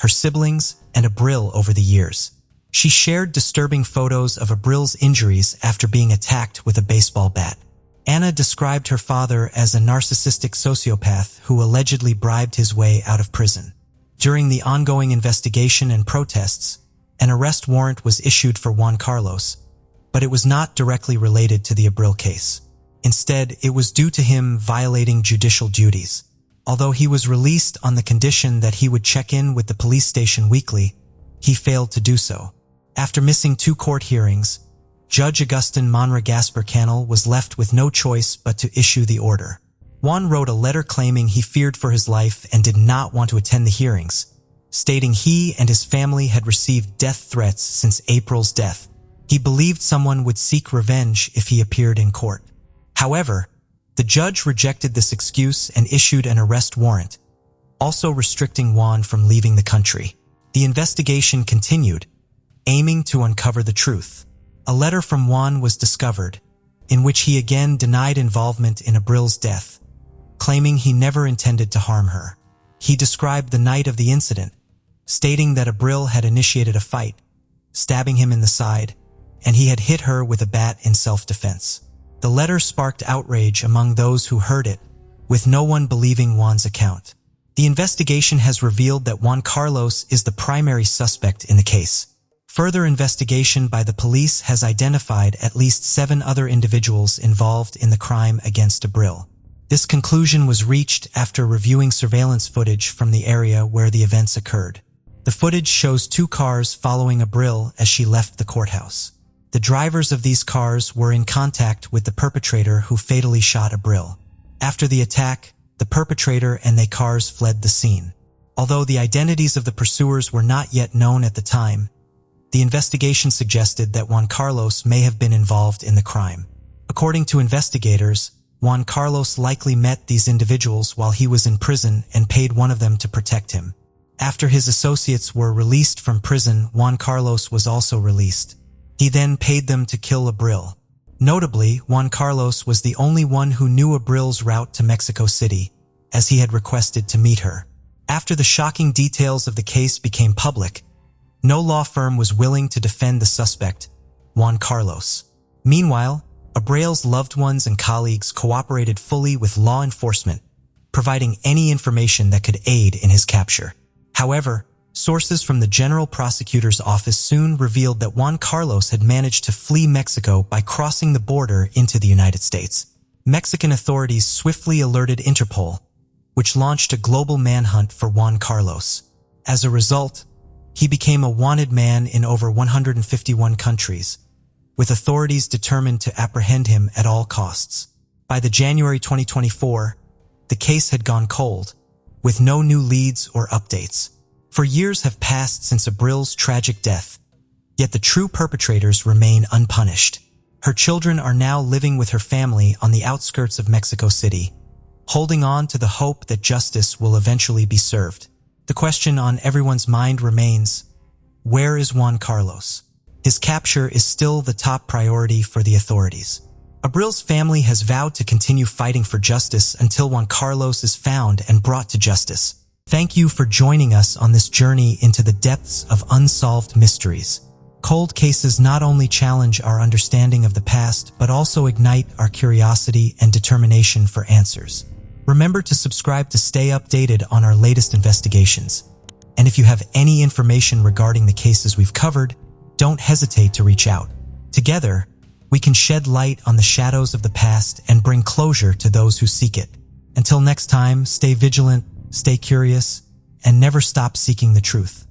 siblings, and Abril over the years. She shared disturbing photos of Abril's injuries after being attacked with a baseball bat. Ana described her father as a narcissistic sociopath who allegedly bribed his way out of prison. During the ongoing investigation and protests, an arrest warrant was issued for Juan Carlos, but it was not directly related to the Abril case. Instead, it was due to him violating judicial duties. Although he was released on the condition that he would check in with the police station weekly, he failed to do so. After missing 2 court hearings, Judge Agustin Monra Gasper Canel was left with no choice but to issue the order. Juan wrote a letter claiming he feared for his life and did not want to attend the hearings, stating he and his family had received death threats since April's death. He believed someone would seek revenge if he appeared in court. However, the judge rejected this excuse and issued an arrest warrant, also restricting Juan from leaving the country. The investigation continued, aiming to uncover the truth. A letter from Juan was discovered, in which he again denied involvement in Abril's death, claiming he never intended to harm her. He described the night of the incident, stating that Abril had initiated a fight, stabbing him in the side, and he had hit her with a bat in self-defense. The letter sparked outrage among those who heard it, with no one believing Juan's account. The investigation has revealed that Juan Carlos is the primary suspect in the case. Further investigation by the police has identified at least 7 other individuals involved in the crime against Abril. This conclusion was reached after reviewing surveillance footage from the area where the events occurred. The footage shows 2 cars following Abril as she left the courthouse. The drivers of these cars were in contact with the perpetrator who fatally shot Abril. After the attack, the perpetrator and their cars fled the scene. Although the identities of the pursuers were not yet known at the time, the investigation suggested that Juan Carlos may have been involved in the crime. According to investigators, Juan Carlos likely met these individuals while he was in prison and paid one of them to protect him. After his associates were released from prison, Juan Carlos was also released. He then paid them to kill Abril. Notably, Juan Carlos was the only one who knew Abril's route to Mexico City, as he had requested to meet her. After the shocking details of the case became public, no law firm was willing to defend the suspect, Juan Carlos. Meanwhile, Abril's loved ones and colleagues cooperated fully with law enforcement, providing any information that could aid in his capture. However, sources from the General Prosecutor's Office soon revealed that Juan Carlos had managed to flee Mexico by crossing the border into the United States. Mexican authorities swiftly alerted Interpol, which launched a global manhunt for Juan Carlos. As a result, he became a wanted man in over 151 countries, with authorities determined to apprehend him at all costs. By the January 2024, the case had gone cold, with no new leads or updates. For years have passed since Abril's tragic death, yet the true perpetrators remain unpunished. Her children are now living with her family on the outskirts of Mexico City, holding on to the hope that justice will eventually be served. The question on everyone's mind remains, where is Juan Carlos? His capture is still the top priority for the authorities. Abril's family has vowed to continue fighting for justice until Juan Carlos is found and brought to justice. Thank you for joining us on this journey into the depths of unsolved mysteries. Cold cases not only challenge our understanding of the past, but also ignite our curiosity and determination for answers. Remember to subscribe to stay updated on our latest investigations. And if you have any information regarding the cases we've covered, don't hesitate to reach out. Together, we can shed light on the shadows of the past and bring closure to those who seek it. Until next time, stay vigilant, stay curious, and never stop seeking the truth.